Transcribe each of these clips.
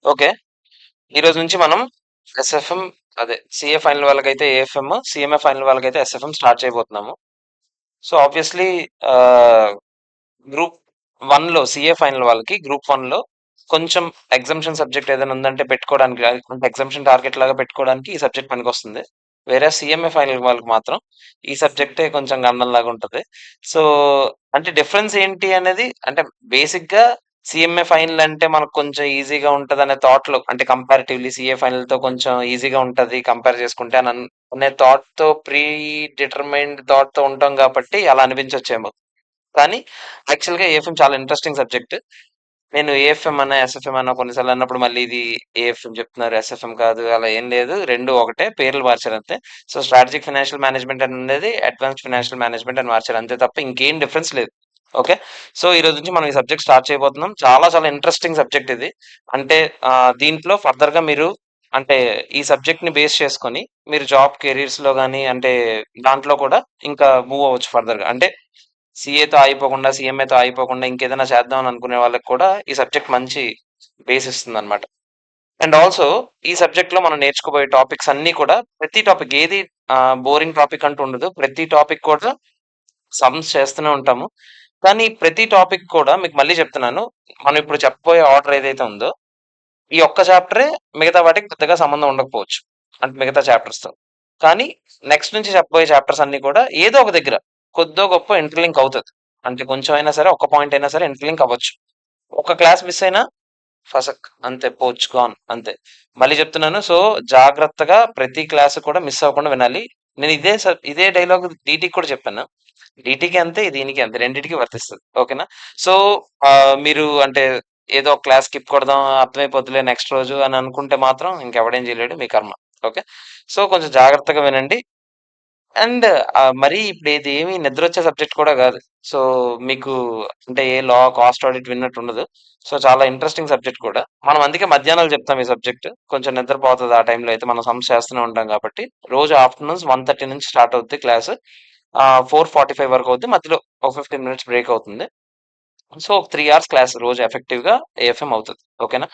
Okay. ఈరోజు నుంచి మనం ఎస్ఎఫ్ఎం అదే సీఏ ఫైనల్ వాళ్ళకైతే ఏఎఫ్ఎం, సీఎంఏ ఫైనల్ వాళ్ళకైతే ఎస్ఎఫ్ఎం స్టార్ట్ చేయబోతున్నాము. సో ఆబ్వియస్లీ గ్రూప్ 1లో సీఏ ఫైనల్ వాళ్ళకి గ్రూప్ 1లో కొంచెం ఎగ్జామ్షన్ సబ్జెక్ట్ ఏదైనా ఉందంటే పెట్టుకోవడానికి అంటే ఎగ్జామ్షన్ టార్గెట్ లాగా పెట్టుకోవడానికి ఈ సబ్జెక్ట్ పనికొస్తుంది. వేరే సీఎంఏ ఫైనల్ వాళ్ళకి మాత్రం ఈ సబ్జెక్టే కొంచెం గండంలాగా ఉంటది. సో అంటే డిఫరెన్స్ ఏంటి అనేది అంటే బేసిక్‌గా సీఎంఏ ఫైనల్ అంటే మనకు కొంచెం ఈజీగా ఉంటదనే థాట్‌లో అంటే కంపారిటివ్‌లీ సీఏ ఫైనల్‌తో కొంచెం ఈజీగా ఉంటది కంపేర్ చేసుకుంటే అనే థాట్‌తో డిటర్మైన్డ్ థాట్‌తో ఉంటాం కాబట్టి అలా అనిపించొచ్చేమో. కానీ యాక్చువల్‌గా ఏఎఫ్ఎం చాలా ఇంట్రెస్టింగ్ సబ్జెక్ట్. నేను ఏఎఫ్ఎం అన్నా, ఎస్ఎఫ్ఎం అన్నా కొన్నిసార్లు అన్నప్పుడు మళ్ళీ ఇది ఏఎఫ్ఎం చెప్తున్నారు, ఎస్ఎఫ్ఎం కాదు అలా ఏం లేదు. 2 ఒకటే పేర్లు మార్చారు అంతే. సో స్ట్రాటజిక్ ఫైనాన్షియల్ మేనేజ్మెంట్ అని ఉండేది. అడ్వాన్స్డ్ ఫైనాన్షియల్ మేనేజ్మెంట్ అని మార్చారు అంతే తప్ప ఇంకేం డిఫరెన్స్ లేదు. ఓకే. సో ఈ రోజు నుంచి మనం ఈ సబ్జెక్ట్ స్టార్ట్ చేయబోతున్నాం. చాలా చాలా ఇంట్రెస్టింగ్ సబ్జెక్ట్ ఇది. అంటే దీంట్లో ఫర్దర్‌గా మీరు అంటే ఈ సబ్జెక్ట్‌ని బేస్ చేసుకొని మీరు జాబ్ కెరియర్స్‌లో గాని అంటే దాంట్లో కూడా ఇంకా మూవ్ అవ్వచ్చు ఫర్దర్‌గా. అంటే సీఏతో ఆగిపోకుండా, సీఎంఏతో ఆగిపోకుండా ఇంకేదైనా చేద్దాం అని అనుకునే వాళ్ళకి కూడా ఈ సబ్జెక్ట్ మంచి బేస్ ఇస్తుందన్నమాట. అండ్ ఆల్సో ఈ సబ్జెక్ట్‌లో మనం నేర్చుకోబోయే టాపిక్స్ అన్నీ కూడా ప్రతి టాపిక్ ఏది బోరింగ్ టాపిక్ అంటూ ఉండదు. ప్రతి టాపిక్ కూడా సమ్స్ చేస్తూనే ఉంటాము. కానీ ప్రతి టాపిక్ కూడా మీకు మళ్ళీ చెప్తున్నాను. మనం ఇప్పుడు చెప్పబోయే ఆర్డర్ ఏదైతే ఉందో, ఈ ఒక్క చాప్టరే మిగతా వాటికి పెద్దగా సంబంధం ఉండకపోవచ్చు. అంటే మిగతా చాప్టర్స్‌తో. కానీ నెక్స్ట్ నుంచి చెప్పబోయే చాప్టర్స్ అన్నీ కూడా ఏదో ఒక దగ్గర కొద్దో గొప్పో ఇంటర్‌లింక్ అవుతది. అంటే కొంచెం అయినా సరే, ఒక పాయింట్ అయినా సరే ఇంటర్‌లింక్ అవ్వచ్చు. ఒక క్లాస్ మిస్ అయినా ఫసక్ అంతే పోచ్చు గాన్ అంతే. మళ్ళీ చెప్తున్నాను. సో, జాగ్రత్తగా ప్రతి క్లాస్ కూడా మిస్ అవ్వకుండా వినాలి. నేను ఇదే డైలాగ్ డీటీకి కూడా చెప్పాను. డీటీకి అంతే, దీనికి అంతే. రెండిటికి వర్తిస్తది. ఓకేనా? సో, మీరు అంటే ఏదో ఒక క్లాస్ స్కిప్ కొడదాం అర్థమైపోద్దిలే నెక్స్ట్ రోజు అని అనుకుంటే మాత్రం ఇంకెవడేం చేయలేడు. మీ కర్మ. ఓకే. సో, కొంచెం జాగ్రత్తగా వినండి. అండ్ మరీ ఇప్పుడు ఇదేమి నిద్రొచ్చే సబ్జెక్ట్ కూడా గాదు. సో, మీకు అంటే ఏ లా, కాస్ట్ ఆడిట్ విన్నట్టు ఉండదు. సో, చాలా ఇంట్రెస్టింగ్ సబ్జెక్ట్ కూడా. మనం అందుకే మధ్యాహ్నాలు చెప్తాం ఈ సబ్జెక్ట్. కొంచెం నిద్రపోతది ఆ టైంలో అయితే మనం సమ్స్ చేస్తూనే ఉంటాం కాబట్టి. రోజు ఆఫ్టర్‌నూన్స్ 1:30 నుంచి స్టార్ట్ అవుద్ది క్లాసు. 4:45 వరకు అవుద్ది. మధ్యలో ఒక 15 మినిట్స్ బ్రేక్ అవుతుంది. సో, ఒక 3 అవర్స్ క్లాస్ రోజు ఎఫెక్టివ్‌గా ఏఎఫ్ఎం అవుతది. ఓకేనా?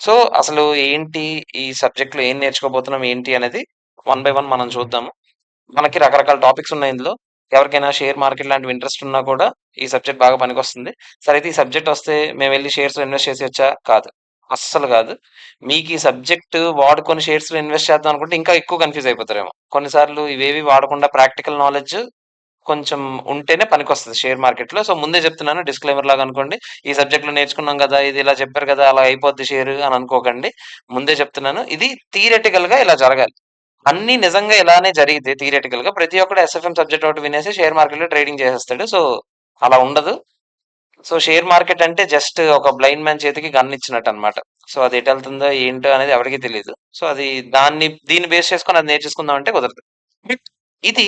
సో, అసలు ఏంటి ఈ సబ్జెక్ట్‌లో ఏం నేర్చుకోబోతున్నాం ఏంటి అనేది వన్ బై వన్ మనం చూద్దాము. మనకి రకరకాల టాపిక్స్ ఉన్నాయి ఇందులో. ఎవరికైనా షేర్ మార్కెట్ లాంటివి ఇంట్రెస్ట్ ఉన్నా కూడా ఈ సబ్జెక్ట్ బాగా పనికొస్తుంది. సరే అయితే ఈ సబ్జెక్ట్ వస్తే మేమెళ్లి షేర్స్‌లో ఇన్వెస్ట్ చేసేయొచ్చా? కాదు. అస్సలు కాదు. మీకు ఈ సబ్జెక్ట్ వాడుకొని షేర్స్‌లో ఇన్వెస్ట్ చేద్దాం అనుకుంటే ఇంకా ఎక్కువ కన్‌ఫ్యూజ్ అయిపోతారేమో. కొన్నిసార్లు ఇవేవి వాడకుండా ప్రాక్టికల్ నాలెడ్జ్ కొంచెం ఉంటేనే పనికొస్తది షేర్ మార్కెట్‌లో. సో, ముందే చెప్తున్నాను డిస్క్లైమర్ లాగా అనుకోండి. ఈ సబ్జెక్ట్‌లో నేర్చుకున్నాం గదా! ఇది ఇలా చెప్పారు గదా! అలా అయిపోద్ది షేరు అని అనుకోకండి. ముందే చెప్తున్నాను. ఇది థియరటికల్‌గా ఇలా జరగాలి. అన్నీ నిజంగా ఇలానే జరిగితే థియరటికల్‌గా ప్రతి ఒక్కడు ఎస్ఎఫ్ఎం సబ్జెక్ట్ ఒకటి వినేసి షేర్ మార్కెట్‌లో ట్రేడింగ్ చేసేస్తాడు. సో, అలా ఉండదు. సో, షేర్ మార్కెట్ అంటే జస్ట్ ఒక బ్లైండ్ మ్యాన్ చేతికి గన్ ఇచ్చినట్టనమాట. సో, అది ఎటెళ్తుందో ఏంటో అనేది ఎవరికీ తెలీదు. సో, దీన్ని బేస్ చేసుకొని అది నేర్చేసుకుందాం అంటే కుదరదు. బట్ ఇది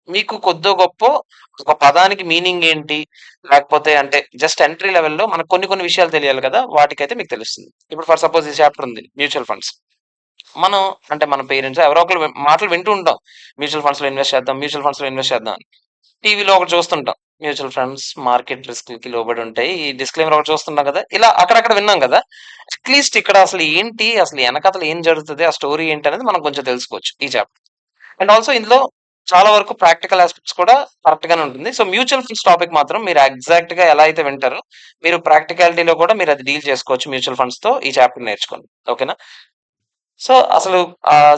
మీకు కొద్దో గొప్పో ఒక పదానికి మీనింగ్ ఏంటి? లేకపోతే అంటే జస్ట్ ఎంట్రీ లెవెల్‌లో మనకు కొన్ని కొన్ని విషయాలు తెలియాలి కదా! వాటికైతే మీకు తెలుస్తుంది. ఇప్పుడు ఫర్ సపోజ్ ఈ చాప్టర్ ఉంది మ్యూచువల్ ఫండ్స్. మనం అంటే మన పేరెంట్స్ ఎవరో ఒకళ్ళు మాటలు వింటూ ఉంటాం. మ్యూచువల్ ఫండ్స్‌లో ఇన్వెస్ట్ చేద్దాం, మ్యూచువల్ ఫండ్స్‌లో ఇన్వెస్ట్ చేద్దాం అని. టీవీలో ఒకటి చూస్తుంటాం. మ్యూచువల్ ఫండ్స్ మార్కెట్ రిస్క్‌లకి లోబడి ఉంటాయి. ఈ డిస్క్లైమర్ ఒకటి చూస్తున్నాం కదా! ఇలా అక్కడక్కడ విన్నాం కదా! అట్‌లీస్ట్ ఇక్కడ అసలు ఏంటి? అసలు ఎనకాతల ఏం జరుగుతది? ఆ స్టోరీ ఏంటి? అనేది మనం కొంచెం తెలుసుకోవచ్చు ఈ చాప్టర్. అండ్ ఆల్సో ఇందులో చాలా వరకు ప్రాక్టికల్ ఆస్పెక్ట్స్ కూడా కరెక్ట్ గానే ఉంటుంది. సో, మ్యూచువల్ ఫండ్స్ టాపిక్ మాత్రం మీరు ఎగ్జాక్ట్‌గా ఎలా అయితే వింటారో, మీరు ప్రాక్టికాలిటీలో కూడా మీరు అది డీల్ చేసుకోవచ్చు మ్యూచువల్ ఫండ్స్‌తో ఈ చాప్టర్ నేర్చుకొని. ఓకేనా? సో, అసలు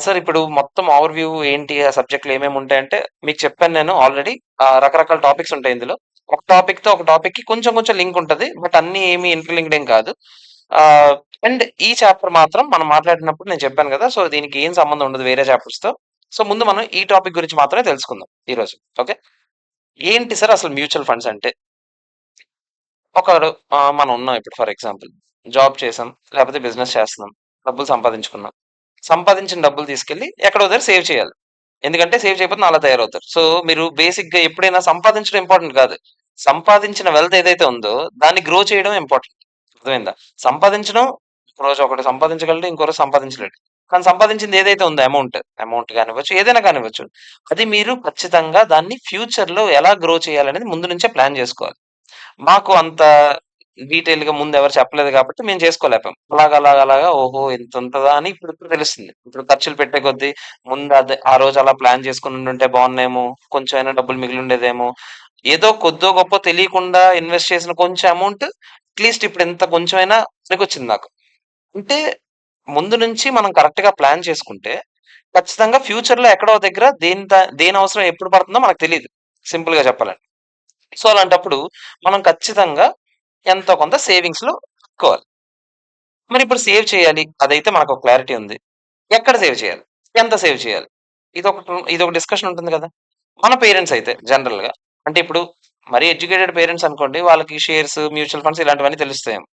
సార్ ఇప్పుడు మొత్తం ఓవర్‌వ్యూ ఏంటి? ఆ సబ్జెక్ట్‌లో ఏమేమి ఉంటాయంటే, మీకు చెప్పాను నేను ఆల్రెడీ. రకరకాల టాపిక్స్ ఉంటాయి ఇందులో. ఒక టాపిక్‌తో ఒక టాపిక్‌కి కొంచెం కొంచెం లింక్ ఉంటది. బట్ అన్నీ ఏమి ఇంటర్‌లింక్డ్ ఏం కాదు. ఆహ్, అండ్ ఈ చాప్టర్ మాత్రం మనం మాట్లాడినప్పుడు నేను చెప్పాను కదా! సో, దీనికి ఏం సంబంధం ఉండదు వేరే చాప్టర్స్‌తో. సో, ముందు మనం ఈ టాపిక్ గురించి మాత్రమే తెలుసుకుందాం ఈరోజు. ఓకే. ఏంటి సార్ అసలు మ్యూచువల్ ఫండ్స్ అంటే? ఒకడు మనం ఉన్నాం ఇప్పుడు ఫర్ ఎగ్జాంపుల్. జాబ్ చేసాం, లేకపోతే బిజినెస్ చేస్తున్నాం. డబ్బులు సంపాదించుకున్నాం. సంపాదించిన డబ్బులు తీసుకెళ్ళి ఎక్కడో దగ్గర సేవ్ చేయాలి. ఎందుకంటే సేవ్ చేయకపోతే నాలా తయారవుతారు. సో, మీరు బేసిక్‌గా ఎప్పుడైనా సంపాదించడం ఇంపార్టెంట్ కాదు. సంపాదించిన వెల్త్ ఏదైతే ఉందో దాన్ని గ్రో చేయడం ఇంపార్టెంట్. అర్థమైందా? సంపాదించడం ఒకరోజు ఒకడు సంపాదించగలడు, ఇంకో రోజు సంపాదించలేడు. కానీ సంపాదించింది ఏదైతే ఉందో అమౌంట్ కానివ్వచ్చు, ఏదైనా కానివ్వచ్చు. అది మీరు ఖచ్చితంగా దాన్ని ఫ్యూచర్‌లో ఎలా గ్రో చేయాలనేది ముందు నుంచే ప్లాన్ జేసుకోవాలి. మాకు అంత డీటెయిల్‌గా ముందు ఎవరు చెప్పలేదు కాబట్టి మేము చేసుకోలేకపోయాం. అలాగా ఓహో! ఇంతుంటదా అని ఇప్పుడు తెలుస్తుంది. ఇప్పుడు ఖర్చులు పెట్టే కొద్దీ ముందు అదే ఆ రోజు అలా ప్లాన్ చేసుకొని ఉండుంటే బావున్నేమో! కొంచెమైనా డబ్బులు మిగిలుండేదేమో! ఏదో కొద్దో గొప్పో తెలియకుండా ఇన్వెస్ట్ చేసిన కొంచెం అమౌంట్ అట్‌లీస్ట్ ఇప్పుడు ఇంత కొంచెమైనా పనికొచ్చింది నాకు. అంటే ముందు నుంచి మనం కరెక్ట్‌గా ప్లాన్ చేసుకుంటే ఖచ్చితంగా ఫ్యూచర్‌లో ఎక్కడో దగ్గర దేని అవసరం ఎప్పుడు పడుతుందో మనకు తెలీదు. సింపుల్‌గా చెప్పాలంటే. సో, అలాంటప్పుడు మనం ఖచ్చితంగా ఎంతో కొంత సేవింగ్స్‌లో పెట్టుకోవాలి. మరిప్పుడు సేవ్ చేయాలి. అదైతే మనకొక క్లారిటీ ఉంది. ఎక్కడ సేవ్ చేయాలి? ఎంత సేవ్ చేయాలి? ఇదొక డిస్కషన్ ఉంటుంది గదా! మన పేరెంట్స్ అయితే జనరల్‌గా అంటే ఇప్పుడు మరీ ఎడ్యుకేటెడ్ పేరెంట్స్ అనుకోండి. వాళ్ళకి షేర్స్, మ్యూచువల్ ఫండ్స్ ఇలాంటివన్నీ తెలుస్తాయేమో.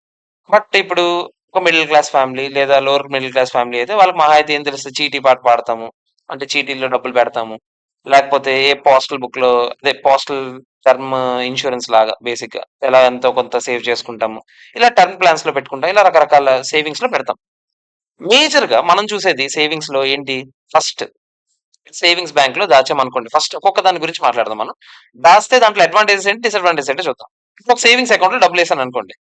బట్ ఇప్పుడు ఒక మిడిల్ క్లాస్ ఫ్యామిలీ లేదా లోవర్ మిడిల్ క్లాస్ ఫ్యామిలీ అయితే వాళ్ళకి మహా అయితే ఏం తెలుస్తది? చీటీ పాట పాడతాము. అంటే చీటీల్లో డబ్బులు పెడతాము. లేకపోతే ఏ పోస్టల్ బుక్‌లో అదే పోస్టల్ టర్మ్ ఇన్స్యూరెన్స్ లాగా బేసిక్‌గా. ఎలా ఎంతో కొంత సేవ్ చేసుకుంటాము. ఇలా టర్మ్ ప్లాన్స్‌లో పెట్టుకుంటాం. ఇలా రకరకాల సేవింగ్స్‌లో పెడతాం. మేజర్‌గా మనం చూసేది సేవింగ్స్‌లో ఏంటి? ఫస్ట్ సేవింగ్స్ బ్యాంక్‌లో దాచామనుకోండి. ఫస్ట్ ఒక్కొక్క దాని గురించి మాట్లాడదాం మనం. దాస్తే దాంట్లో అడ్వాంటేజెస్ ఏంటి? డిసడ్వాంటేజెస్ ఏంటో చూద్దాం. ఇప్పుడు ఒక సేవింగ్స్ అకౌంట్‌లో డబ్బులేసాననుకోండి.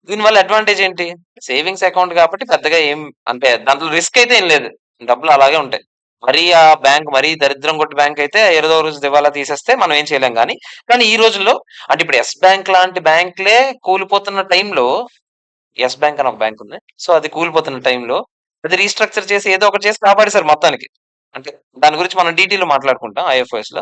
దీనివల్ల అడ్వాంటేజ్ ఏంటి? సేవింగ్స్ అకౌంట్ కాబట్టి పెద్దగా ఏం అంటే దాంట్లో రిస్క్ అయితే ఏం లేదు. డబ్బులు అలాగే ఉంటాయి. మరీ ఆ బ్యాంక్ మరీ దరిద్రం కొట్టు బ్యాంక్ అయితే ఏదో ఒక రోజు దివాలా తీసేస్తే మనం ఏం చేయలేం గానీ, కానీ ఈ రోజుల్లో అంటే ఇప్పుడు యెస్ బ్యాంక్ లాంటి బ్యాంకులే కూలిపోతున్న టైంలో యెస్ బ్యాంక్ అని ఒక బ్యాంక్ ఉంది. సో, అది కూలిపోతున్న టైంలో అది రీస్ట్రక్చర్ చేసి ఏదో ఒకటి చేసి కాపాడేసారు మొత్తానికి. అంటే దాని గురించి మనం డీటెయిల్‌లో మాట్లాడుకుంటాం ఐఎఫ్ఓఎస్‌లో.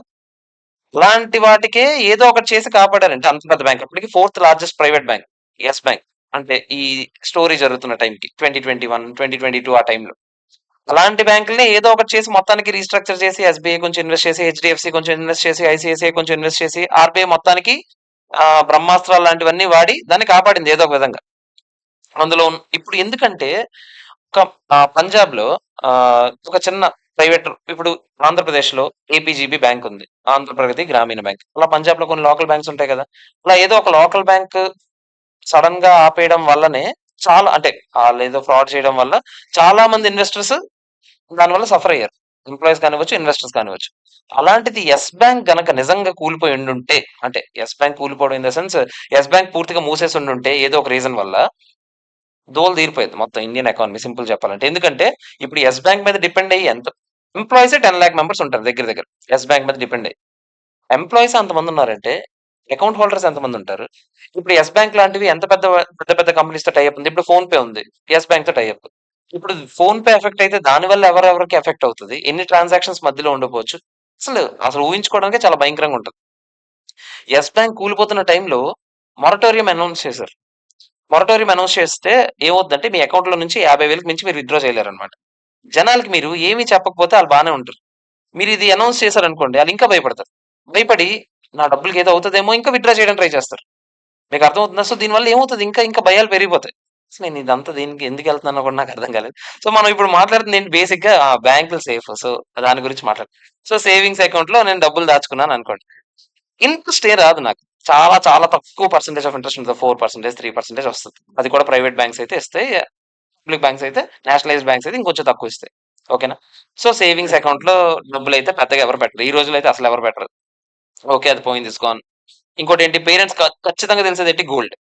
అలాంటి వాటికే ఏదో ఒకటి చేసి కాపాడారంటే అంత పెద్ద బ్యాంక్. అప్పటికి fourth largest private bank. Yes bank. అంటే ఈ స్టోరీ జరుగుతున్న టైంకి 2021, 2022 ఆ టైంలో. అలాంటి బ్యాంకుల్ని ఏదో ఒకటి చేసి మొత్తానికి రీస్ట్రక్చర్ చేసి ఎస్‌బీఐ కొంచెం ఇన్వెస్ట్ చేసి, హెచ్‌డీఎఫ్‌సీ కొంచెం ఇన్వెస్ట్ చేసి, ఐసీఐసీఐ కొంచెం ఇన్వెస్ట్ చేసి, ఆర్‌బీఐ మొత్తానికి బ్రహ్మాస్త్రాలు లాంటివన్నీ వాడి దాన్ని కాపాడింది ఏదో ఒక విధంగా. అందులో ఇప్పుడు ఎందుకంటే ఒక పంజాబ్‌లో ఒక చిన్న ప్రైవేట్ ఇప్పుడు ఆంధ్రప్రదేశ్‌లో ఏపీజీబీ బ్యాంక్ ఉంది. ఆంధ్ర ప్రగతి గ్రామీణ బ్యాంక్. అలా పంజాబ్‌లో కొన్ని లోకల్ బ్యాంక్స్ ఉంటాయి కదా! అలా ఏదో ఒక లోకల్ బ్యాంక్ సడెన్‌గా ఆపేయడం వల్లనే చాలా అంటే ఆళ్ళేదో ఫ్రాడ్ చేయడం వల్ల చాలా మంది ఇన్వెస్టర్స్ దానివల్ల సఫర్ అయ్యారు. ఎంప్లాయీస్ కానివ్వచ్చు, ఇన్వెస్టర్స్ కానివ్వచ్చు. అలాంటిది యెస్ బ్యాంక్ గనక నిజంగా కూలిపోయి ఉండుంటే అంటే యెస్ బ్యాంక్ కూలిపోవడం in the sense yes bank పూర్తిగా మూసేసి ఉండుంటే ఏదో ఒక రీజన్ వల్ల దోల తీరిపోయేది మొత్తం ఇండియన్ ఎకానమీ సింపుల్ చెప్పాలంటే. ఎందుకంటే ఇప్పుడు యెస్ బ్యాంక్ మీద డిపెండ్ అయ్యి ఎంత ఎంప్లాయీసే 10,00,000 మెంబర్స్ ఉంటారు దగ్గర దగ్గర. యెస్ బ్యాంక్ మీద డిపెండ్ అయ్యి. ఎంప్లాయీస్ అంతమంది ఉన్నారంటే అకౌంట్ హోల్డర్స్ ఎంతమంది ఉంటారు? ఇప్పుడు యెస్ బ్యాంక్ లాంటివి ఎంత పెద్ద పెద్ద కంపెనీస్‌తో టై అప్ ఉంది. ఇప్పుడు ఫోన్‌పే ఉంది. యెస్ బ్యాంక్‌తో టై అప్. ఇప్పుడు ఫోన్‌పే ఎఫెక్ట్ అయితే దానివల్ల ఎవరెవరికి ఎఫెక్ట్ అవుతది? ఎన్ని ట్రాన్సాక్షన్స్ మధ్యలో ఉండిపోవచ్చు? అసలు ఊహించుకోవడానికే చాలా భయంకరంగా ఉంటది. యెస్ బ్యాంక్ కూలిపోతున్న టైంలో మొరటోరియం అనౌన్స్ చేశారు. మొరటోరియం అనౌన్స్ చేస్తే ఏమవుద్దంటే మీ అకౌంట్‌లో నుంచి 50,000కి మించి మీరు విత్‌డ్రా చేయలేరన్నమాట. జనాలకి మీరు ఏమి చెప్పకపోతే ఆళ్ళు బానే ఉంటారు. మీరిది అనౌన్స్ చేశారనుకోండి ఆళ్ళింకా భయపడతారు. భయపడి నా డబ్బులకేదో అవుతదేమో ఇంకా విత్‌డ్రా చేయడానికి ట్రై చేస్తారు. మీకు అర్థమవుతుందా? సో, దీనివల్ల ఏమవుతది ఇంకా భయాలు పెరిగిపోతాయి. అసలు నేను ఇదంతా దేనికి ఎందుకెళ్తున్నానో కూడా నాకు అర్థం కాలేదు. సో, మనం ఇప్పుడు మాట్లాడుతుంది ఏంటి బేసిక్‌గా బ్యాంకులు సేఫ్. సో, దాని గురించి సో, సేవింగ్స్ అకౌంట్‌లో నేను డబ్బులు దాచుకున్నాననుకోండి. ఇంట్రెస్ట్ ఏం రాదు నాకు. చాలా చాలా తక్కువ పర్సెంటేజ్ ఆఫ్ ఇంట్రెస్ట్ ఉంటది. 4%, 3% వస్తది. అది కూడా ప్రైవేట్ బ్యాంక్స్ అయితే ఇస్తాయి. పబ్లిక్ బ్యాంక్స్ అయితే నేషనలైజ్డ్ బ్యాంక్స్ అయితే ఇంకొంచెం తక్కువ ఇస్తాయి. ఓకేనా? సో, సేవింగ్స్ అకౌంట్‌లో డబ్బులైతే పెద్దగా ఎవరు పెట్టరు. ఈ రోజుల్లో అయితే అసలు ఎవరు పెట్టరు. ఓకే. అది పోయింది ఇట్స్ గాన్. ఇంకోటేంటి పేరెంట్స్ ఖచ్చితంగా తెలిసేదేంటి గోల్డ్.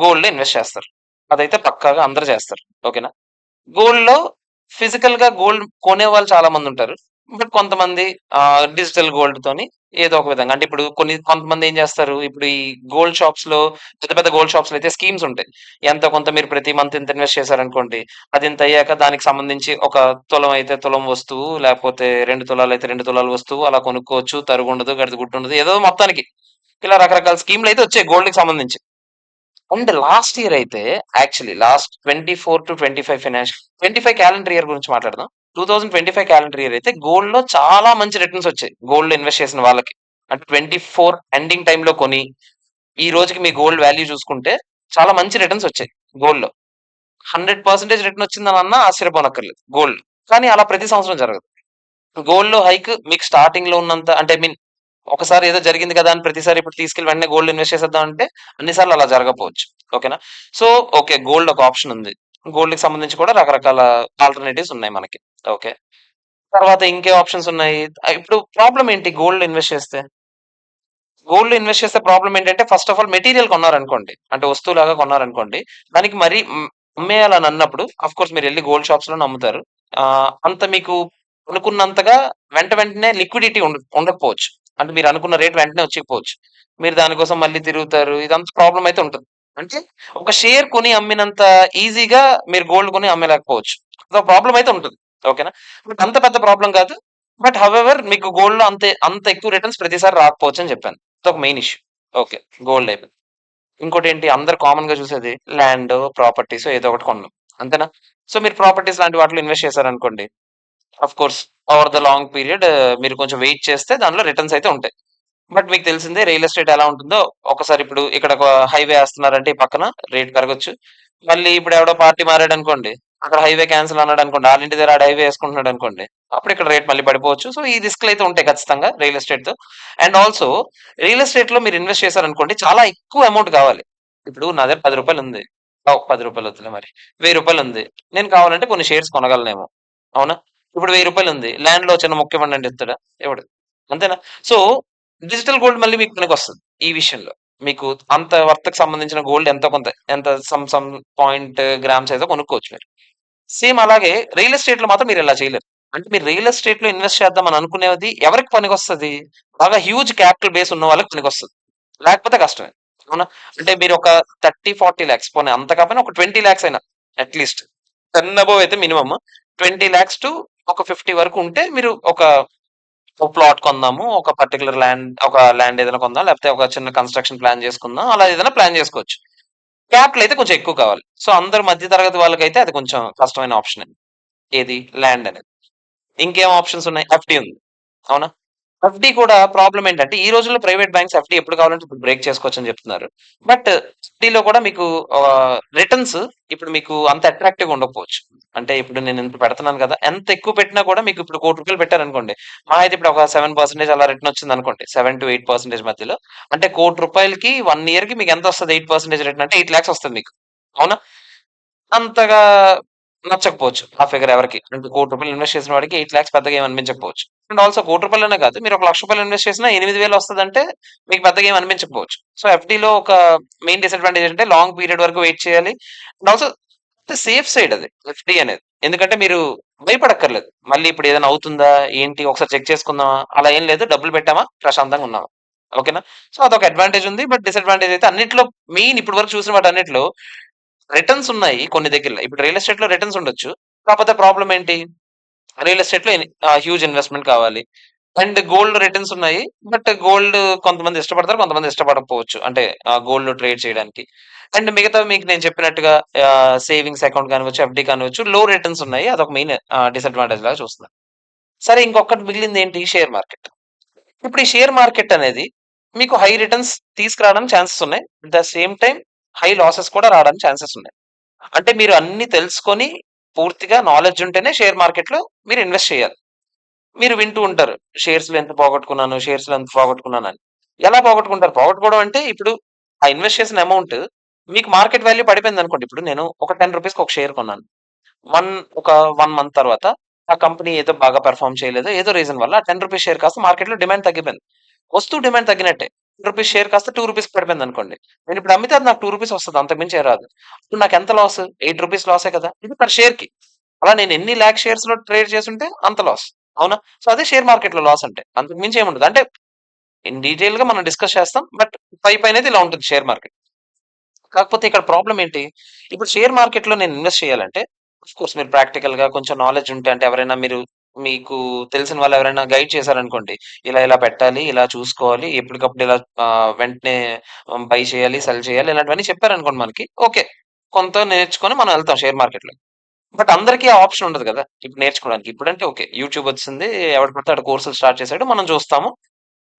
గోల్డ్‌లో ఇన్వెస్ట్ చేస్తారు. అదైతే పక్కాగా అందరూ చేస్తారు. ఓకేనా? గోల్డ్‌లో ఫిజికల్‌గా గోల్డ్ కొనేవాళ్ళు చాలా మందుంటారు. బట్ కొంతమంది డిజిటల్ గోల్డ్‌తోని ఏదో ఒక విధంగా అంటే ఇప్పుడు కొంతమంది ఏం చేస్తారు, ఇప్పుడు ఈ గోల్డ్ షాప్స్‌లో పెద్ద పెద్ద గోల్డ్ షాప్స్‌లో అయితే స్కీమ్స్ ఉంటాయి. ఎంతో కొంత మీరు ప్రతి మంత్ ఇంత ఇన్వెస్ట్ చేశారనుకోండి. అది ఇంత అయ్యాక దానికి సంబంధించి ఒక తులం అయితే తులం వస్తువు, లేకపోతే 2 తులాలైతే 2 తులాల వస్తువు అలా కొనుక్కోవచ్చు. తరుగుండదు, గడిద గుడ్డుండదు. ఏదో మొత్తానికి ఇలా రకరకాల స్కీమ్‌లయితే వచ్చాయి గోల్డ్‌కి సంబంధించి. అండ్ లాస్ట్ ఇయర్ అయితే యాక్చువల్లీ లాస్ట్ 24-25 25 క్యాలెండర్ ఇయర్ గురించి మాట్లాడదాం. 2025 క్యాలెండర్ ఇయర్ అయితే గోల్డ్‌లో చాలా మంచి రిటర్న్స్ వచ్చాయి. గోల్డ్‌లో ఇన్వెస్ట్ చేసిన వాళ్ళకి. అంటే 24 ఎండింగ్ టైమ్‌లో కొని, ఈ రోజుకి మీ గోల్డ్ వాల్యూ చూసుకుంటే చాలా మంచి రిటర్న్స్ వచ్చాయి గోల్డ్‌లో. 100% రిటర్న్ వచ్చిందనన్నా ఆశ్చర్యపోనక్కర్లేదు గోల్డ్. కానీ అలా ప్రతి సంవత్సరం జరగదు. గోల్డ్‌లో హైక్ మీకు స్టార్టింగ్‌లో ఉన్నంత అంటే ఐ మీన్ ఒకసారి ఏదో జరిగింది కదా! అని ప్రతిసారి ఇప్పుడు తీసుకెళ్ళి వెంటనే గోల్డ్ ఇన్వెస్ట్ చేసేద్దాం అంటే అన్ని సార్లు అలా జరగకపోవచ్చు. ఓకేనా? So, okay. గోల్డ్ ఒక ఆప్షన్ ఉంది. గోల్డ్‌కి సంబంధించి కూడా రకరకాల ఆల్టర్‌నేటివ్స్ ఉన్నాయి మనకి. ఓకే. తర్వాత ఇంకే ఆప్షన్స్ ఉన్నాయి. ఇప్పుడు ప్రాబ్లమ్ ఏంటి గోల్డ్‌లో ఇన్వెస్ట్ చేస్తే? గోల్డ్‌లో ఇన్వెస్ట్ చేస్తే ప్రాబ్లమ్ ఏంటంటే ఫస్ట్ ఆఫ్ ఆల్ మెటీరియల్ కొన్నారనుకోండి. అంటే వస్తువులాగా కొన్నారనుకోండి. దానికి మరీ అమ్మేయాలని అన్నప్పుడు ఆఫ్‌కోర్స్ మీరెళ్లి గోల్డ్ షాప్స్‌లోనే అమ్ముతారు. అంత మీకు అనుకున్నంతగా వెంటనే లిక్విడిటీ ఉండకపోవచ్చు. అంటే మీరు అనుకున్న రేట్ వెంటనే వచ్చేయకపోవచ్చు. మీరు దానికోసం మళ్ళీ తిరుగుతారు. ఇదంతా ప్రాబ్లమ్ అయితే ఉంటది. అంటే ఒక షేర్ కొని అమ్మినంత ఈజీగా మీరు గోల్డ్ కొని అమ్మలేకపోవచ్చు. అదో ప్రాబ్లమ్ అయితే ఉంటది. ఓకేనా? బట్ అంత పెద్ద ప్రాబ్లమ్ కాదు. బట్ హౌవెవర్ మీకు గోల్డ్‌లో అంత ఎక్కువ రిటర్న్స్ ప్రతిసారి రాకపోవచ్చని చెప్పాను. అదొక మెయిన్ ఇష్యూ. ఓకే. గోల్డ్ అయిపోయింది. ఇంకోటేంటి అందరూ కామన్‌గా చూసేది ల్యాండో, ప్రాపర్టీసో ఏదో ఒకటి కొనడం. అంతేనా? సో, మీరు ప్రాపర్టీస్ లాంటి వాటిలో ఇన్వెస్ట్ చేశారనుకోండి. Of course over the long period మీరు కొంచెం వెయిట్ చేస్తే దానిలో రిటర్న్స్ అయితే ఉంటాయి. బట్ మీకు తెలిసిందే రియల్ ఎస్టేట్ ఎలా ఉంటుందో, ఒకసారి ఇప్పుడు ఇక్కడ ఒక హైవే ఏస్తున్నారంటే ఈ పక్కన రేట్ పెరగొచ్చు. మళ్ళీ ఇప్పుడు ఎవడో పార్టీ మారాడనుకోండి, అక్కడ హైవే క్యాన్సిల్ అన్నాడనుకోండి, ఆళ్ళ ఇంటి దగ్గర ఆడు హైవే ఏసుకుంటున్నాడనుకోండి, అప్పుడు ఇక్కడ రేట్ మళ్ళీ పడిపోవచ్చు. సో, ఈ రిస్క్‌లయితే ఉంటాయి ఖచ్చితంగా రియల్ ఎస్టేట్‌తో. అండ్ ఆల్సో రియల్ ఎస్టేట్‌లో మీరు ఇన్వెస్ట్ చేశారనుకోండి, చాలా ఎక్కువ అమౌంట్ కావాలి. ఇప్పుడు నా దగ్గర రూ. 10 ఉంది. ఓహ్! రూ. 10 వద్దులే మరి. రూ. 1000 ఉంది. నేను కావాలంటే కొన్ని షేర్స్ కొనగలనేమో. అవునా? ఇప్పుడు రూ. 1000 ఉంది. ల్యాండ్‌లో చిన్న ముక్క ఇవ్వండి అంటే ఇస్తాడా? ఇవ్వడు. అంతేనా? సో, డిజిటల్ గోల్డ్ మళ్ళీ మీకు పనికొస్తది ఈ విషయంలో. మీకు అంత వర్త్‌కి సంబంధించిన గోల్డ్ ఎంతో కొంత ఎంత సమ్ పాయింట్ గ్రామ్స్ ఏదో కొనుక్కోవచ్చు మీరు. సేమ్ అలాగే రియల్ ఎస్టేట్‌లో మాత్రం మీరిలా చేయలేరు. అంటే మీరు రియల్ ఎస్టేట్‌లో ఇన్వెస్ట్ చేద్దాం అని అనుకునేది ఎవరికి పనికొస్తది? బాగా హ్యూజ్ క్యాపిటల్ బేస్ ఉన్న వాళ్ళకి పనికొస్తది. లేకపోతే కష్టమే. అవునా? అంటే మీరు ఒక 30, 40 లాక్స్ పోనీ అంత కాకపోయినా ఒక 20 లాక్స్ అయినా అట్‌లీస్ట్ 10 అబోవ్ అయితే మినిమమ్ 20 లాక్స్ టు ఒక 50 వరకు ఉంటే మీరు ఒక ప్లాట్ కొందాము. ఒక ల్యాండ్ ఏదైనా కొందాం. లేకపోతే ఒక చిన్న కన్‌స్ట్రక్షన్ ప్లాన్ చేసుకుందాం. అలా ఏదైనా ప్లాన్ చేసుకోవచ్చు. క్యాపిటల్ అయితే కొంచెం ఎక్కువ కావాలి. సో, అందరు మధ్య తరగతి వాళ్ళకైతే అది కొంచెం కష్టమైన ఆప్షనే. ఏది? ల్యాండ్ అనేది. ఇంకేం ఆప్షన్స్ ఉన్నాయి? ఎఫ్‌డి ఉంది. అవునా? ఎఫ్‌డి కూడా ప్రాబ్లమ్ ఏంటంటే, ఈ రోజుల్లో ప్రైవేట్ బ్యాంక్స్ ఎఫ్‌డి ఎప్పుడు కావాలంటే ఇప్పుడు బ్రేక్ చేసుకోవచ్చని చెప్తున్నారు. బట్ ఎఫ్‌డిలో కూడా మీకు రిటర్న్స్ ఇప్పుడు మీకు అంత అట్రాక్టివ్‌గా ఉండకపోవచ్చు. అంటే ఇప్పుడు నేను ఇంత పెడుతున్నాను కదా! ఎంత ఎక్కువ పెట్టినా కూడా మీకు ఇప్పుడు రూ. 1,00,00,000 పెట్టారనుకోండి. మహా అయితే ఇప్పుడు ఒక 7% అలా రిటర్న్ వచ్చిందనుకోండి. 7-8% మధ్యలో. అంటే రూ. 1,00,00,000కి 1 ఇయర్‌కి మీకు ఎంతొస్తది 8% రిటర్న్ అంటే 8,00,000 వస్తది మీకు. అవునా? అంతగా నచ్చకపోవచ్చు. ఆ ఫిగర్ ఎవరికీ. అంటే రూ. 1,00,00,000 ఇన్వెస్ట్ చేసిన వాడికి 8,00,000 పెద్దగా ఏమి అనిపించకపోవచ్చు. అండ్ ఆల్సో రూ. 1,00,00,000 కాదు. మీరు ఒక రూ. 1,00,000 ఇన్వెస్ట్ చేసినా 8,000 వస్తదంటే మీకు పెద్దగా ఏమి అనిపించకపోవచ్చు. సో, ఎఫ్‌డిలో ఒక మెయిన్ డిసడ్వాంటేజ్ ఏంటంటే లాంగ్ పీరియడ్ వరకు వెయిట్ చేయాలి. అండ్ ఆల్సో సేఫ్ సైడ్ అది ఎఫ్‌డి అనేది. ఎందుకంటే మీరు భయపడక్కర్లేదు. మళ్ళీ ఇప్పుడు ఏదైనా అవుతుందా? ఏంటి? ఒకసారి చెక్ చేసుకుందామా? అలా ఏం లేదు. డబ్బులు పెట్టామా? ప్రశాంతంగా ఉన్నామా? ఓకేనా? సో, అదొక అడ్వాంటేజ్ ఉంది. బట్ డిసడ్వాంటేజ్ అయితే అన్నిట్లో మెయిన్ ఇప్పటి వరకు చూసిన వాటన్నిటిలో రిటర్న్స్ ఉన్నాయి కొన్ని దగ్గరలో. ఇప్పుడు రియల్ ఎస్టేట్‌లో రిటర్న్స్ ఉండొచ్చు. కాకపోతే ప్రాబ్లమ్ ఏంటి? రియల్ ఎస్టేట్‌లో హ్యూజ్ ఇన్వెస్ట్‌మెంట్ కావాలి. అండ్ గోల్డ్ రిటర్న్స్ ఉన్నాయి. బట్ గోల్డ్ కొంతమంది ఇష్టపడతారు. కొంతమంది ఇష్టపడకపోవచ్చు. అంటే గోల్డ్‌లో ట్రేడ్ చేయడానికి. అండ్ మిగతావి మీకు నేను చెప్పినట్టుగా సేవింగ్స్ అకౌంట్ కానివచ్చు, ఎఫ్‌డి కానివచ్చు లో రిటర్న్స్ ఉన్నాయి. అదొక మెయిన్ డిసడ్వాంటేజ్ లాగా చూస్తున్నాను. సరే ఇంకొకటి మిగిలిందేంటి? Share market. ఇప్పుడు ఈ షేర్ మార్కెట్ అనేది మీకు హై రిటర్న్స్ తీసుకురావడానికి ఛాన్సెస్ ఉన్నాయి. At the same time high losses కూడా రావడానికి ఛాన్సెస్ ఉన్నాయి. అంటే మీరు అన్నీ తెలుసుకొని, పూర్తిగా నాలెడ్జ్ ఉంటేనే షేర్ మార్కెట్‌లో మీరు ఇన్వెస్ట్ చేయాలి. మీరు వింటూ ఉంటారు. షేర్స్‌లో ఎంత పోగొట్టుకున్నానని. ఎలా పోగొట్టుకుంటారు? పోగొట్టుకోవడం అంటే ఇప్పుడు ఆ ఇన్వెస్ట్ చేసిన అమౌంట్ మీకు మార్కెట్ వాల్యూ పడిపోయిందనుకోండి. ఇప్పుడు నేను ఒక రూ. 10కి ఒక షేర్ కొన్నాను. వన్ ఒక 1 మంత్ తర్వాత ఆ కంపెనీ ఏదో బాగా పెర్ఫార్మ్ చేయలేదు. ఏదో రీజన్ వల్ల ఆ రూ. 10 షేర్ కాస్త మార్కెట్‌లో డిమాండ్ తగ్గిపోయింది. వస్తువు డిమాండ్ తగ్గినట్టే. రూ. షేర్ కాస్త రూ. 2 పడిపోయిందనుకోండి. నేనిప్పుడు అమ్మితే అది నాకు రూ. 2 వస్తది. అంతకు మించి ఏం రాదు. ఇప్పుడు నాకెంత లాస్? రూ. 8 లాసే కదా! ఇది పర్ షేర్‌కి. అలా నేను ఎన్ని లాక్ షేర్స్‌లో ట్రేడ్ చేసుంటే అంత లాస్. అవునా? సో, అదే షేర్ మార్కెట్‌లో లాస్ అంటే. అంతకు మించి ఏముండదు. అంటే ఇన్ డీటెయిల్‌గా మనం డిస్కస్ చేస్తాం. బట్ పైపైనైతే ఇలా ఉంటుంది షేర్ మార్కెట్. కాకపోతే ఇక్కడ ప్రాబ్లమ్ ఏంటి? ఇప్పుడు షేర్ మార్కెట్‌లో నేను ఇన్వెస్ట్ చేయాలంటే ఆఫ్‌కోర్స్ మీరు ప్రాక్టికల్‌గా కొంచెం నాలెడ్జ్ ఉంటే అంటే ఎవరైనా మీకు తెలిసిన వాళ్ళు ఎవరైనా గైడ్ చేశారనుకోండి. ఇలా పెట్టాలి, ఇలా చూసుకోవాలి, ఎప్పటికప్పుడు ఇలా వెంటనే బై చేయాలి, సెల్ చేయాలి ఇలాంటివన్నీ చెప్పారనుకోండి మనకి. ఓకే. కొంత నేర్చుకొని మనం ఎళ్తాం షేర్ మార్కెట్‌లో. బట్ అందరికీ ఆ ఆప్షన్ ఉండదు గదా! ఇప్పుడు నేర్చుకోవడానికి. ఇప్పుడంటే ఓకే. యూట్యూబ్ వచ్చిసింది. ఎవడు పడితే ఆడు కోర్సులు స్టార్ట్ చేసాడు. మనం చూస్తాము.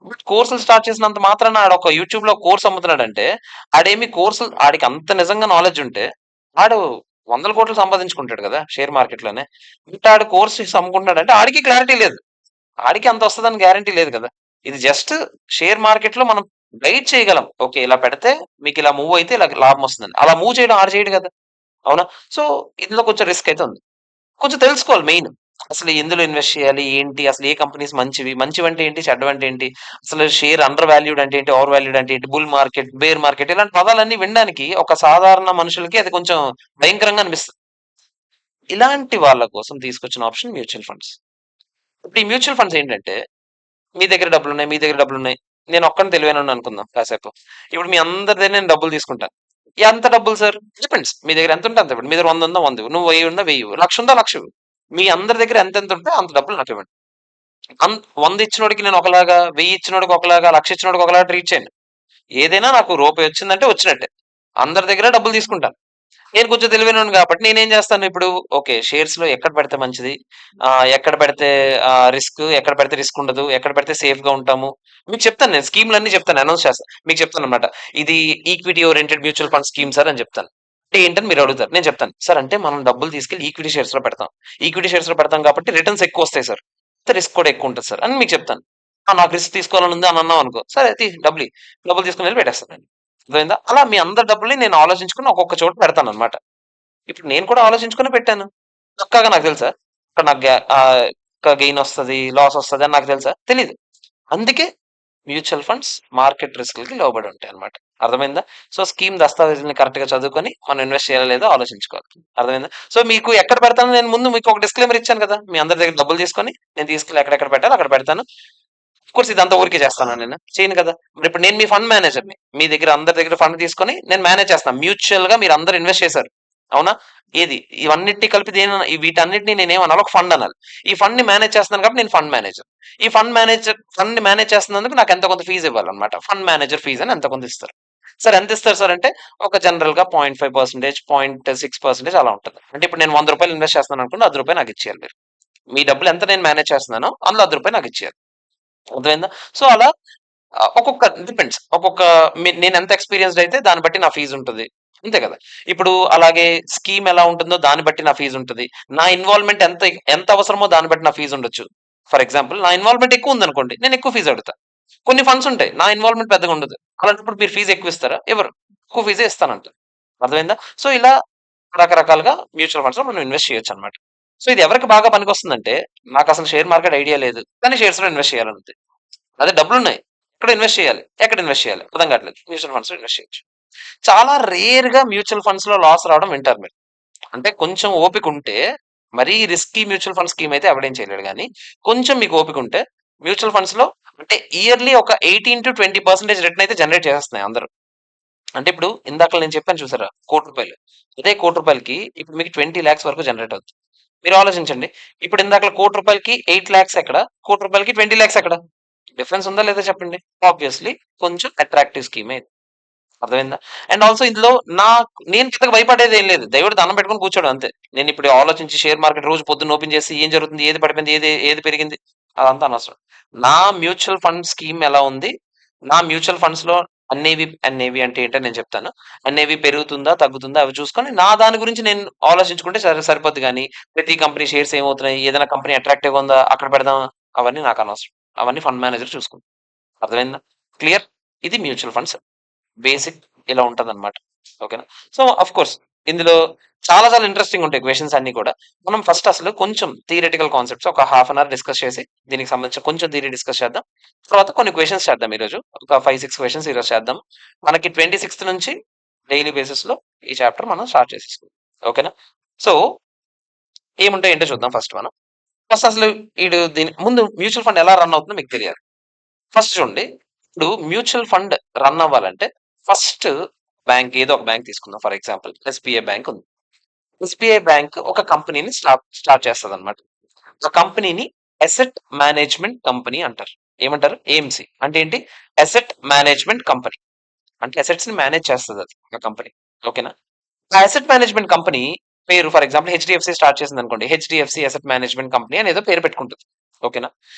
బట్ కోర్సులు స్టార్ట్ చేసినంత మాత్రాన ఆడొక యూట్యూబ్‌లో కోర్స్ అమ్ముతున్నాడంటే, ఆడికి అంత నిజంగా నాలెడ్జ్ ఉంటే, ఆడు వందల కోట్లు సంపాదించుకుంటాడు గదా! షేర్ మార్కెట్‌లోనే. బట్ ఆడు కోర్స్ చేసి అమ్ముకుంటున్నాడంటే ఆడికి క్లారిటీ లేదు. ఆడికి అంత వస్తదని గ్యారంటీ లేదు గదా! ఇది జస్ట్ షేర్ మార్కెట్‌లో మనం గైడ్ చేయగలం. ఓకే. ఇలా పెడితే మీకిలా మూవ్ అయితే ఇలా లాభం వస్తుందని. అలా మూవ్ చేయడం ఆడు చేయడు గదా! అవునా? సో, ఇందులో కొంచెం రిస్క్ అయితే ఉంది. కొంచెం తెలుసుకోవాలి మెయిన్. అసలు ఎందులో ఇన్వెస్ట్ చేయాలి? ఏంటి? అసలు ఏ కంపెనీస్ మంచివి? మంచివంటే ఏంటి? చెడ్డవంటే ఏంటి? అసలు షేర్ అండర్ వాల్యూడ్ అంటే ఏంటి? ఓవర్ వాల్యూడ్ అంటే ఏంటి? బుల్ మార్కెట్, బేర్ మార్కెట్ ఇలాంటి పదాలన్నీ వినడానికి ఒక సాధారణ మనుషులకి అది కొంచెం భయంకరంగా అనిపిస్తది. ఇలాంటి వాళ్ళ కోసం తీసుకొచ్చిన ఆప్షన్ మ్యూచువల్ ఫండ్స్. ఇప్పుడు ఈ మ్యూచువల్ ఫండ్స్ ఏంటంటే, మీ దగ్గర డబ్బులున్నాయి, మీ దగ్గర డబ్బులున్నాయి. నేను ఒక్కడిని తెలివైనోడిని అనుకుందాం కాసేపు. ఇప్పుడు మీ అందరి దగ్గర నేను డబ్బులు తీసుకుంటాను. ఎంత డబ్బులు సార్? డిపెండ్స్. మీ దగ్గర ఎంత ఉంటే అంత ఇవ్వండి. మీ దగ్గర 100 ఉందా 100 ఇవ్వు. నువ్వు 1000 ఉందా 1000 ఇవ్వు. 1,00,000 ఉందా 1,00,000 ఇవ్వు. మీ అందరి దగ్గర ఎంతెంత ఉంటే అంత డబ్బులు నాకివ్వండి. 100 ఇచ్చినోడికి నేను ఒకలాగా, 1000 ఇచ్చినోడికి ఒకలాగా, 1,00,000 ఇచ్చినోడికి ఒకలాగా ట్రీట్ చేయను. ఏదైనా నాకు రూపాయి వచ్చిందంటే వచ్చినట్టే. అందరి దగ్గర డబ్బులు తీసుకుంటాను. నేను కొంచెం తెలివైనోడిని కాబట్టి నేనేం చేస్తాను ఇప్పుడు, ఓకే, షేర్స్‌లో ఎక్కడ పెడితే మంచిది? ఎక్కడ పెడితే ఎక్కడ పెడితే రిస్క్ ఉండదు? ఎక్కడ పెడితే సేఫ్‌గా ఉంటాము? మీకు చెప్తాను, నేను స్కీమ్‌లన్నీ చెప్తాను, అనౌన్స్ చేస్తా. మీకు చెప్తానన్నమాట. ఇది equity oriented mutual fund scheme sir అని చెప్తాను. అంటే ఏంటని మీరు అడుగుతారు. నేను చెప్తాను. సార్ అంటే మనం డబ్బులు తీసుకెళ్ళి ఈక్విటీ షేర్స్‌లో పెడతాం. ఈక్విటీ షేర్స్‌లో పెడతాం కాబట్టి రిటర్న్స్ ఎక్కువొస్తాయి సార్. రిస్క్ కూడా ఎక్కువ ఉంటది సార్ అని మీకు చెప్తాను. నాకు రిస్క్ తీసుకోవాలని ఉంది అని అన్నావనుకో, సరే డబ్బులు తీసుకొని వెళ్లి పెట్టేస్తాను నేను. అర్థమైందా? అలా మీ అందరి డబ్బుల్ని నేను ఆలోచించుకొని ఒక్కొక్క చోట పెడతానన్నమాట. ఇప్పుడు నేను కూడా ఆలోచించుకునే పెట్టాను. పక్కాగా నాకు తెలుసా? ఇక్కడ నాకు గెయిన్ వస్తది, లాస్ వస్తది అని నాకు తెలుసా? తెలీదు. అందుకే మ్యూచువల్ ఫండ్స్ మార్కెట్ రిస్క్‌లకి లోబడి ఉంటాయన్నమాట. అర్థమైందా? సో, స్కీమ్ దస్తావేజుల్ని కరెక్ట్‌గా చదువుకొని మనం ఇన్వెస్ట్ చేయాలా లేదా ఆలోచించుకోవాలి. అర్థమైందా? సో, మీకు ఎక్కడ పెడతానో నేను ముందు మీకు ఒక డిస్క్లైమర్ ఇచ్చాను కదా! మీ అందరి దగ్గర డబ్బులు తీసుకొని నేను తీసుకెళ్ళి ఎక్కడెక్కడ పెట్టాలో అక్కడ పెడతాను. కోర్స్ ఇదంతా ఊరికే చేస్తానా నేను? చేయను కదా! మరిప్పుడు నేను మీ ఫండ్ మేనేజర్‌ని. మీ దగ్గర అందరి దగ్గర ఫండ్ తీసుకొని నేను మేనేజ్ చేస్తాను. మ్యూచువల్‌గా మీరందరూ ఇన్వెస్ట్ చేశారు. అవునా? ఏది? ఇవన్నిటిని కలిపి వీటన్నిటిని నేనేమనాలి? ఒక ఫండ్ అనాలి. ఈ ఫండ్‌ని మేనేజ్ చేస్తున్నాను కాబట్టి నేను ఫండ్ మేనేజర్. ఈ ఫండ్‌ని మేనేజ్ చేస్తున్నందుకు నాకు ఎంతో కొంత ఫీజ్ ఇవ్వాలన్నమాట. ఫండ్ మేనేజర్ ఫీజ్ అని ఎంతో కొంత ఇస్తారు. సార్ ఎంత ఇస్తారు సార్ అంటే, ఒక జనరల్‌గా 0.5%, 0.6% అలా ఉంటది. అంటే ఇప్పుడు నేను రూ. 100 ఇన్వెస్ట్ చేస్తున్నాను అనుకోండి, రూ. 10 నాకు ఇచ్చేయాలి మీరు. మీ డబ్బులు ఎంత నేను మేనేజ్ చేస్తున్నానో అందులో రూ. 10 నాకు ఇచ్చేయాలి. అర్థమైందా? సో, అలా ఒక్కొక్క డిపెండ్స్. నేనెంత ఎక్స్‌పీరియన్స్‌డ్ అయితే దాన్ని బట్టి నా ఫీజ్ ఉంటది. అంతే కదా! ఇప్పుడు అలాగే స్కీమ్ ఎలా ఉంటుందో దాన్ని బట్టి నా ఫీజ్ ఉంటది. నా ఇన్వాల్వ్‌మెంట్ ఎంత ఎంత అవసరమో దాన్ని బట్టి నా ఫీజ్ ఉండొచ్చు. ఫర్ ఎగ్జాంపుల్ నా ఇన్వాల్వ్‌మెంట్ ఎక్కువ ఉందనుకోండి, నేను ఎక్కువ ఫీజ్ అడుగుతా. కొన్ని ఫండ్స్ ఉంటాయి. నా ఇన్వాల్వ్‌మెంట్ పెద్దగా ఉండదు. అలాంటప్పుడు మీరు ఫీజ్ ఎక్కువ ఇస్తారా? ఇవ్వరు. తక్కువ ఫీజే ఇస్తానంటారు. అర్థమైందా? సో, ఇలా రకరకాలుగా మ్యూచువల్ ఫండ్స్‌లో మనం ఇన్వెస్ట్ చేయొచ్చనమాట. సో, ఇది ఎవరికి బాగా పనికొస్తుందంటే, నాకసలు షేర్ మార్కెట్ ఐడియా లేదు. కానీ షేర్స్‌లో ఇన్వెస్ట్ చేయాలనుంది. అదే డబ్బులున్నాయి. ఎక్కడ ఇన్వెస్ట్ చేయాలి? ఎక్కడ ఇన్వెస్ట్ చేయాలి? అర్థం కావట్లేదు. మ్యూచువల్ ఫండ్స్‌లో ఇన్వెస్ట్ చేయొచ్చు. చాలా రేర్‌గా మ్యూచువల్ ఫండ్స్‌లో లాస్ రావడం వింటారు మీరు. అంటే కొంచెం ఓపికుంటే, మరీ రిస్కీ మ్యూచువల్ ఫండ్ స్కీమ్ అయితే ఎవడేం చేయలేడు గానీ, కొంచెం మీకు ఓపికుంటే మ్యూచువల్ ఫండ్స్‌లో అంటే ఇయర్‌లీ ఒక 18-20% రిటర్న్ అయితే జనరేట్ చేసేస్తున్నాయి అందరూ. అంటే ఇప్పుడు ఇందాకల నేను చెప్పాను చూసారా? రూ. 1,00,00,000. అదే రూ. 1,00,00,000కి ఇప్పుడు మీకు 20,00,000 వరకు జనరేట్ అవుద్ది. మీరు ఆలోచించండి. ఇప్పుడు ఇందాకల రూ. 1,00,00,000కి 8,00,000 ఎక్కడ? రూ. 1,00,00,000కి 20,00,000 ఎక్కడ? డిఫరెన్స్ ఉందా లేదా చెప్పండి? ఆబ్వియస్‌లీ కొంచెం అట్రాక్టివ్ స్కీమే ఇది. అర్థమైందా? అండ్ ఆల్సో ఇందులో నేను పెద్దగా భయపడేదేం లేదు. దేవుడికి దండం పెట్టుకొని కూర్చోవడం అంతే. నేనిప్పుడు ఆలోచించి షేర్ మార్కెట్ రోజు పొద్దున్న ఓపెన్ చేసి ఏం జరుగుతుంది? ఏది పడిపోయింది? ఏది పెరిగింది? అదంతా అనవసరం. నా మ్యూచువల్ ఫండ్ స్కీమ్ ఎలా ఉంది? నా మ్యూచువల్ ఫండ్స్‌లో అన్నేవి అంటే ఏంటో నేను చెప్తాను. అన్నేవి పెరుగుతుందా? తగ్గుతుందా? అవి చూసుకొని నా దాని గురించి నేను ఆలోచించుకుంటే సరిపోద్ది గానీ, ప్రతి కంపెనీ షేర్స్ ఏమవుతున్నాయి? ఏదైనా కంపెనీ అట్రాక్టివ్‌గా ఉందా? అక్కడ పెడదాం. అవన్నీ నాకనవసరం. అవన్నీ ఫండ్ మేనేజర్ చూసుకుంటారు. అర్థమైందా? క్లియర్? ఇది మ్యూచువల్ ఫండ్స్. బేసిక్ ఇలా ఉంటదనమాట. ఓకేనా? సో, ఆఫ్‌కోర్స్ ఇందులో చాలా చాలా ఇంట్రెస్టింగ్ ఉంటాయి క్వెషన్స్ అన్నీ కూడా. మనం ఫస్ట్ అసలు కొంచెం థియరిటికల్ కాన్సెప్ట్స్ ఒక హాఫ్ అన్ అవర్ డిస్కస్ చేసి, దీనికి సంబంధించిన కొంచెం థియరీ డిస్కస్ చేద్దాం. తర్వాత కొన్ని క్వెషన్స్ చేద్దాం ఈరోజు. ఒక 5, 6 క్వెషన్స్ ఈరోజు చేద్దాం. మనకి 26థ్ నుంచి డైలీ బేసిస్‌లో ఈ చాప్టర్ మనం స్టార్ట్ చేసేసుకుందాం. ఓకేనా? సో, ఏముంటాయి ఏంటో చూద్దాం ఫస్ట్ మనం. ఫస్ట్ అసలు దీని ముందు మ్యూచువల్ ఫండ్ ఎలా రన్ అవుతుందో మీకు తెలియాలి. ఫస్ట్ చూడండి. ఇప్పుడు మ్యూచువల్ ఫండ్ రన్ అవ్వాలంటే ఫస్ట్ ఏదో ఒక బ్యాంక్ తీసుకుందాం. ఫర్ ఎగ్జాంపుల్ ఎస్‌బీఐ బ్యాంక్ ఉంది. ఎస్‌బీఐ బ్యాంక్ ఒక కంపెనీని స్టార్ట్ చేస్తదన్నమాట. ఆ కంపెనీని అసెట్ మేనేజ్మెంట్ కంపెనీ అంటారు. ఏమంటారు? ఏఎంసీ. అంటే ఏంటి? Asset management company. అంటే అసెట్స్ ని మేనేజ్ చేస్తదది ఆ కంపెనీ. ఓకేనా? ఆ అసెట్ మేనేజ్మెంట్ కంపెనీ పేరు ఫర్ ఎగ్జాంపుల్ హెచ్‌డీఎఫ్‌సీ స్టార్ట్ చేసిందనుకోండి. హెచ్‌డీఎఫ్‌సీ అసెట్ మేనేజ్మెంట్ కంపెనీ అని ఏదో పేరు పెట్టుకుంటది. ఓకేనా?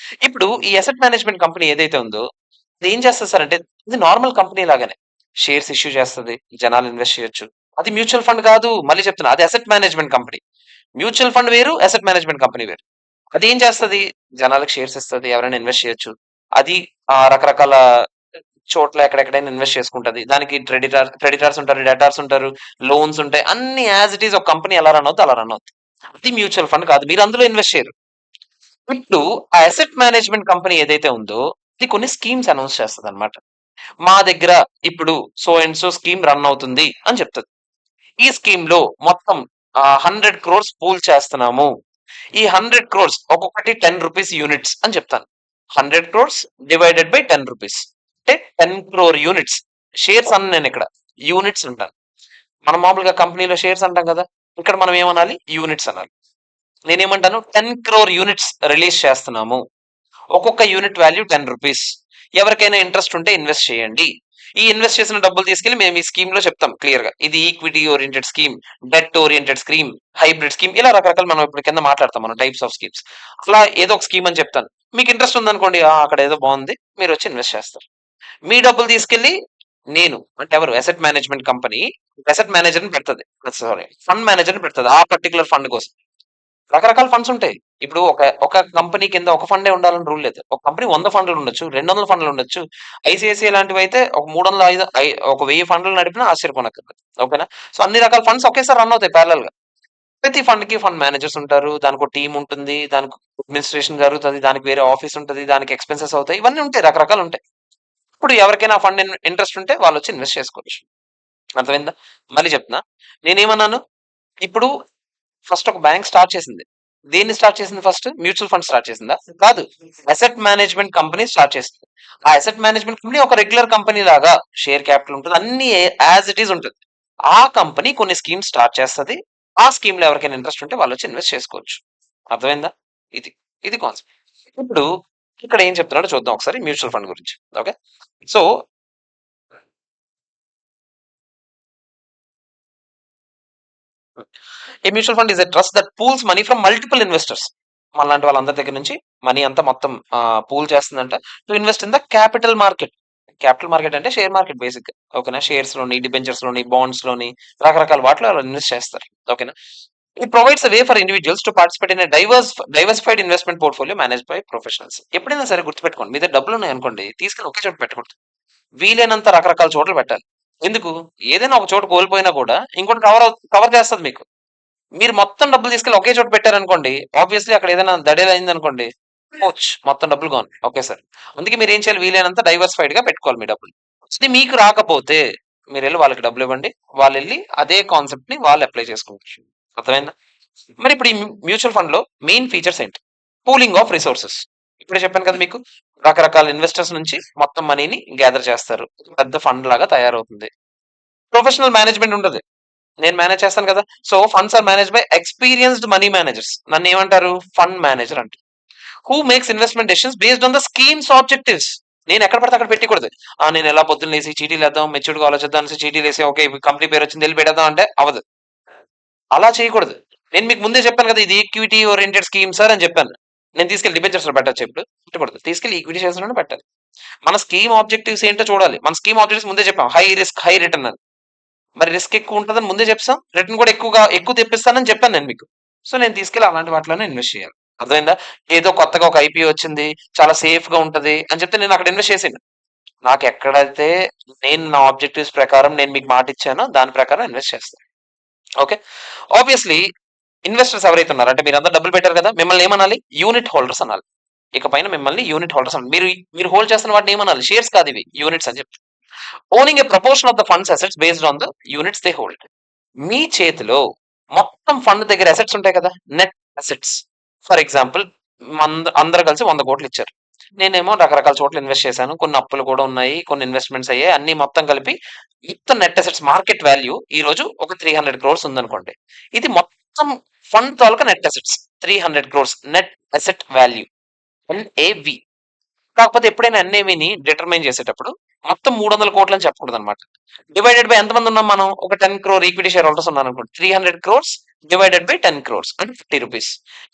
ఇప్పుడు ఈ అసెట్ మేనేజ్మెంట్ కంపెనీ ఏదైతే ఉందో అదేం చేస్తది సార్ అంటే, ఇది నార్మల్ కంపెనీ లాగానే. షేర్స్ ఇష్యూ చేస్తది. జనాలు ఇన్వెస్ట్ చేయొచ్చు. అది మ్యూచువల్ ఫండ్ కాదు. మళ్ళీ చెప్తున్నా. అది asset management company. Mutual fund వేరు. అసెట్ మేనేజ్మెంట్ కంపెనీ వేరు. అదేం చేస్తది? జనాలకు షేర్స్ ఇస్తది. ఎవరైనా ఇన్వెస్ట్ చేయొచ్చు. అది రకరకాల చోట్ల ఎక్కడెక్కడైనా ఇన్వెస్ట్ చేసుకుంటది. దానికి క్రెడిటార్స్ ఉంటారు. డెటార్స్ ఉంటారు. లోన్స్ ఉంటాయి. అన్ని యాస్ ఇట్ ఈస్ ఒక కంపెనీ ఎలా రన్ అవుద్దో అలా రన్ అవుద్ది. అది మ్యూచువల్ ఫండ్ కాదు. మీరు అందులో ఇన్వెస్ట్ చేయరు. ఇప్పుడు ఆ అసెట్ మేనేజ్మెంట్ కంపెనీ ఏదైతే ఉందో అది కొన్ని స్కీమ్స్ అనౌన్స్ చేస్తుంది అనమాట. మా దగ్గర ఇప్పుడు so and so scheme run అవుతుంది అని చెప్తుంది. ఈ స్కీమ్ లో మొత్తం 100 క్రోర్స్ పూల్ చేస్తున్నాము. ఈ 100 క్రోర్స్ ఒక్కొక్కటి 10 రూపీస్ యూనిట్స్ అని చెప్తాను. 100 క్రోర్స్ డివైడెడ్ బై 10 రూపీస్ అంటే 10 క్రోర్ యూనిట్స్. షేర్స్ అన్న నేను ఇక్కడ యూనిట్స్ అంటాను. మనం మామూలుగా కంపెనీలో షేర్స్ అంటాం కదా, ఇక్కడ మనం ఏమనాలి, యూనిట్స్ అనాలి. నేనేమంటాను, 10 క్రోర్ యూనిట్స్ రిలీజ్ చేస్తున్నాము. ఒక్కొక్క యూనిట్ వాల్యూ 10 రూపీస్. ఎవరికైనా ఇంట్రెస్ట్ ఉంటే ఇన్వెస్ట్ చేయండి. ఈ ఇన్వెస్ట్ చేసిన డబ్బులు తీసుకెళ్లి మేము ఈ స్కీమ్ లో చెప్తాం క్లియర్ గా, ఇది equity oriented scheme, debt oriented scheme, hybrid scheme, ఇలా రకరకాల మనం ఇప్పుడు కింద మాట్లాడతాం మనం టైప్స్ ఆఫ్ స్కీమ్స్. అలా ఏదో ఒక స్కీమ్ అని చెప్తాను. మీకు ఇంట్రెస్ట్ ఉందనుకోండి, అక్కడ ఏదో బాగుంది, మీరు వచ్చి ఇన్వెస్ట్ చేస్తారు. మీ డబ్బులు తీసుకెళ్లి నేను అంటే ఎవరు, asset management company asset manager ని పెడుతుంది, సారీ ఫండ్ మేనేజర్ ని పెడుతుంది ఆ పర్టికులర్ ఫండ్ కోసం. రకరకాల ఫండ్స్ ఉంటాయి. ఇప్పుడు ఒక ఒక కంపెనీ కింద ఒక ఫండే ఉండాలని రూల్ లేదు. ఒక కంపెనీ 100 ఫండ్లు ఉండొచ్చు, 200 ఫండ్లు ఉండొచ్చు. ఐసిఐసిఐ లాంటివి అయితే ఒక 300, ఒక 1000 ఫండ్లు నడిపినా ఆశ్చర్యపోనక్కర్లేదు. ఓకేనా? సో అన్ని రకాల ఫండ్స్ ఒకేసారి రన్ అవుతాయి ప్యారలల్ గా. ప్రతి ఫండ్ కి ఫండ్ మేనేజర్స్ ఉంటారు, దానికి ఒక టీం ఉంటుంది, దానికి అడ్మినిస్ట్రేషన్ జరుగుతుంది, దానికి వేరే ఆఫీస్ ఉంటుంది, దానికి ఎక్స్పెన్సెస్ అవుతాయి, ఇవన్నీ ఉంటాయి, రకరకాలు ఉంటాయి. ఇప్పుడు ఎవరికైనా ఫండ్ ఇంట్రెస్ట్ ఉంటే వాళ్ళు వచ్చి ఇన్వెస్ట్ చేసుకోవచ్చు. అర్థమైందా? మళ్ళీ చెప్తున్నా, నేనేమన్నాను, ఇప్పుడు ఫస్ట్ ఒక బ్యాంక్ స్టార్ట్ చేసింది. దేన్ని స్టార్ట్ చేసింది? ఫస్ట్ మ్యూచువల్ ఫండ్ స్టార్ట్ చేసిందా? కాదు, అసెట్ మేనేజ్మెంట్ కంపెనీ స్టార్ట్ చేసింది. ఆ అసెట్ మేనేజ్మెంట్ కంపెనీ ఒక రెగ్యులర్ కంపెనీ లాగా షేర్ క్యాపిటల్ ఉంటుంది, అన్ని యాజ్ ఇట్ ఈస్ ఉంటుంది. ఆ కంపెనీ కొన్ని స్కీమ్స్ స్టార్ట్ చేస్తుంది. ఆ స్కీమ్ లో ఎవరికైనా ఇంట్రెస్ట్ ఉంటే వాళ్ళు వచ్చి ఇన్వెస్ట్ చేసుకోవచ్చు. అర్థమైందా? ఇది ఇది కాన్సెప్ట్. ఇప్పుడు ఇక్కడ ఏం చెప్తున్నాడో చూద్దాం ఒకసారి మ్యూచువల్ ఫండ్ గురించి. Okay, so a mutual fund is a trust that pools money from multiple investors. మనలాంటి వాళ్ళందరి దగ్గర నుంచి మనీ అంతా మొత్తం పూల్ చేస్తుందంట to invest in the capital market. Capital market అంటే షేర్ మార్కెట్ బేసిక్. ఓకేనా? షేర్స్ లోని, డిబెంచర్స్ లోని, బాండ్స్ లోని, రకరకాల వాటిలో ఇన్వెస్ట్ చేస్తారు. ఓకేనా? It provides way for individuals to participate in diversified investment portfolio manage by professionals. ఎప్పుడైనా సరే గుర్తుపెట్టుకోండి, మీ దగ్గర డబ్బులు ఉన్నాయి అనుకోండి, తీసుకెళ్ళి ఒకే చోట పెట్టకూడదు. వీలైనంత రకరకాల చోట్ల పెట్టాలి. ఎందుకు? ఏదైనా ఒక చోట కోల్పోయినా కూడా ఇంకోటి కవర్ చేస్తుంది మీకు. మీరు మొత్తం డబ్బులు తీసుకెళ్ళి ఒకే చోట పెట్టారనుకోండి, ఆబ్వియస్లీ అక్కడ ఏదైనా దడేలు అయింది అనుకోండి, పోచ్ మొత్తం డబ్బులు గోన్ ఒకేసారి. అందుకే మీరు ఏం చేయాలి, వీలైనంత డైవర్సిఫైడ్ గా పెట్టుకోవాలి మీ డబ్బులు. అది మీకు రాకపోతే మీరు వెళ్ళి వాళ్ళకి డబ్బులు ఇవ్వండి, వాళ్ళు వెళ్ళి అదే కాన్సెప్ట్ ని వాళ్ళు అప్లై చేసుకోవచ్చు. అర్థమైందా? మరి ఇప్పుడు ఈ మ్యూచువల్ ఫండ్ లో మెయిన్ ఫీచర్స్ ఏంటి? Pooling of resources. ఇప్పుడే చెప్పాను కదా మీకు, రకరకాల ఇన్వెస్టర్స్ నుంచి మొత్తం మనీని గ్యాదర్ చేస్తారు, పెద్ద ఫండ్ లాగా తయారవుతుంది. ప్రొఫెషనల్ మేనేజ్మెంట్ ఉంటుంది, నేను మేనేజ్ చేస్తాను కదా. So funds are manage by experienced money managers. నన్ను ఏమంటారు? ఫండ్ మేనేజర్ అంటారు. Who makes investment decisions based on the scheme's objectives. నేను ఎక్కడ పడితే అక్కడ పెట్టకూడదు. నేను ఎలా పొద్దున్న వేసి చీటీలు వేద్దాం, మెచ్యూర్డ్ గా ఆలోచిద్దాం అనేసి చీటీలు వేసి ఓకే కంపెనీ పేరు వచ్చింది వెళ్ళి పెడదాం అంటే అవదు. అలా చేయకూడదు. నేను మీకు ముందే చెప్పాను కదా, ఇది ఈక్విటీ ఓరియంటెడ్ స్కీమ్ సార్ అని చెప్పాను. నేను తీసుకెళ్ళి డిబెంచర్స్ లో పెట్టచ్చు, ఇప్పుడు పెట్టకూడదు, తీసుకెళ్ళి ఈక్విటీ షేర్స్ లోనే పెట్టాలి. మన స్కీమ్ ఆబ్జెక్టివ్స్ ఏంటో చూడాలి. మన స్కీమ్ ఆబ్జెక్టివ్స్ ముందే చెప్పాం, హై రిస్క్ హై రిటర్న్ అని. మరి రిస్క్ ఎక్కువ ఉంటుందని ముందే చెప్తాం, రిటర్న్ కూడా ఎక్కువ తెప్పిస్తానని చెప్పాను నేను మీకు. సో నేను తీసుకెళ్ళి అలాంటి వాటిలోనే ఇన్వెస్ట్ చేయాలి. అర్థమైందా? ఏదో కొత్తగా ఒక ఐపీఓ వచ్చింది, చాలా సేఫ్ గా ఉంటది అని చెప్తే నేను అక్కడ ఇన్వెస్ట్ చేసాను. నాకు ఎక్కడైతే నేను నా ఆబ్జెక్టివ్స్ ప్రకారం నేను మీకు మాట ఇచ్చానో దాని ప్రకారం ఇన్వెస్ట్ చేస్తాను. ఓకే, ఆబ్వియస్లీ ఇన్వెస్టర్స్ ఎవరైతే ఉన్నారో, అంటే మీరు అంతా డబ్బులు పెట్టారు కదా, మిమ్మల్ని ఏమనాలి? యూనిట్ హోల్డర్స్ అనాలి. ఇక పైన మిమ్మల్ని యూనిట్ హోల్డర్స్ అనాలి. మీరు హోల్డ్ చేస్తున్న వాటిని ఏమనాలి? షేర్స్ కాదు ఇవి, యూనిట్స్ అని చెప్పి. Owning a proportion of the funds assets based on the units they hold. మీ చేతిలో మొత్తం ఫండ్ దగ్గర అసెట్స్ ఉంటాయి కదా, నెట్ అసెట్స్. ఫర్ ఎగ్జాంపుల్ అందరూ కలిసి 100 కోట్లు ఇచ్చారు. నేనేమో రకరకాల చోట్ల ఇన్వెస్ట్ చేశాను, కొన్ని అప్పులు కూడా ఉన్నాయి, కొన్ని ఇన్వెస్ట్మెంట్స్ అయ్యాయి, అన్ని మొత్తం కలిపి మొత్తం నెట్ అసెట్స్ మార్కెట్ వాల్యూ ఈ రోజు ఒక 300 క్రోర్స్ ఉందనుకోండి. ఇది మొత్తం ఫండ్ తాలూకా net assets 300 crores net asset value, NAV. కాకపోతే ఎప్పుడైనా ఎన్ఏవిని డిటర్మైన్ చేసేటప్పుడు మొత్తం 300 కోట్లు అని చెప్పకూడదు అనమాట. డివైడెడ్ బై ఎంతమంది ఉన్నాం మనం? ఒక 10 క్రోర్ ఈక్విటీ షేర్ హోల్డర్స్ ఉన్నాను అనుకోండి. 300 క్రోర్స్ డివైడెడ్ బై 10 క్రోర్స్ అంటే 50 రూపీస్.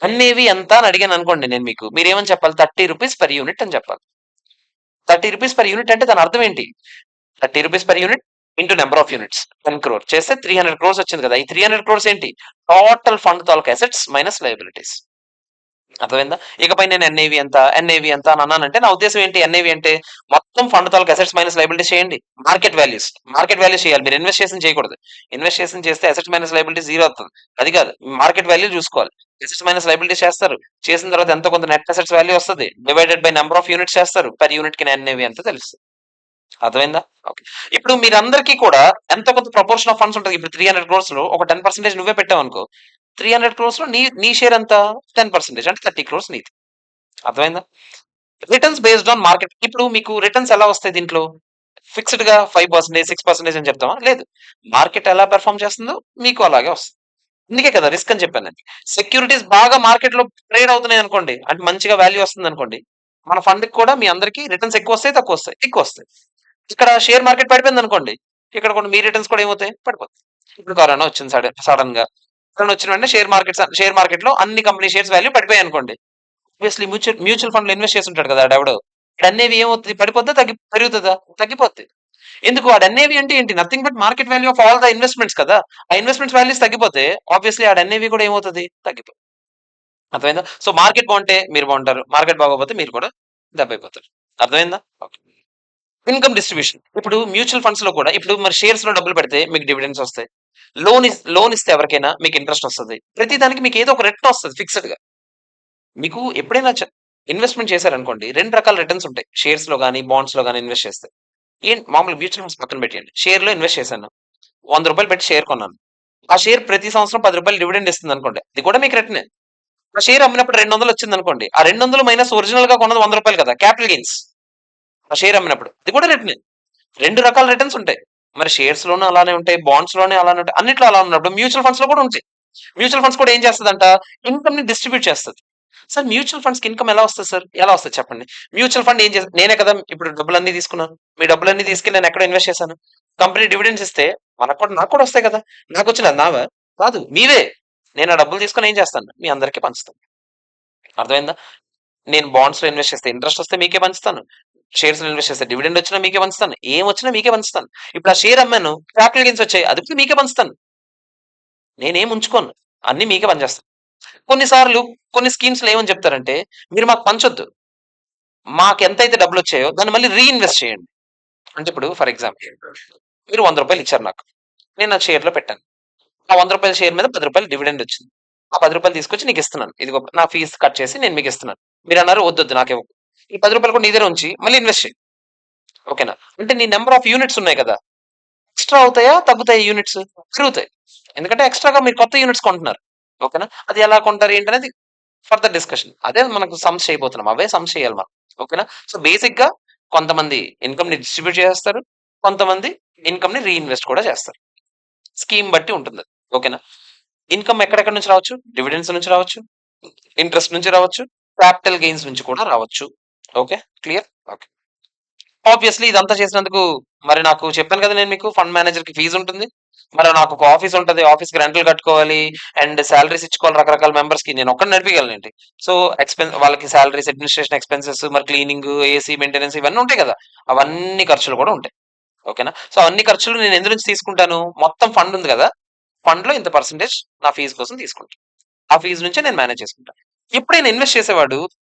ఎన్ఏవి ఎంత అని అడిగాను అనుకోండి నేను మీకు, మీరేమని చెప్పాలి? 30 రూపీస్ పర్ యూనిట్ అని చెప్పాలి. 30 రూపీస్ పర్ యూనిట్ అంటే దాని అర్థం ఏంటి? 30 rupees per unit into number of units 10 crore చేస్తే 300 క్రోర్స్ వచ్చింది కదా. ఈ 300 క్రోర్స్ ఏంటి? టోటల్ ఫండ్ తాలూకా అసెట్స్ మైనస్ లయబిలిటీస్. అర్థమైందా? ఇకపై నేను ఎన్ఏవి ఎంత, ఎన్ఏవి ఎంత అని అన్నానంటే నా ఉద్దేశ్యం ఏంటి? ఎన్ఏవి అంటే మొత్తం ఫండ్ తాలూకా అసెట్స్ మైనస్ లయబిలిటీస్ చేయండి. Market values. మార్కెట్ వాల్యూస్ చేయాలి. మీరు ఇన్వెస్టిగేషన్ చేయకూడదు. ఇన్వెస్టిగేషన్ చేస్తే అసెట్స్ మైనస్ లయబిలిటీ జీరో అవుతుంది. అది కాదు. మార్కెట్ వాల్యూ చూసుకోవాలి. అసెట్స్ మైనస్ లయబిలిటీస్ చేస్తారు. చేసిన తర్వాత ఎంతో కొంత నెట్ అసెట్స్ వాల్యూ వస్తది. Divided by number of units చేస్తారు. పర్ యూనిట్‌కి ఎన్ఏవి ఎంత తెలుస్తది. అర్థమైందా? ఓకే. ఇప్పుడు మీరందరికీ కూడా ఎంతో కొంత ప్రపోర్షన్ ఆఫ్ ఫండ్స్ ఉంటది. ఇప్పుడు 300 క్రోర్స్‌లో ఒక 10% నువ్వే పెట్టావనుకో. 300 క్రోర్స్‌లో నీ షేర్ ఎంత? 10% అంటే 30 క్రోర్స్ నీది. అర్థమైందా? Returns based on market. ఇప్పుడు మీకు రిటర్న్స్ ఎలా వస్తాయి దీంట్లో? ఫిక్స్‌డ్‌గా 5%, 6% అని చెప్తామా? లేదు. మార్కెట్ ఎలా పెర్ఫార్మ్ చేస్తుందో మీకు అలాగే వస్తది. అందుకే కదా రిస్క్ అని చెప్పాను నేను. సెక్యూరిటీస్ బాగా మార్కెట్‌లో ట్రేడ్ అవుతున్నాయి అనుకోండి. అంటే మంచిగా వాల్యూ వస్తుందనుకోండి. మన ఫండ్‌కి కూడా మీ అందరికి రిటర్న్స్ ఎక్కువొస్తాయి, తక్కువొస్తాయి. ఎక్కువొస్తాయి. ఇక్కడ షేర్ మార్కెట్ పడిపోయిందనుకోండి. ఇక్కడ కూడా మీ రిటర్న్స్ కూడా ఏమవుతాయి? పడిపోతాయి. ఇప్పుడు కరోనా వచ్చింది సడెన్‌గా. కరోనా వచ్చిన వెంటనే షేర్ మార్కెట్‌లో అన్ని కంపెనీ షేర్స్ వాల్యూ పడిపోయాయనుకోండి. ఆబ్వియస్లీ మ్యూచువల్ ఫండ్‌లో ఇన్వెస్ట్ చేసి ఉంటాడు కదా! ఆడెవడో. ఆడనేవి ఏమవుతది? పడిపోద్దా? పెరుగుతదా? తగ్గిపోద్ది. ఎందుకు? ఆడనేవి అంటే ఏంటి? Nothing but market value of all the investments కదా! ఆ ఇన్వెస్ట్‌మెంట్స్ వాల్యూస్ తగ్గిపోతే ఆబ్వియస్లీ ఆడనేవి కూడా ఏమవుతది? తగ్గిపోద్ది. అర్థమైందా? సో మార్కెట్ బావుంటే మీరు బావుంటారు. మార్కెట్ బాగోకపోతే మీరు కూడా దెబ్బైపోతారు. అర్థమైందా? ఓకే. Income distribution. ఇప్పుడు మ్యూచువల్ ఫండ్స్‌లో కూడా ఇప్పుడు మరి షేర్స్‌లో డబ్బులు పెడితే మీకు డివిడెండ్స్ వస్తాయి. లోన్ ఇస్తే ఎవరికైనా మీకు ఇంట్రెస్ట్ వస్తది. ప్రతి దానికి మీకు ఏదో ఒక రిటర్న్ వస్తది ఫిక్స్‌డ్‌గా. మీకు ఎప్పుడైనా ఇన్వెస్ట్‌మెంట్ చేశారనుకోండి 2 రకాల రిటర్న్స్ ఉంటాయి. షేర్స్‌లో గాని, బాండ్స్‌లో గాని ఇన్వెస్ట్ చేస్తే. మామూలుగా మ్యూచువల్ ఫండ్స్ పక్కన పెట్టేయండి. షేర్‌లో ఇన్వెస్ట్ చేశాను. రూ. 100 పెట్టి షేర్ కొన్నాను. ఆ షేర్ ప్రతి సంవత్సరం రూ. 10 డివిడెండ్ ఇస్తుందనుకోండి. అది కూడా మీకు రిటర్నే. ఆ షేర్ అమ్మినప్పుడు 200 వచ్చిందనుకోండి. ఆ 200 మైనస్ ఒరిజినల్‌గా కొన్నది రూ. 100 కదా! Capital gains. ఆ షేర్ అమ్మినప్పుడు. అది కూడా రిటర్నే. 2 రకాల రిటర్న్స్ ఉంటాయి. మరి షేర్స్‌లోనూ అలానే ఉంటాయి. బాండ్స్‌లోనే అలానే ఉంటాయి. అన్నిట్లో అలా ఉన్నప్పుడు మ్యూచువల్ ఫండ్స్‌లో కూడా ఉంటాయి. మ్యూచువల్ ఫండ్స్ కూడా ఏం చేస్తదంట? ఇన్‌కమ్‌ని డిస్ట్రిబ్యూట్ చేస్తది. సార్ మ్యూచువల్ ఫండ్స్‌కి ఇన్‌కమ్ ఎలా వస్తది సార్? ఎలా వస్తది చెప్పండి? మ్యూచువల్ ఫండ్ ఏం నేనే కదా ఇప్పుడు డబ్బులన్నీ తీసుకున్నాను. మీ డబ్బులన్నీ తీసుకెళ్ళి నేను ఎక్కడో ఇన్వెస్ట్ చేశాను. కంపెనీ డివిడెండ్స్ ఇస్తే నాకు కూడా వస్తాయి కదా! నాకొచ్చినది నావా? కాదు మీవే. నేను ఆ డబ్బులు తీసుకొని ఏం చేస్తాను? మీ అందరికీ పంచుతాను. అర్థమైందా? నేను బాండ్స్‌లో ఇన్వెస్ట్ చేస్తే ఇంట్రెస్ట్ వస్తే మీకే పంచుతాను. షేర్స్‌లో ఇన్వెస్ట్ చేస్తే డివిడెండ్ వచ్చినా మీకే పంచుతాను. ఏమొచ్చినా మీకే పంచుతాను. ఇప్పుడు ఆ షేర్ అమ్మాను. క్యాపిటల్ గెయిన్స్ వచ్చాయి. అది కూడా మీకే పంచుతాను. నేనేమి ఉంచుకోను. అన్నీ మీకే పంచేస్తాను. కొన్ని సార్లు కొన్ని స్కీమ్స్‌లో ఏమని చెప్తారంటే, మీరు మాకు పంచొద్దు. మాకెంతైతే డబ్బులొచ్చాయో దాన్ని మళ్ళీ రీఇన్వెస్ట్ చేయండి. అంటే ఇప్పుడు ఫర్ ఎగ్జాంపుల్ మీరు రూ. 100 ఇచ్చారు నాకు. నేను నా షేర్‌లో పెట్టాను. ఆ రూ. 100 షేర్ మీద రూ. 10 డివిడెండ్ వచ్చింది. ఆ రూ. 10 తీసుకొచ్చి నీకిస్తున్నాను. ఇదిగో నా ఫీస్ కట్ చేసి నేను మీకిస్తున్నాను. మీరన్నారు వద్దొద్దు నాకివ్వకు. ఈ రూ. 10 కూడా నీ దగ్గర ఉంచి మళ్ళీ ఇన్వెస్ట్ చెయి. ఓకేనా? అంటే నీ నంబర్ ఆఫ్ యూనిట్స్ ఉన్నాయి కదా! ఎక్స్‌ట్రా అవుతాయా? తగ్గుతాయా యూనిట్స్? పెరుగుతాయి. ఎందుకంటే ఎక్స్‌ట్రా‌గా మీరు కొత్త యూనిట్స్ కొంటున్నారు. ఓకేనా? అది ఎలా కొంటారు ఏంటనేది ఫర్దర్ డిస్కషన్. అదే మనకు సమ్స్ చేయబోతున్నాం. అవే సమ్స్ చేయాలి మనం. ఓకేనా? సో, బేసిక్‌గా కొంతమంది ఇన్‌కమ్‌ని డిస్ట్రిబ్యూట్ చేసేస్తారు. కొంతమంది ఇన్‌కమ్‌ని రీఇన్వెస్ట్ కూడా చేస్తారు. స్కీమ్ బట్టి ఉంటుందది. ఓకేనా? ఇన్‌కమ్ ఎక్కడెక్కడి నుంచి రావచ్చు? డివిడెండ్స్ నుంచి రావచ్చు. ఇంట్రెస్ట్ నుంచి రావచ్చు. క్యాపిటల్ గెయిన్స్ నుంచి కూడా రావచ్చు. ఓకే. క్లియర్? ఓకే. ఆబ్వియస్‌లీ ఇదంతా చేసినందుకు మరి నాకు చెప్పాను కదా! నేను మీకు ఫండ్ మేనేజర్‌కి ఫీజ్ ఉంటుంది. మరి నాకు ఒక ఆఫీస్ ఉంటది. ఆఫీస్‌కి రెంట్‌లు కట్టుకోవాలి. అండ్ సాలరీస్ ఇచ్చుకోవాలి రకరకాల మెంబర్స్‌కి. నేను ఒక్కడిని నడిపియగలనేంటి? సో, వాళ్ళకి సాలరీస్, అడ్మినిస్ట్రేషన్ ఎక్స్‌పెన్సెస్ మరి క్లీనింగ్, ఏసీ మెయింటెనెన్స్ ఇవన్నీ ఉంటాయి కదా! అవన్నీ ఖర్చులు కూడా ఉంటాయి. ఓకేనా? సో, అన్ని ఖర్చులు నేను ఎందు నుంచి తీసుకుంటాను? మొత్తం ఫండ్ ఉంది కదా! ఫండ్‌లో ఇంత పర్సెంటేజ్ నా ఫీస్ కోసం తీసుకుంటా. ఆ ఫీస్ నుంచే నేను మేనేజ్ చేసుకుంటా. ఎప్పుడైనా ఇన్వెస్ట్ చేసేవాడు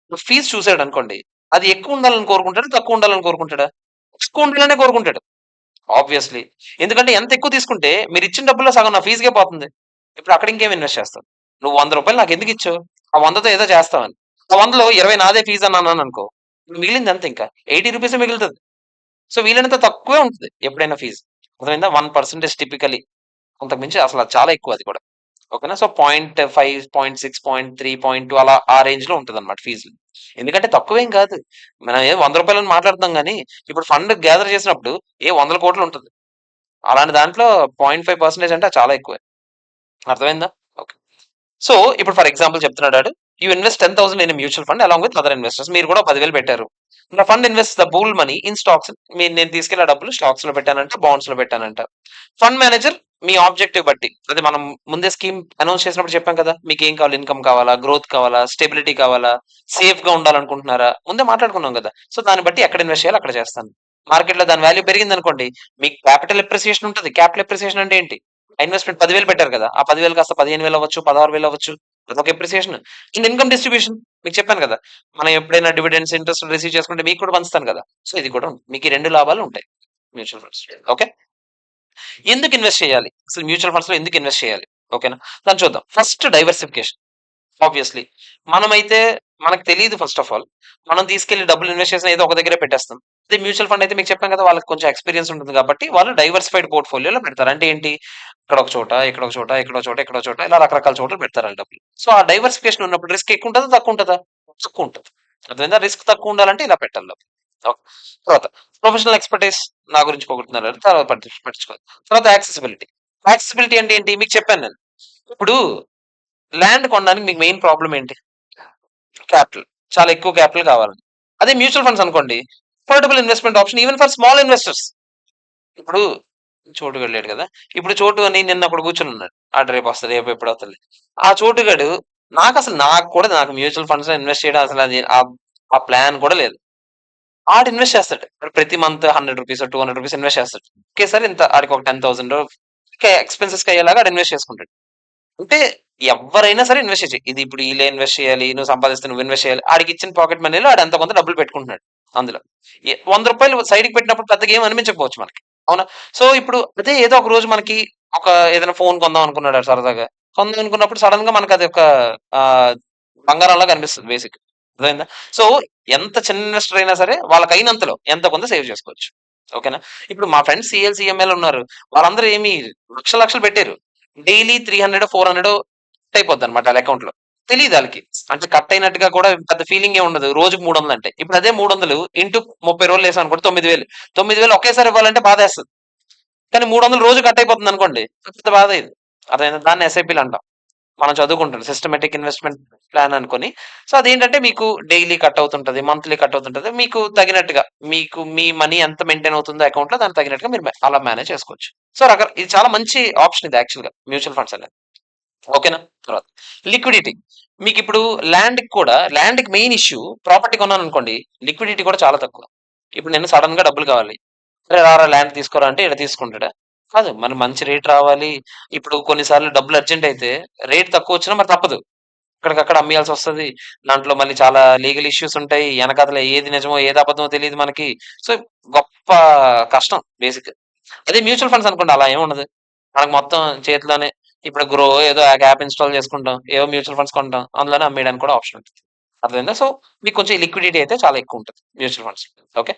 ఫీస్ చూసాడనుకోండి. అది ఎక్కువ ఉండాలని కోరుకుంటాడా? తక్కువ ఉండాలని కోరుకుంటాడా? ఎక్కువ ఉండాలనే కోరుకుంటాడు. ఆబ్వియస్‌లీ. ఎందుకంటే ఎంత ఎక్కువ తీసుకుంటే మీరిచ్చిన డబ్బుల్లో సగం నా ఫీస్‌కే పోతుంది. ఇప్పుడు అక్కడ ఇంకేం ఇన్వెస్ట్ చేస్తావు? నువ్వు రూ. 100 నాకెందుకిచ్చావు? ఆ 100తో ఏదో చేస్తావని. ఆ 100లో 20 నాదే ఫీస్ అని అన్నాననుకో. మిగిలింది ఎంత ఇంకా? రూ. 80 మిగులుతది. సో, వీలైనంత తక్కువే ఉంటది ఎప్పుడైనా ఫీస్. అర్థమైందా? 1% టిపికల్లీ. అంతకు మించి అసల చాలా ఎక్కువ అది కూడా. ఓకేనా? సో, 0.5, 0.6, 0.3, 0.2 అలా ఆ రేంజ్‌లో ఉంటదన్నమాట ఫీజులు. ఎందుకంటే తక్కువేం కాదు. మనం ఏం రూ. 100 మాట్లాడుతున్నాం గానీ, ఇప్పుడు ఫండ్ గ్యాదర్ చేసినప్పుడు వందల కోట్లు ఉంటది. అలాంటి దాంట్లో 0.5% అంటే అది చాలా ఎక్కువే. అర్థమైందా? ఓకే. సో, ఇప్పుడు ఫర్ ఎగ్జాంపుల్ చెప్తున్నాడాడు. You invest 10,000 in a mutual fund along with other investors. మీరు కూడా 10,000 పెట్టారు. The fund invest the pool money in stocks. నేను తీసుకెళ్ళి ఆ డబ్బులు స్టాక్స్‌లో పెట్టానంట, బాండ్స్‌లో పెట్టానంట. ఫండ్ మేనేజర్ మీ ఆబ్జెక్టివ్ బట్టి అది మనం ముందే స్కీమ్ అనౌన్స్ చేసినప్పుడు చెప్పాం కదా! మీకేం కావాలి? ఇన్‌కమ్ కావాలా? గ్రోత్ కావాలా? స్టెబిలిటీ కావాలా? సేఫ్‌గా ఉండాలనుకుంటున్నారా? ముందే మాట్లాడుకున్నాం కదా! సో, దాన్ని బట్టి ఎక్కడ ఇన్వెస్ట్ చేయాలో అక్కడ చేస్తాను. మార్కెట్‌లో దాని వాల్యూ పెరిగిందనుకోండి, మీకు క్యాపిటల్ అప్రిసియేషన్ ఉంటది. క్యాపిటల్ అప్రిసియేషన్ అంటే ఏంటి? ఆ ఇన్వెస్ట్‌మెంట్ 10,000 పెట్టారు కదా! ఆ 10,000 కాస్త 15,000 అవ్వచ్చు, 16,000 అవ్వచ్చు. అదొక అప్రిసియేషన్. And income distribution. మీకు చెప్పాను కదా! మనం ఎప్పుడైనా డివిడెండ్స్, ఇంట్రెస్ట్ రిసీవ్ చేసుకుంటే మీకు కూడా పంచుతాను కదా! సో, ఇది కూడా ఉంది. మీకు ఈ 2 లాభాలు ఉంటాయి మ్యూచువల్ ఫండ్స్. ఓకే. ఎందుకు ఇన్వెస్ట్ చేయాలి? అసలు మ్యూచువల్ ఫండ్స్‌లో ఎందుకు ఇన్వెస్ట్ చేయాలి? ఓకేనా? దాన్ని చూద్దాం. First diversification. ఆబ్వియస్‌లీ. మనమైతే మనకు తెలీదు ఫస్ట్ ఆఫ్ ఆల్. మనం తీసుకెళ్ళి డబ్బులు ఇన్వెస్ట్ చేసిన ఏదో ఒక దగ్గరే పెట్టేస్తాం. అదే మ్యూచువల్ ఫండ్ అయితే మీకు చెప్పాను కదా! వాళ్ళకి కొంచెం ఎక్స్‌పీరియన్స్ ఉంటుంది కాబట్టి వాళ్ళు డైవర్సిఫైడ్ పోర్ట్‌ఫోలియోలో పెడతారు. అంటే ఏంటి? ఇక్కడ ఒక చోట, ఇక్కడ ఒక చోట, ఇక్కడ ఒక చోట, ఇక్కడ ఒక చోట ఇలా రకరకాల చోట్ల పెడతారు ఆళ్ళు డబ్బులు. సో, ఆ డైవర్సిఫికేషన్ ఉన్నప్పుడు రిస్క్ ఎక్కువ ఉంటదా? తక్కువ ఉంటదా? తక్కువ ఉంటది. అర్థమైందా? రిస్క్ తక్కువ ఉండాలంటే ఇలా పెట్టాలి డబ్బులు. ఓకే. తర్వాత ప్రొఫెషనల్ ఎక్స్‌పర్‌టైజ్ నా గురించి పొగుడుతున్నారు. తర్వాత పట్టించుకోవద్దు. తర్వాత యాక్సెసిబిలిటీ. యాక్సెసిబిలిటీ అంటే ఏంటి? మీకు చెప్పాను నేను. ఇప్పుడు ల్యాండ్ కొనడానికి మీకు మెయిన్ ప్రాబ్లమ్ ఏంటి? క్యాపిటల్. చాలా ఎక్కువ క్యాపిటల్ కావాలండి. అదే మ్యూచువల్ ఫండ్స్ అనుకోండి, affordable investment option even for small investors. ఇప్పుడు చోటు వెళ్ళాడు కదా! ఇప్పుడు చోటు అని నిన్న అక్కడ కూర్చొనున్నాడు. ఆడు రేపొస్తాడు, రేపు ఎప్పుడవుతదిలే. ఆ చోటుగాడు నాకు మ్యూచువల్ ఫండ్స్‌లో ఇన్వెస్ట్ చేయడం అసలు అది ఆ ప్లాన్ కూడా లేదు. ఆడు ఇన్వెస్ట్ చేస్తాడు. ప్రతి మంత్ రూ. 100 రూ. 200 ఇన్వెస్ట్ చేస్తాడు. ఒకేసారి ఇంత ఆడికి ఒక 10,000 ఎక్స్‌పెన్సెస్‌కి అయ్యేలాగా ఆడు ఇన్వెస్ట్ చేసుకుంటాడు. అంటే ఎవ్వరైనా సరే ఇన్వెస్ట్ చేయొచ్చు. ఇది ఇప్పుడు ఈళ్ళే ఇన్వెస్ట్ చేయాలి. నువ్వు సంపాదిస్తే నువ్వు ఇన్వెస్ట్ చేయాలి. ఆడికిచ్చిన పాకెట్ మనీలో ఆడు ఎంతో కొంత డబ్బులు పెట్టుకుంటున్నాడు అందులో. రూ. 100 సైడ్‌కి పెట్టినప్పుడు పెద్దగా ఏమి అనిపించకపోవచ్చు మనకి. అవునా? సో, ఇప్పుడు అదే ఏదో ఒక రోజు మనకి ఒక ఏదైనా ఫోన్ కొందాం అనుకున్నాడు ఆడు సరదాగా. కొందాం అనుకున్నప్పుడు సడెన్‌గా మనకది ఒక ఆహ్, బంగారంలా కనిపిస్తది బేసిక్‌గా. అర్థమైందా? సో, ఎంత చిన్న ఇన్వెస్టర్ అయినా సరే వాళ్ళకైనంతలో ఎంతో కొంత సేవ్ చేసుకోవచ్చు. ఓకేనా? ఇప్పుడు మా ఫ్రెండ్స్ సీఎల్, సీఎంఏలు ఉన్నారు. వాళ్ళందరూ ఏమి లక్షలు లక్షలు పెట్టారు. డైలీ 300, 400 కట్ అయిపోద్దన్నమాట ఆళ్ళ అకౌంట్‌లో. తెలీదాళ్ళకి. అంటే కట్ అయినట్టుగా కూడా పెద్ద ఫీలింగే ఉండదు. రోజుకి 300 అంటే. ఇప్పుడు అదే 300 ఇంటూ 30 రోజులేసామనుకోండి 9,000. 9,000 ఒకేసారి ఇవ్వాలంటే బాధేస్తది. కానీ 300 రోజు కట్ అయిపోతుందనుకోండి పెద్ద బాధేయదు. అర్థమైందా? దాన్ని ఎస్ఐపీలు అంటాం. మనం చదువుకుంటాం. సిస్టమాటిక్ ఇన్వెస్ట్‌మెంట్ ప్లాన్ అనుకోని. సో, అదేంటంటే మీకు డైలీ కట్ అవుతుంటది. మంత్లీ కట్ అవుతుంటది. మీకు తగినట్టుగా మీకు మీ మనీ ఎంత మెయింటైన్ అవుతుందో అకౌంట్‌లో దానికి తగినట్టుగా మీరు అలా మేనేజ్ చేసుకోవచ్చు. సో, ఇది చాలా మంచి ఆప్షన్ ఇది యాక్చువల్‌గా మ్యూచువల్ ఫండ్స్ అనేది. ఓకేనా? తర్వాత లిక్విడిటీ. మీకిప్పుడు ల్యాండ్‌కి మెయిన్ ఇష్యూ ప్రాపర్టీ కొన్నాననుకోండి, లిక్విడిటీ కూడా చాలా తక్కువ. ఇప్పుడు నేను సడెన్‌గా డబ్బులు కావాలి. "అరే! రారా ల్యాండ్ తీసుకోరా" అంటే ఈడ తీసుకుంటాడా? కాదు. మరి మంచి రేట్ రావాలి. ఇప్పుడు కొన్ని సార్లు డబ్బులు అర్జెంట్ అయితే రేట్ తక్కువొచ్చినా మరి తప్పదు. అక్కడికక్కడ అమ్మేయాల్సొస్తది. దాంట్లో మళ్ళీ చాలా లీగల్ ఇష్యూస్ ఉంటాయి. ఎనకాతల ఏది నిజమో, ఏది అబద్ధమో తెలీదు మనకి. సో, గొప్ప కష్టం బేసిక్‌గా. అదే మ్యూచువల్ ఫండ్స్ అనుకోండి అలా ఏముండదు. మనకు మొత్తం చేతిలోనే ఇప్పుడు ఏదో యాప్ ఇన్‌స్టాల్ చేసుకుంటాం. ఏవో మ్యూచువల్ ఫండ్స్ కొంటాం. అందులోనే అమ్మేయడానికి కూడా ఆప్షన్ ఉంటుంది. అర్థమైందా? సో, మీకు కొంచెం లిక్విడిటీ అయితే చాలా ఎక్కువుంటది mutual funds. Okay.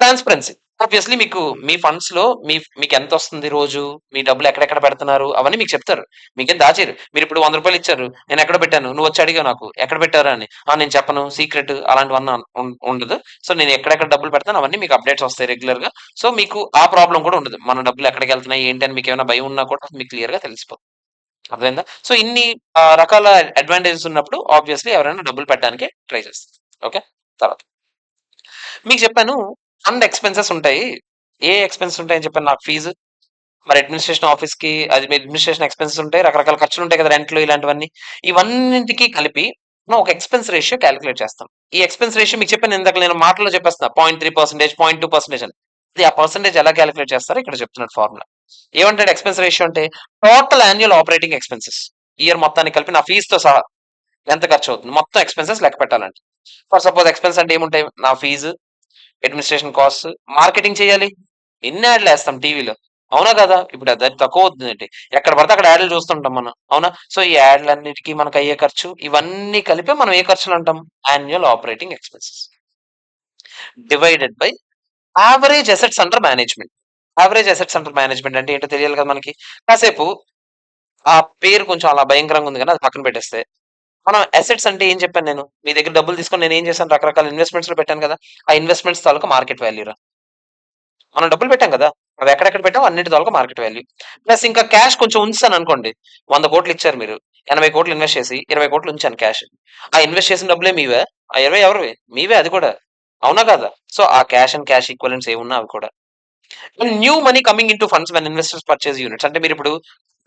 Transparency. Obviously మీ ఫండ్స్‌లో మీకెంతొస్తుంది రోజు, మీ డబ్బులు ఎక్కడెక్కడ పెడుతున్నారు అవన్నీ మీకు చెప్తారు. మీకేం దాచేయరు. మీరిప్పుడు రూ. 100 ఇచ్చారు. నేనెక్కడ పెట్టాను? నువ్వొచ్చి అడిగావు నాకు. ఎక్కడ పెట్టావురా అని. నేను చెప్పను. సీక్రెట్ అలాంటివన్నా ఉండదు. సో, నేను ఎక్కడెక్కడ డబ్బులు పెడతానో అవన్నీ మీకు అప్‌డేట్స్ వస్తాయి రెగ్యులర్‌గా. సో, మీకు ఆ ప్రాబ్లమ్ కూడా ఉండదు. మన డబ్బులు ఎక్కడికెళ్తున్నాయి, ఏంటి అని మీకేమైనా భయం ఉన్నా కూడా మీకు క్లియర్‌గా తెలిసిపోతుంది. అర్థమైందా? సో, ఇన్ని రకాల అడ్వాంటేజెస్ ఉన్నప్పుడు ఆబ్వియస్‌లీ ఎవరైనా డబ్బులు పెట్టడానికే ట్రై చేస్తారు. ఓకే. తర్వాత మీకు చెప్పాను ఫండ్ ఎక్స్‌పెన్సెస్ ఉంటాయి. ఏ ఎక్స్‌పెన్సెస్ ఉంటాయని చెప్పాను నాకు ఫీజు. మరి అడ్మినిస్ట్రేషన్ ఆఫీస్‌కి అది మీ అడ్మినిస్ట్రేషన్ ఎక్స్‌పెన్సెస్ ఉంటాయి. రకరకాల ఖర్చులుంటాయి కదా! రెంట్‌లు ఇలాంటివన్నీ. ఇవన్నింటికి కలిపి మనం ఒక ఎక్స్‌పెన్స్ రేషియో కాలిక్యులేట్ చేస్తాం. ఈ ఎక్స్‌పెన్స్ రేషియో మీకు చెప్పాను ఇందాక నేను మాటల్లో చెప్పేస్తున్నా. 0.3%, 0.2% అని. అది ఆ పర్సెంటేజ్ ఎలా కాలిక్యులేట్ చేస్తారో ఇక్కడ చెప్తున్నాడు ఫార్ములా. ఏమంటాడు ఎక్స్‌పెన్స్ రేషియో అంటే total annual operating expenses. Year మొత్తానికి కలిపి నా ఫీస్‌తో సహా ఎంత ఖర్చవుతుంది? మొత్తం ఎక్స్‌పెన్సెస్ లెక్క పెట్టాలంట. ఫర్ సపోజ్ ఎక్స్‌పెన్స్ అంటే ఏముంటాయి? నా ఫీజు, అడ్మినిస్ట్రేషన్ కాస్ట్, మార్కెటింగ్ చేయాలి. ఎన్ని యాడ్‌లేస్తాం టీవీలో. అవునా కదా! ఇప్పుడు అది తక్కువవుతుందేంటి? ఎక్కడ పడితే అక్కడ యాడ్‌లు చూస్తుంటాం మనం. అవునా? సో, ఈ యాడ్‌లన్నిటికి మనకయ్యే ఖర్చు ఇవన్నీ కలిపి మనం ఏ ఖర్చులంటాం? Annual operating expenses. Divided by average assets under management. Average assets under management అంటే ఏంటో తెలియాలి కదా మనకి. కాసేపు ఆ పేరు కొంచెం అలా భయంకరంగా ఉంది గానీ అది పక్కన పెట్టేస్తే, మనం అసెట్స్ అంటే ఏం చెప్పాను నేను? మీ దగ్గర డబ్బులు తీసుకొని నేనేం చేశాను? రకరకాల ఇన్వెస్ట్‌మెంట్స్‌లో పెట్టాను కదా! ఆ ఇన్వెస్ట్‌మెంట్స్ తాలూకా మార్కెట్ వాల్యూ రా. మనం డబ్బులు పెట్టాం కదా! అవి ఎక్కడెక్కడ పెట్టామో అన్నిటి తాలూకా మార్కెట్ వాల్యూ. ప్లస్ ఇంకా క్యాష్ కొంచెం ఉంచేసాననుకోండి. 100,00,00,000 ఇచ్చారు మీరు. 80,00,00,000 ఇన్వెస్ట్ చేసి 20,00,00,000 ఉంచాను క్యాష్. ఆ ఇన్వెస్ట్ చేసిన డబ్బులే మీవా? ఆ 20 ఎవరివి? మీవే అది కూడా. అవునా కాదా? సో, ఆ క్యాష్ అండ్ క్యాష్ ఈక్వివలెంట్స్ ఏమున్నా అవి కూడా. And new money coming into funds when investors purchase units. అంటే మీరిప్పుడు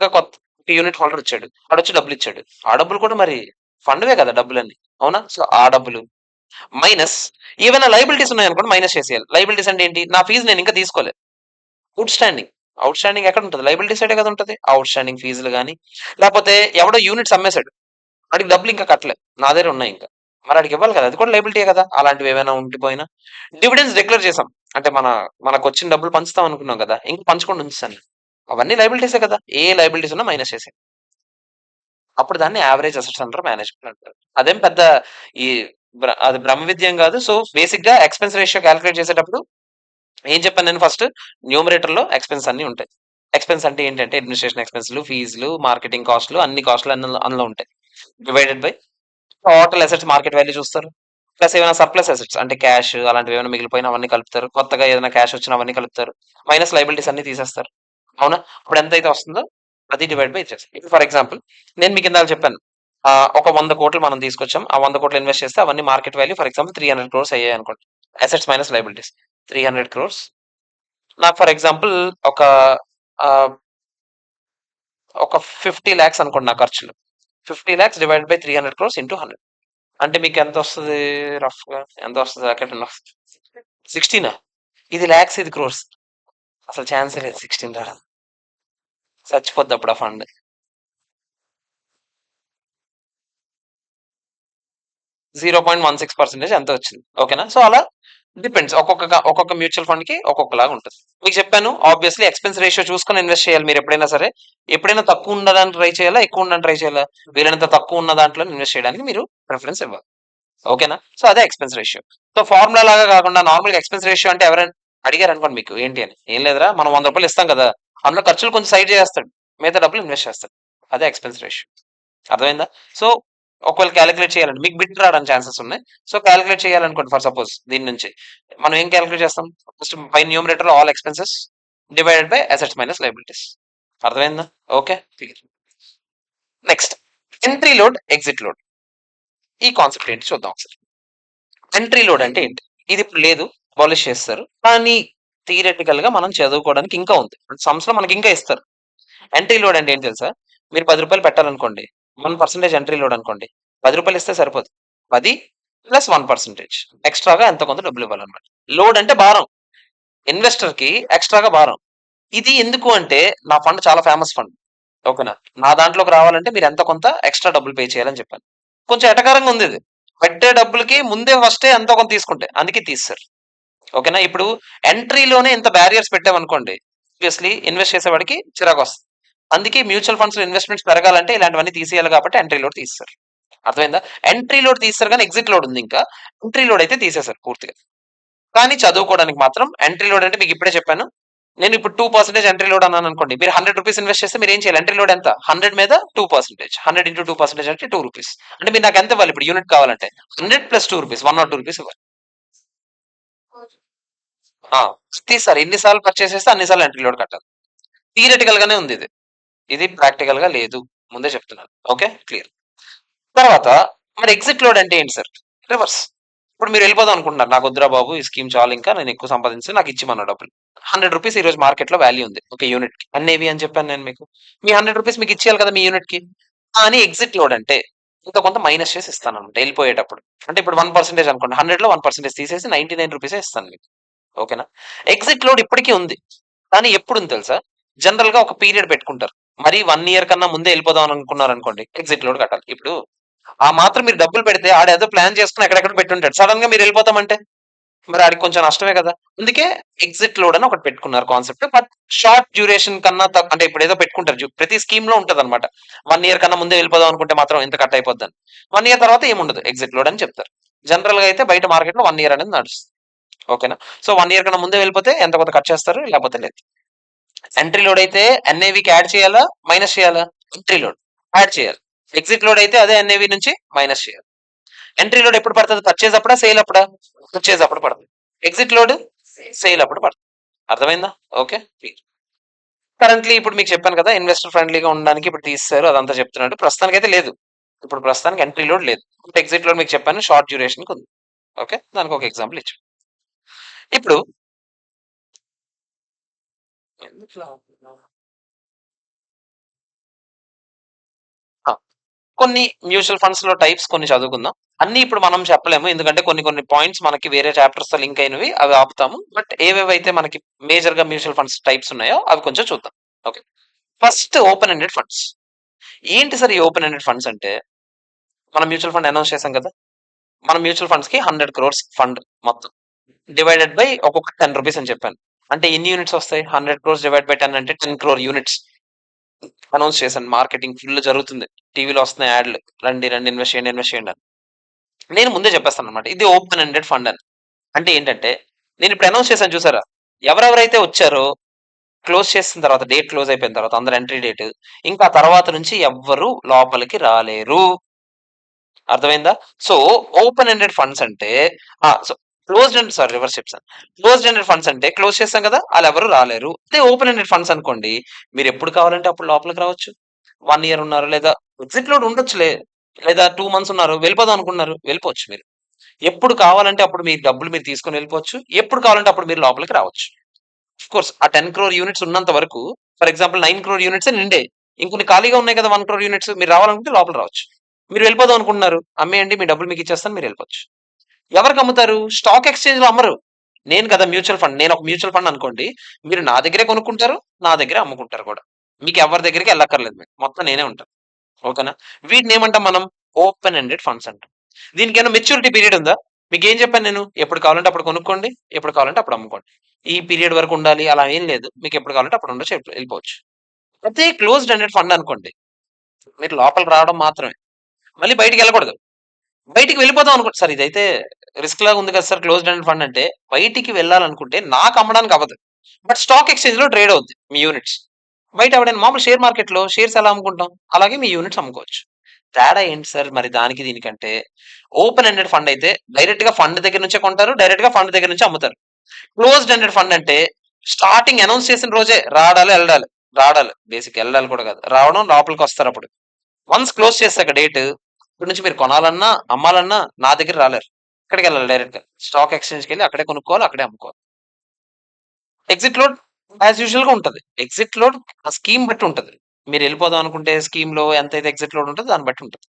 ఇంకా కొత్త యూనిట్ హోల్డర్ వచ్చాడు. వాడొచ్చి డబ్బులిచ్చాడు. ఆ డబ్బులు కూడా మరి ఫండ్‌వే కదా డబ్బులన్నీ. అవునా? సో, ఆ డబ్బులు మైనస్ ఏవైనా లయబిలిటీస్ ఉన్నాయనుకోండి మైనస్ చేసేయాలి. లయబిలిటీస్ అంటే ఏంటి? నా ఫీస్ నేను ఇంకా తీసుకోలే. ఔట్‌స్టాండింగ్. ఔట్‌స్టాండింగ్ ఎక్కడుంటది? లయబిలిటీ సైడే కదా ఉంటది. ఔట్‌స్టాండింగ్ ఫీజులు గాని, లేపోతే ఎవడో యూనిట్స్ అమ్మేసాడు. వాడికి డబ్బులు ఇంకా కట్టలే. నా దగ్గర ఉన్నాయి ఇంకా. మరి ఆడికి ఇవ్వాలి కదా, అది కూడా లైబిలిటీయే కదా అలాంటివి ఏమైనా ఉండిపోయినా. డివిడెండ్స్ డిక్లేర్ చేసాం అంటే మనకు వచ్చిన డబ్బులు పంచుతాం అనుకున్నాం కదా, ఇంకా పంచకుండా ఉంచాను, అవన్నీ లైబిలిటీసే కదా, ఏ లైబిలిటీస్ ఉన్నా మైనస్ చేసే, అప్పుడు దాన్ని యావరేజ్ అసెట్స్ అంటారు, మేనేజ్మెంట్ అంటారు. అదేం పెద్ద ఈ అది బ్రహ్మ విద్యం కాదు. సో బేసిక్ గా ఎక్స్పెన్స్ రేషియో క్యాలిక్యులేట్ చేసేటప్పుడు ఏం చెప్పాను నేను, ఫస్ట్ న్యూమరేటర్ లో ఎక్స్పెన్స్ అన్ని ఉంటాయి. ఎక్స్పెన్స్ అంటే ఏంటంటే అడ్మినిస్ట్రేషన్ ఎక్స్పెన్స్లు, ఫీజులు, మార్కెటింగ్ కాస్ట్లు, అన్ని కాస్ట్లు అందులో ఉంటాయి. Divided by total assets market value చూస్తారు. ప్లస్ ఏమైనా సర్ప్లస్ అసెట్స్ అంటే క్యాష్ అలాంటివి ఏమైనా మిగిలిపోయినా అవన్నీ కలుపుతారు. కొత్తగా ఏదైనా క్యాష్ వచ్చినా అవన్నీ కలుపుతారు. మైనస్ లైబిలిటీస్ అన్ని తీసేస్తారు. అవునా? ఇప్పుడు ఎంత అయితే వస్తుందో అది డివైడ్ బై ఇచ్చేస్తారు. ఇప్పుడు ఫర్ ఎగ్జాంపుల్ నేను మీకు ఇందాక చెప్పాను, ఒక 100 కోట్లు మనం తీసుకొచ్చాం. ఆ 100 కోట్లు ఇన్వెస్ట్ చేస్తే అవన్నీ market value for example 300 crores అయ్యాయి అనుకోండి. Assets minus liabilities 300 crores. నాకు ఫర్ ఎగ్జాంపుల్ ఒక ఒక 50 lakhs అనుకోండి నా ఖర్చులు. 50 lakhs divide by 300 crores into 100 అంటే మీకు ఎంత వస్తుంది? రఫ్ గా ఎంత వస్తుంది? అక్కడ 16. ఇది ల్యాక్స్, ఇది క్రోర్స్. అసలు ఛాన్సే లేదు 16 రావడం. చచ్చిపోద్ది అప్పుడు ఆ ఫండ్. 0.16% ఎంత వచ్చింది. ఓకేనా? సో అలా డిపెండ్స్, ఒక్కొక్క మ్యూచువల్ ఫండ్ కి ఒక్కొక్కలాగా ఉంటుంది. మీకు చెప్పాను ఆబ్వియస్లీ ఎక్స్పెన్స్ రేషియో చూసుకొని ఇన్వెస్ట్ చేయాలి మీరు ఎప్పుడైనా సరే. ఎప్పుడైనా తక్కువ ఉన్నదాన్ని ట్రై చేయాలా, ఎక్కువ ఉన్నదాన్ని ట్రై చేయాలా? వీలైనంత తక్కువ ఉన్న దాంట్లో ఇన్వెస్ట్ చేయడానికి మీరు ప్రిఫరెన్స్ ఇవ్వాలి. ఓకేనా? సో అదే ఎక్స్పెన్స్ రేషియో. సో ఫార్ములా లాగా కాకుండా నార్మల్ గా ఎక్స్పెన్స్ రేషియో అంటే ఎవరైనా అడిగారు అనుకోండి మీకు ఏంటి అని, ఏం లేదురా మనం 100 రూపాయలు ఇస్తాం కదా, అందులో ఖర్చులు కొంచెం సైడ్ చేస్తాడు, మిగతా డబ్బులు ఇన్వెస్ట్ చేస్తాడు. అదే ఎక్స్పెన్స్ రేషియో. అర్థమైందా? సో ఒకవేళ క్యాలిక్యులేట్ చేయాలంటే మీకు బిట్ రావడానికి ఛాన్సెస్ ఉన్నాయి. సో క్యాలిక్యులేట్ చేయాలనుకోండి ఫర్ సపోజ్ దీని నుంచి మనం ఏం క్యాలిక్యులేట్ చేస్తాం? First by numerator all expenses divided by assets minus liabilities. అర్థమైందా? Okay. Next entry load, exit load. ఈ కాన్సెప్ట్ ఏంటి చూద్దాం ఒకసారి. ఎంట్రీ లోడ్ అంటే ఏంటి? ఇది ఇప్పుడు లేదు, అబాలిష్ చేస్తారు. కానీ థియరిటికల్ గా మనం చదువుకోవడానికి ఇంకా ఉంది. సమ్స్ లో మనకి ఇంకా ఇస్తారు. ఎంట్రీ లోడ్ అంటే ఏంటి తెలుసా? మీరు 10 రూపాయలు పెట్టాలనుకోండి, 1% ఎంట్రీ లోడ్ అనుకోండి. 10 రూపాయలు ఇస్తే సరిపోదు. 10 ప్లస్ 1% ఎక్స్ట్రాగా ఎంతో కొంత డబ్బులు ఇవ్వాలన్నమాట. లోడ్ అంటే భారం, ఇన్వెస్టర్ కి ఎక్స్ట్రాగా భారం. ఇది ఎందుకు అంటే నా ఫండ్ చాలా ఫేమస్ ఫండ్. ఓకేనా? నా దాంట్లోకి రావాలంటే మీరు ఎంత కొంత ఎక్స్ట్రా డబ్బులు పే చేయాలని చెప్పాను. కొంచెం ఎటకారంగా ఉంది ఇది. పెట్టే డబ్బులకి ముందే ఫస్టే ఎంతో కొంత తీసుకుంటే అందుకే తీస్తారు. ఓకేనా? ఇప్పుడు ఎంట్రీలోనే ఇంత బ్యారియర్స్ పెట్టామనుకోండి, ఆబ్వియస్లీ ఇన్వెస్ట్ చేసేవాడికి చిరాకు వస్తుంది. అందుకే మ్యూచువల్ ఫండ్స్ లో ఇన్వెస్ట్మెంట్స్ పెరగాలంటే ఇలాంటివన్నీ తీసేయాలి కాబట్టి ఎంట్రీ లోడ్ తీస్తారు. అర్థమైందా? ఎంట్రీ లోడ్ తీస్తారు కానీ ఎగ్జిట్ లోడ్ ఉంది ఇంకా. ఎంట్రీ లోడ్ అయితే తీసేశారు పూర్తిగా. కానీ చదువుకోవడానికి మాత్రం ఎంట్రీ లోడ్ అంటే మీకు ఇప్పుడే చెప్పాను. నేను ఇప్పుడు 2% ఎంట్రీ లోడ్ అన్నాను అనుకోండి, మీరు 100 రూపీస్ ఇన్వెస్ట్ చేస్తే మీరు ఏం చేయాలి? ఎంట్రీ లోడ్ ఎంత? 100 మీద 2%, 100 ఇంటూ 2% అంటే 2 రూపీస్. అంటే మీరు నాకు ఎంత ఇవ్వాలి ఇప్పుడు యూనిట్ కావాలంటే? 100 ప్లస్ 2 రూపీస్, 102 రూపీస్ ఇవ్వాలి. ప్రతిసారి ఎన్నిసార్లు పర్చేస్ చేస్తే అన్నిసార్లు ఎంట్రీ లోడ్ కట్టాలి. థియరిటికల్ గానే ఉంది ఇది, ఇది ప్రాక్టికల్ గా లేదు, ముందే చెప్తున్నాను. Okay, clear. తర్వాత మరి ఎగ్జిట్ లోడ్ అంటే ఏంటి సార్? రివర్స్. ఇప్పుడు మీరు వెళ్ళిపోదాం అనుకుంటున్నారు, నాకు వద్దురా బాబు ఈ స్కీమ్ చాలు, ఇంకా నేను ఎక్కువ సంపాదించి నాకు ఇచ్చిమన్న డబ్బులు 100 రూపీస్ ఈ రోజు మార్కెట్ లో వాల్యూ ఉంది ఒక యూనిట్ కి, అన్నేవి అని చెప్పాను నేను మీకు. మీ 100 రూపీస్ మీకు ఇచ్చేయాలి కదా మీ యూనిట్ కి. అని ఎగ్జిట్ లోడ్ అంటే ఇంత కొంత మైనస్ చేసి ఇస్తాను అనమాట వెళ్ళిపోయేటప్పుడు. అంటే ఇప్పుడు 1% అనుకోండి, 100 లో 1% తీసేసి 99 రూపీసే ఇస్తాను మీకు. ఓకేనా? ఎగ్జిట్ లోడ్ ఇప్పటికీ ఉంది, కానీ ఎప్పుడు ఉంది తెలుసా? జనరల్ గా ఒక పీరియడ్ పెట్టుకుంటారు. మరి 1 year కన్నా ముందే వెళ్ళిపోదాం అనుకున్నారు అనుకోండి, ఎగ్జిట్ లోడ్ కట్టాలి. ఇప్పుడు ఆ మాత్రం మీరు డబ్బులు పెడితే ఆడేదో ప్లాన్ చేసుకుని ఎక్కడెక్కడ పెట్టుంటాడు, సడన్ గా మీరు వెళ్ళిపోతామంటే మరి ఆడికి కొంచెం నష్టమే కదా. అందుకే ఎగ్జిట్ లోడ్ అని ఒకటి పెట్టుకున్నారు కాన్సెప్ట్. బట్ షార్ట్ డ్యూరేషన్ కన్నా అంటే ఇప్పుడు ఏదో పెట్టుకుంటారు ప్రతి స్కీమ్ లో ఉంటది అనమాట. 1 year కన్నా ముందే వెళ్ళిపోదాం అనుకుంటే మాత్రం ఎంత కట్ అయిపోద్దని. 1 year తర్వాత ఏముండదు, ఎగ్జిట్ లోడ్ అని చెప్తారు. జనరల్ గా అయితే బయట మార్కెట్ లో 1 year అనేది నడుస్తుంది. ఓకేనా? సో 1 year కన్నా ముందే వెళ్ళిపోతే ఎంత కొంత కట్ చేస్తారు, లేకపోతే లేదు. ఎంట్రీ లోడ్ అయితే ఎన్ఏవికి యాడ్ చేయాలా, మైనస్ చేయాలా? ఎంట్రీ లోడ్ యాడ్ చేయాలి. ఎగ్జిట్ లోడ్ అయితే అదే ఎన్ఏవి నుంచి మైనస్ చేయాలి. ఎంట్రీ లోడ్ ఎప్పుడు పడుతుంది? పర్చేజ్ అప్పుడా, సేల్ అప్పుడా? పర్చేజ్ అప్పుడు పడుతుంది. ఎగ్జిట్ లోడ్ సేల్ అప్పుడు పడుతుంది. అర్థమైందా? ఓకే. కరెంట్లీ ఇప్పుడు మీకు చెప్పాను కదా, ఇన్వెస్టర్ ఫ్రెండ్లీగా ఉండడానికి ఇప్పుడు తీస్తారు అదంతా చెప్తున్నాడు. ప్రస్తుతానికి అయితే లేదు, ఇప్పుడు ప్రస్తుతానికి ఎంట్రీ లోడ్ లేదు. ఎగ్జిట్ లోడ్ మీకు చెప్పాను షార్ట్ డ్యూరేషన్ ఉంది. ఓకే, దానికి ఒక ఎగ్జాంపుల్ ఇచ్చాను. ఇప్పుడు కొన్ని మ్యూచువల్ ఫండ్స్ లో టైప్స్ కొన్ని చదువుకుందాం. అన్ని ఇప్పుడు మనం చెప్పలేము, ఎందుకంటే కొన్ని కొన్ని పాయింట్స్ మనకి వేరే చాప్టర్స్ తో లింక్ అయినవి, అవి ఆపుతాము. బట్ ఏవేవైతే మనకి మేజర్ గా మ్యూచువల్ ఫండ్స్ టైప్స్ ఉన్నాయో అవి కొంచెం చూద్దాం. Okay, first open ended funds. ఏంటి సార్ ఈ ఓపెన్ ఎండెడ్ ఫండ్స్ అంటే? మనం మ్యూచువల్ ఫండ్ అనౌన్స్ చేసాం కదా, మన మ్యూచువల్ ఫండ్స్ కి 100 crores ఫండ్ మొత్తం డివైడెడ్ బై ఒక్కొక్క 10 రూపీస్ అని చెప్పాను. అంటే ఎన్ని యూనిట్స్ వస్తాయి? 100 crores డివైడ్ బై 10 అంటే 10 crore యూనిట్స్ అనౌన్స్ చేశాను. మార్కెటింగ్ ఫుల్ జరుగుతుంది. టీవీలో వస్తున్నాయి యాడ్లు. రండి రండి ఇన్వెస్ట్ చేయండి ఇన్వెస్ట్ చేయండి అని. నేను ముందే చెప్పేస్తాను అనమాట. ఇది ఓపెన్ ఎండెడ్ ఫండ్ అని. అంటే ఏంటంటే నేను ఇప్పుడు అనౌన్స్ చేశాను చూసారా? ఎవరెవరైతే వచ్చారో క్లోజ్ చేసిన తర్వాత డేట్ క్లోజ్ అయిపోయిన తర్వాత అందరు ఎంట్రీ డేట్ ఇంకా తర్వాత నుంచి ఎవ్వరు లోపలికి రాలేరు. అర్థమైందా? సో ఓపెన్ ఎండెడ్ ఫండ్స్ అంటే so closed end sorry reverse చెప్తాను. క్లోజ్డ్ ఎండెడ్ ఫండ్స్ అంటే క్లోజ్ చేస్తాం కదా వాళ్ళు ఎవరు రాలేరు. అదే ఓపెన్ ఎండెడ్ ఫండ్స్ అనుకోండి మీరు ఎప్పుడు కావాలంటే అప్పుడు లోపలికి రావచ్చు. 1 year ఉన్నారు లేదా ఎగ్జిట్ లోడ్ ఉండొచ్చులే లేదా 2 months ఉన్నారు వెళ్ళిపోదాం అనుకున్నారు వెళ్ళిపోవచ్చు మీరు. ఎప్పుడు కావాలంటే అప్పుడు మీ డబ్బులు మీరు తీసుకొని వెళ్ళిపోవచ్చు. ఎప్పుడు కావాలంటే అప్పుడు మీరు లోపలికి రావచ్చు. ఆఫ్ కోర్స్ ఆ 10 crore యూనిట్స్ ఉన్నంత వరకు ఫర్ ఎగ్జాంపుల్ 9 crore యూనిట్స్ నిండే ఇంకొన్ని ఖాళీగా ఉన్నాయి కదా 1 crore యూనిట్స్ మీరు రావాలనుకుంటే లోపల రావచ్చు. మీరు వెళ్ళిపోదాం అనుకుంటున్నారు అమ్మేయండి మీ డబ్బులు మీకు ఇచ్చేస్తాను మీరు వెళ్ళిపోవచ్చు. ఎవరికి అమ్ముతారు? స్టాక్ ఎక్స్చేంజ్ లో అమ్మరు. నేను కదా మ్యూచువల్ ఫండ్ నేను ఒక మ్యూచువల్ ఫండ్ అనుకోండి మీరు నా దగ్గరే కొనుక్కుంటారు నా దగ్గరే అమ్ముకుంటారు కూడా. మీకు ఎవరి దగ్గరికి వెళ్ళక్కర్లేదు మీకు మొత్తం నేనే ఉంటాను. ఓకేనా? వీటిని ఏమంటాం మనం? ఓపెన్ ఎండెడ్ ఫండ్స్ అంటాం. దీనికి ఏమైనా మెచ్యూరిటీ పీరియడ్ ఉందా? మీకు ఏం చెప్పాను నేను? ఎప్పుడు కావాలంటే అప్పుడు కొనుక్కోండి ఎప్పుడు కావాలంటే అప్పుడు అమ్ముకోండి. ఈ పీరియడ్ వరకు ఉండాలి అలా ఏం లేదు. మీకు ఎప్పుడు కావాలంటే అప్పుడు ఉండొచ్చు వెళ్ళిపోవచ్చు. అదే క్లోజ్డ్ ఎండెడ్ ఫండ్ అనుకోండి మీరు లోపలికి రావడం మాత్రమే. మళ్ళీ బయటికి వెళ్ళకూడదు. బయటికి వెళ్ళిపోదాం అనుకో సార్ ఇదైతే రిస్క్ లాగా ఉంది కదా సార్ క్లోజ్డ్ ఎండెడ్ ఫండ్ అంటే బయటికి వెళ్ళాలనుకుంటే నాకు అమ్మడానికి అవ్వదు. బట్ స్టాక్ ఎక్స్చేంజ్ లో ట్రేడ్ అవుద్ది మీ యూనిట్స్. బయట ఎవడైనా మామూలు షేర్ మార్కెట్ లో షేర్స్ ఎలా అమ్ముకుంటాం అలాగే మీ యూనిట్స్ అమ్ముకోవచ్చు. తేడా ఏంటి సార్ మరి దానికి దీనికంటే? ఓపెన్ ఎండెడ్ ఫండ్ అయితే డైరెక్ట్ గా ఫండ్ దగ్గర నుంచే కొంటారు డైరెక్ట్ గా ఫండ్ దగ్గర నుంచి అమ్ముతారు. క్లోజ్డ్ ఎండెడ్ ఫండ్ అంటే స్టార్టింగ్ అనౌన్స్ చేసిన రోజే రాడాలి వెళ్ళాలి రాడాలి బేసిక్ వెళ్ళాలి కూడా కాదు రావడం లోపలికి వస్తారు అప్పుడు. వన్స్ క్లోజ్ చేశాక డేట్ ఇప్పటి నుంచి మీరు కొనాలన్నా అమ్మాలన్నా నా దగ్గర రాలేరు. ఇక్కడికి వెళ్ళాలి డైరెక్ట్ గా స్టాక్ ఎక్స్చేంజ్కి వెళ్ళి అక్కడే కొనుక్కోవాలి అక్కడే అమ్ముకోవాలి. ఎగ్జిట్ లోడ్ యాజ్ యూజువల్ గా ఉంటది. ఎగ్జిట్ లోడ్ ఆ స్కీమ్ బట్టి ఉంటది. మీరు వెళ్ళిపోదాం అనుకుంటే స్కీమ్ లో ఎంత అయితే ఎగ్జిట్ లోడ్ ఉంటుందో దాన్ని బట్టి ఉంటుంది.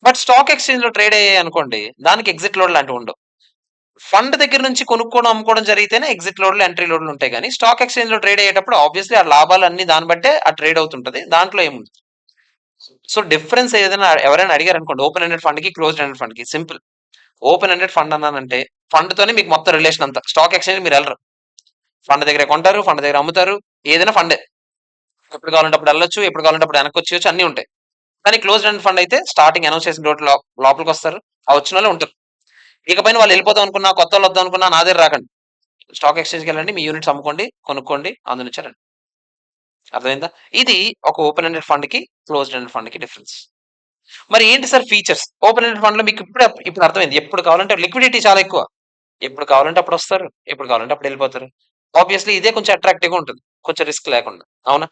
బట్ స్టాక్ ఎక్స్చేంజ్ లో ట్రేడ్ అయ్యాయి అనుకోండి దానికి ఎగ్జిట్ లోడ్ లాంటివి ఉండవు. ఫండ్ దగ్గర నుంచి కొనుక్కోవడం అమ్ముకోవడం జరిగితేనే ఎగ్జిట్ లోడ్లు ఎంట్రీ లోడ్లు ఉంటాయి కానీ స్టాక్ ఎక్స్చేంజ్ లో ట్రేడ్ అయ్యేటప్పుడు ఆబ్వియస్లీ ఆ లాభాలు అన్ని దాన్ని బట్టే ఆ ట్రేడ్ అవుతుంటది దాంట్లో ఏముంది. సో డిఫరెన్స్ ఏదైనా ఎవరైనా అడిగారు అనుకోండి ఓపెన్ ఎండెడ్ ఫండ్ కి క్లోజ్డ్ ఎండెడ్ ఫండ్ కి సింపుల్. ఓపెన్ ఎండెడ్ ఫండ్ అన్నానంటే ఫండ్ తోనే మీకు మొత్తం రిలేషన్ అంతా. స్టాక్ ఎక్స్చేంజ్ మీరు వెళ్ళరు. ఫండ్ దగ్గర కొంటారు ఫండ్ దగ్గర అమ్ముతారు ఏదైనా ఫండే. ఎప్పుడు కావాలంటే అప్పుడు వెళ్ళొచ్చు ఎప్పుడు కావాలంటే అప్పుడు వెనక్కి వచ్చేయచ్చు అన్ని ఉంటాయి. కానీ క్లోజ్డ్ ఎండ్ ఫండ్ అయితే స్టార్టింగ్ అనౌన్స్ చేసిన రోజు లోపలికి వస్తారు ఆ వచ్చిన వాళ్ళే ఉంటారు. ఇకపైన వాళ్ళు వెళ్ళిపోదాం అనుకున్నా కొత్త వాళ్ళు వద్దాం అనుకున్నా నా దగ్గర రాకండి. స్టాక్ ఎక్స్చేంజ్కి వెళ్ళండి మీ యూనిట్స్ అమ్ముకోండి కొనుక్కోండి అందు నుంచి రండి. అర్థమైందా? ఇది ఒక ఓపెన్ ఎండెడ్ ఫండ్ కి క్లోజ్డ్ ఎండెడ్ ఫండ్ కి డిఫరెన్స్. మరి ఏంటి sir features? Open ended fund లో మీకు ఇప్పుడు అర్థమైంది. ఎప్పుడు కావాలంటే లిక్విడిటీ చాలా ఎక్కువ. ఎప్పుడు కావాలంటే అప్పుడు వస్తారు ఎప్పుడు కావాలంటే అప్పుడు వెళ్ళిపోతారు. ఆబ్వియస్లీ ఇదే కొంచెం అట్రాక్టివ్ గా ఉంటుంది కొంచెం రిస్క్ లేకుండా. అవునా?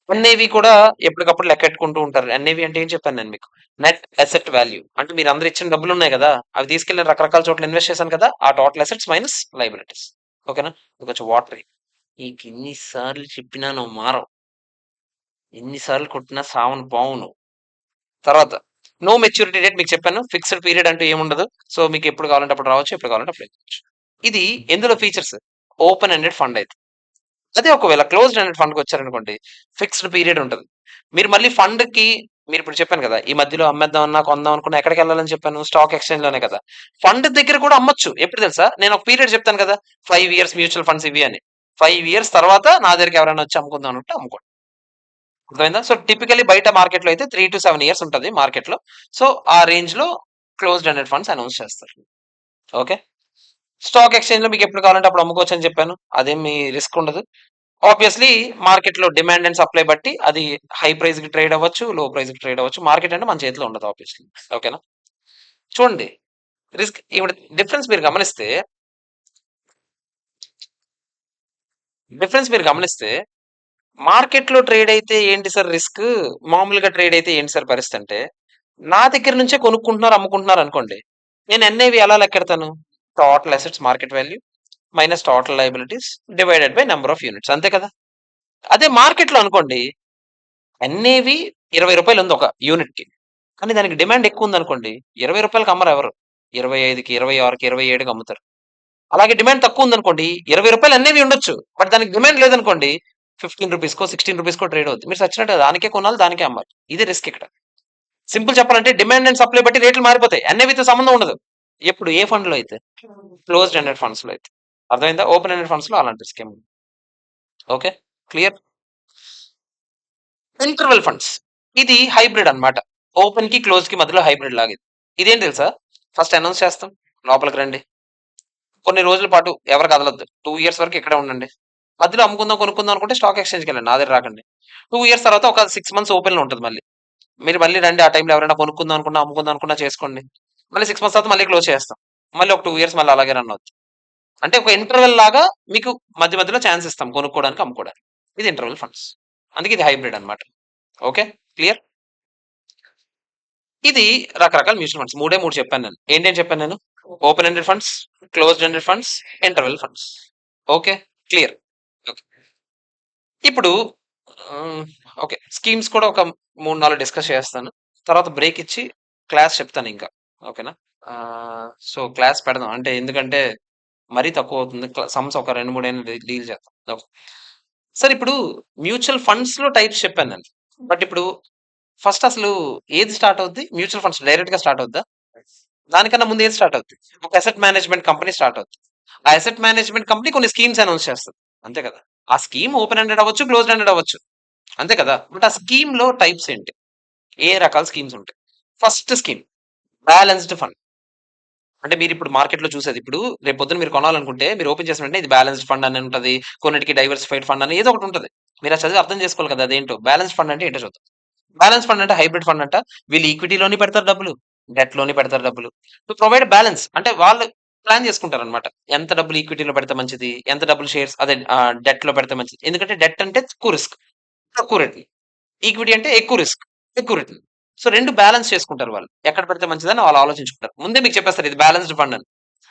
ఎన్ఏవి కూడా ఎప్పటికప్పుడు లెక్కెట్టుకుంటూ ఉంటారు. ఎన్ఏవి అంటే ఏం చెప్పాను నేను మీకు? Net asset value. అంటే మీరు అందరు ఇచ్చిన డబ్బులు ఉన్నాయి కదా అవి తీసుకెళ్లి రకరకాల చోట్ల ఇన్వెస్ట్ చేశాను కదా ఆ టోటల్ అసెట్స్ మైనస్ లైబిలిటీస్. ఓకేనా? కొంచెం వాటర్ నీకు ఎన్నిసార్లు చెప్పినా నువ్వు మారవు. ఎన్నిసార్లు కొట్టినా సావను పావు నువ్వు. తర్వాత నో మెచ్యూరిటీ డేట్ మీకు చెప్పాను. ఫిక్స్డ్ పీరియడ్ అంటూ ఏముండదు. సో మీకు ఎప్పుడు కావాలంటే అప్పుడు రావచ్చు ఎప్పుడు కావాలంటే అప్పుడు వెళ్ళిపోవచ్చు. ఇది ఎందులో ఫీచర్స్? ఓపెన్ ఎండెడ్ ఫండ్ అయితే. అదే ఒకవేళ క్లోజ్డ్ ఎండెడ్ ఫండ్కి వచ్చారనుకోండి ఫిక్స్డ్ పీరియడ్ ఉంటుంది. మీరు మళ్ళీ ఫండ్ కి మీరు ఇప్పుడు చెప్పాను కదా ఈ మధ్యలో అమ్మేద్దాం అన్నా కొందాం అనుకున్నా ఎక్కడికి వెళ్ళాలని చెప్పాను స్టాక్ ఎక్స్చేంజ్ లోనే కదా. ఫండ్ దగ్గర కూడా అమ్మొచ్చు ఎప్పుడు తెలుసా? నేను ఒక పీరియడ్ చెప్తాను కదా 5 years మ్యూచువల్ ఫండ్స్ ఇవి అని. 5 years తర్వాత నా దగ్గరికి ఎవరైనా వచ్చి అమ్ముకుందాం అన్నట్టు అమ్ముకోండి. అర్థమైందా? సో టిపికలీ బయట మార్కెట్ లో అయితే 3 to 7 years ఉంటుంది మార్కెట్ లో. సో ఆ రేంజ్ లో క్లోజ్డ్ ఎండెడ్ ఫండ్స్ అనౌన్స్ చేస్తారు. ఓకే. స్టాక్ ఎక్స్చేంజ్ లో మీకు ఎప్పుడు కావాలంటే అప్పుడు అమ్ముకోవచ్చు అని చెప్పాను. అదేమి రిస్క్ ఉండదు. ఆబ్వియస్లీ మార్కెట్ లో డిమాండ్ అండ్ సప్లై బట్టి అది హై ప్రైస్ కి ట్రేడ్ అవ్వచ్చు లో ప్రైస్ కి ట్రేడ్ అవ్వచ్చు. మార్కెట్ అంటే మన చేతిలో ఉండదు ఆబ్వియస్లీ. ఓకేనా? చూడండి రిస్క్ ఇప్పుడు డిఫరెన్స్ మీరు గమనిస్తే మార్కెట్ లో ట్రేడ్ అయితే ఏంటి సార్ రిస్క్ మామూలుగా ట్రేడ్ అయితే ఏంటి సార్ పరిస్థితి అంటే నా దగ్గర నుంచే కొనుక్కుంటున్నారు అమ్ముకుంటున్నారు అనుకోండి నేను ఎన్ఐవి ఎలా లెక్కెడతాను? Total assets market value minus total liabilities divided by number of units అంతే కదా. అదే మార్కెట్ లో అనుకోండి ఎన్ఏవి 20 రూపాయలు ఉంది ఒక యూనిట్ కి. కానీ దానికి డిమాండ్ ఎక్కువ ఉంది అనుకోండి 20 రూపాయలకి అమ్మరు ఎవరు. 25కి 26కి 27కి అమ్ముతారు. అలాగే డిమాండ్ తక్కువ ఉంది అనుకోండి 20 రూపాయలు ఎన్ఏవి ఉండొచ్చు బట్ దానికి డిమాండ్ లేదనుకోండి 15 రూపీస్కో 16 రూపీస్కో ట్రేడ్ అవుతుంది. మీరు సచ్చినట్టు దానికే కొనాలి దానికే అమ్మాలి. ఇది రిస్క్ ఇక్కడ. సింపుల్ చెప్పాలంటే డిమాండ్ అండ్ సప్లై బట్టి రేట్లు మారిపోతాయి. ఎన్ఏవితో సంబంధం ఉండదు. ఎప్పుడు ఏ ఫండ్ లో అయితే క్లోజ్డ్ ఎండెడ్ ఫండ్స్ లో అయితే. అర్థమైందా? ఓపెన్ ఎండెడ్ ఫండ్స్ లో అలాంటి scheme. Okay, clear. Interval funds ఇది హైబ్రిడ్ అన్నమాట. ఓపెన్ కి క్లోజ్ కి మధ్యలో హైబ్రిడ్ లాగా ఇది. ఇదేం తెలుసా? ఫస్ట్ అనౌన్స్ చేస్తాం, లోపలికి రండి, కొన్ని రోజుల పాటు ఎవరు కదలొద్దు, 2 ఇయర్స్ వరకు ఇక్కడే ఉండండి, మధ్యలో అమ్ముకుందాం కొనుక్కుందాం అనుకుంటే స్టాక్ ఎక్స్చేంజ్కి వెళ్ళండి, నా దగ్గర రాకండి. 2 ఇయర్స్ తర్వాత ఒక 6 మంత్స్ ఓపెన్ లో ఉంటుంది మళ్ళీ, మీరు మళ్ళీ రండి, ఆ టైంలో ఎవరైనా కొనుక్కుందాం అనుకున్నా అమ్ముకుందాం అనుకున్నా చేసుకోండి. మళ్ళీ 6 మంత్స్ తర్వాత మళ్ళీ క్లోజ్ చేస్తాం, మళ్ళీ ఒక 2 ఇయర్స్ మళ్ళీ అలాగే రన్ అవుతుంది. అంటే ఒక ఇంటర్వెల్ లాగా మీకు మధ్య మధ్యలో ఛాన్స్ ఇస్తాం కొనుక్కోవడానికి అమ్ముకోవడానికి. ఇది ఇంటర్వెల్ ఫండ్స్, అందుకే ఇది హైబ్రిడ్ అన్నమాట. Okay, clear. ఇది రకరకాల మ్యూచువల్ ఫండ్స్, మూడే మూడు చెప్పాను నేను. ఏంటేం చెప్పాను నేను? Open ended funds, closed ended funds, interval funds. Okay, clear. Okay, ఇప్పుడు ఓకే, స్కీమ్స్ కూడా ఒక 3-4 డిస్కస్ చేస్తాను, తర్వాత బ్రేక్ ఇచ్చి క్లాస్ చెప్తాను ఇంకా. ఓకేనా? సో క్లాస్ పెడదాం, అంటే ఎందుకంటే మరీ తక్కువ అవుతుంది, సమ్స్ ఒక 2-3 అయినా డీల్ చేద్దాం. ఓకే సార్, ఇప్పుడు మ్యూచువల్ ఫండ్స్ లో టైప్స్ చెప్పాను నేను, బట్ ఇప్పుడు ఫస్ట్ అసలు ఏది స్టార్ట్ అవుద్ది? మ్యూచువల్ ఫండ్స్ డైరెక్ట్ గా స్టార్ట్ అవుద్దా? దానికన్నా ముందు ఏది స్టార్ట్ అవుద్ది? ఒక అసెట్ మేనేజ్మెంట్ కంపెనీ స్టార్ట్ అవుతుంది. ఆ అసెట్ మేనేజ్మెంట్ కంపెనీ కొన్ని స్కీమ్స్ అనౌన్స్ చేస్తుంది, అంతే కదా? ఆ స్కీమ్ ఓపెన్ ఎండెడ్ అవ్వచ్చు, క్లోజ్డ్ ఎండెడ్ అవ్వచ్చు, అంతే కదా? బట్ ఆ స్కీమ్ లో టైప్స్ ఏంటి, ఏ రకాల స్కీమ్స్ ఉంటాయి? First scheme balanced fund. అంటే మీరు ఇప్పుడు మార్కెట్ లో చూసేది, ఇప్పుడు రేపు పొద్దున మీరు కొనాలనుకుంటే మీరు ఓపెన్ చేసిన వెంటనే ఇది బ్యాలెన్స్డ్ ఫండ్ అని ఉంటది, కొన్నిటికి డైవర్సిఫైడ్ ఫండ్ అని ఏదో ఒకటి ఉంటుంది. మీరు ఆ చదివి అర్థం చేసుకోవాలి కదా అదేంటో. బ్యాలెన్స్ ఫండ్ అంటే ఏంటో చూద్దాం. బ్యాలెన్స్ ఫండ్ అంటే హైబ్రిడ్ ఫండ్ అంట. వీళ్ళు ఈక్విటీలోని పెడతారు డబ్బులు, డెట్ లోని పెడతారు డబ్బులు, టు ప్రొవైడ్ బ్యాలెన్స్. అంటే వాళ్ళు ప్లాన్ చేసుకుంటారు అనమాట, ఎంత డబ్బులు ఈక్విటీలో పెడితే మంచిది, ఎంత డబ్బులు షేర్స్ అదే డెట్ లో పెడితే మంచిది. ఎందుకంటే డెట్ అంటే తక్కువ రిస్క్, తక్కువ రిటర్న్. ఈక్విటీ అంటే ఎక్కువ రిస్క్, ఎక్కువ రిటర్న్. సో రెండు బ్యాలెన్స్ చేసుకుంటారు వాళ్ళు, ఎక్కడ పెడితే మంచిదని వాళ్ళు ఆలోచించుకుంటారు. ముందే మీకు చెప్పేస్తారు ఇది బ్యాలెన్స్డ్ ఫండ్ అని.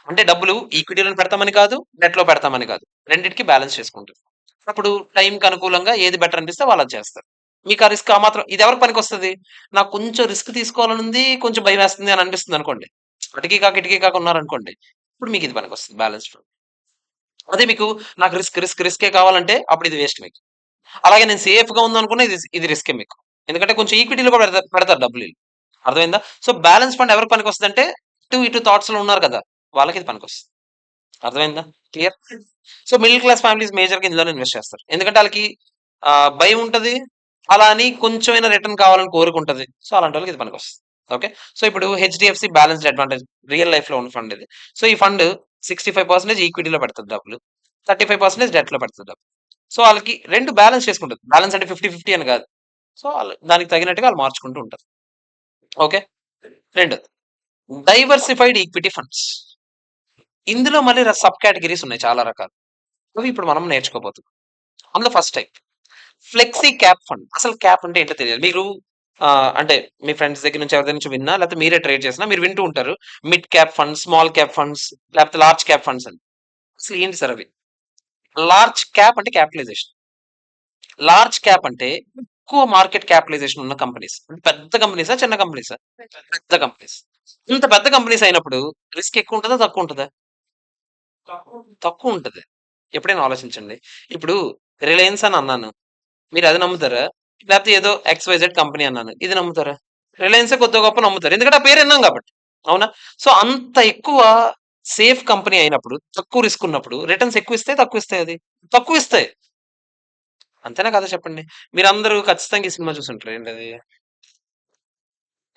అంటే డబ్బులు ఈక్విటీలో పెడతామని కాదు, డెట్ లో పెడతామని కాదు, రెండింటికి బ్యాలెన్స్ చేసుకుంటారు. అప్పుడు టైంకి అనుకూలంగా ఏది బెటర్ అనిపిస్తే వాళ్ళు అది చేస్తారు. మీకు ఆ రిస్క్ ఆ మాత్రం ఇది ఎవరికి పనికొస్తది? నాకు కొంచెం రిస్క్ తీసుకోవాలని ఉంది, కొంచెం భయం వేస్తుంది అని అనిపిస్తుంది అనుకోండి, అటికి కాక ఇటికి కాక ఉన్నారనుకోండి, ఇప్పుడు మీకు ఇది పనికొస్తుంది బ్యాలెన్స్ ఫండ్. అదే మీకు నాకు రిస్కే కావాలంటే అప్పుడు ఇది వేస్ట్ మీకు. అలాగే నేను సేఫ్ గా ఉందనుకున్నా ఇది ఇది రిస్కే మీకు, ఎందుకంటే కొంచెం ఈక్విటీలో కూడా పెడతారు డబ్బులు వీళ్ళు. అర్థమైందా? సో బ్యాలెన్స్ ఫండ్ ఎవరికి పనికొస్తుంది అంటే ఇటు ఇటు థాట్స్ లో ఉన్నారు కదా, వాళ్ళకి ఇది పనికొస్తుంది. అర్థమైందా? Clear. So middle class families major గా ఇందులో ఇన్వెస్ట్ చేస్తారు, ఎందుకంటే వాళ్ళకి భయం ఉంటది, అలా అని కొంచెమైనా రిటర్న్ కావాలని కోరుకుంటది. సో అలాంటి వాళ్ళకి ఇది పనికొస్తుంది. ఓకే, సో ఇప్పుడు HDFC balanced advantage real life లో ఉన్న ఫండ్ ఇది. సో ఈ ఫండ్ 65% ఈక్విటీలో పెడుతుంది డబ్బులు, 35% డెట్ లో పెడుతుంది డబ్బులు. సో వాళ్ళకి రెండు బ్యాలెన్స్ చేసుకుంటుంది. బ్యాలెన్స్ అంటే 50-50 అని కాదు. సో వాళ్ళు దానికి తగినట్టుగా వాళ్ళు మార్చుకుంటూ ఉంటారు. ఓకే, రెండు డైవర్సిఫైడ్ ఈక్విటీ ఫండ్స్. ఇందులో మళ్ళీ సబ్ కేటగిరీస్ ఉన్నాయి చాలా రకాలు, అవి ఇప్పుడు మనం నేర్చుకోబోతున్నాం. అందులో first type flexi cap fund. అసలు క్యాప్ అంటే ఏంటో తెలియదు మీరు, అంటే మీ ఫ్రెండ్స్ దగ్గర నుంచి ఎవరి నుంచి విన్నా, లేకపోతే మీరే ట్రేడ్ చేసినా మీరు వింటూ ఉంటారు, mid cap funds, small cap funds, లేకపోతే లార్జ్ క్యాప్ ఫండ్స్ అని. అసలు ఏంటి సార్ అవి? లార్జ్ క్యాప్ అంటే క్యాపిటలైజేషన్, లార్జ్ క్యాప్ అంటే ఎక్కువ మార్కెట్ క్యాపిటలైజేషన్ ఉన్న కంపెనీస్. పెద్ద కంపెనీసా, చిన్న కంపెనీసా? పెద్ద కంపెనీస్. ఇంత పెద్ద కంపెనీస్ అయినప్పుడు రిస్క్ ఎక్కువ ఉంటుందా, తక్కువ ఉంటుందా? తక్కువ ఉంటది. ఎప్పుడైనా ఆలోచించండి. ఇప్పుడు రిలయన్స్ అని అన్నాను, మీరు అది నమ్ముతారా? లేకపోతే ఏదో ఎక్స్‌వైజెడ్ కంపెనీ అన్నాను, ఇది నమ్ముతారా? రిలయన్సే కొద్దో గొప్ప నమ్ముతారు, ఎందుకంటే ఆ పేరు విన్నాం కాబట్టి. అవునా? సో అంత ఎక్కువ సేఫ్ కంపెనీ అయినప్పుడు, తక్కువ రిస్క్ ఉన్నప్పుడు రిటర్న్స్ ఎక్కువ ఇస్తాయి, తక్కువ ఇస్తాయి అది? తక్కువ ఇస్తాయి. అంతేనా కదా చెప్పండి? మీరందరూ ఖచ్చితంగా ఈ సినిమా చూసుంటారు. ఏంటది?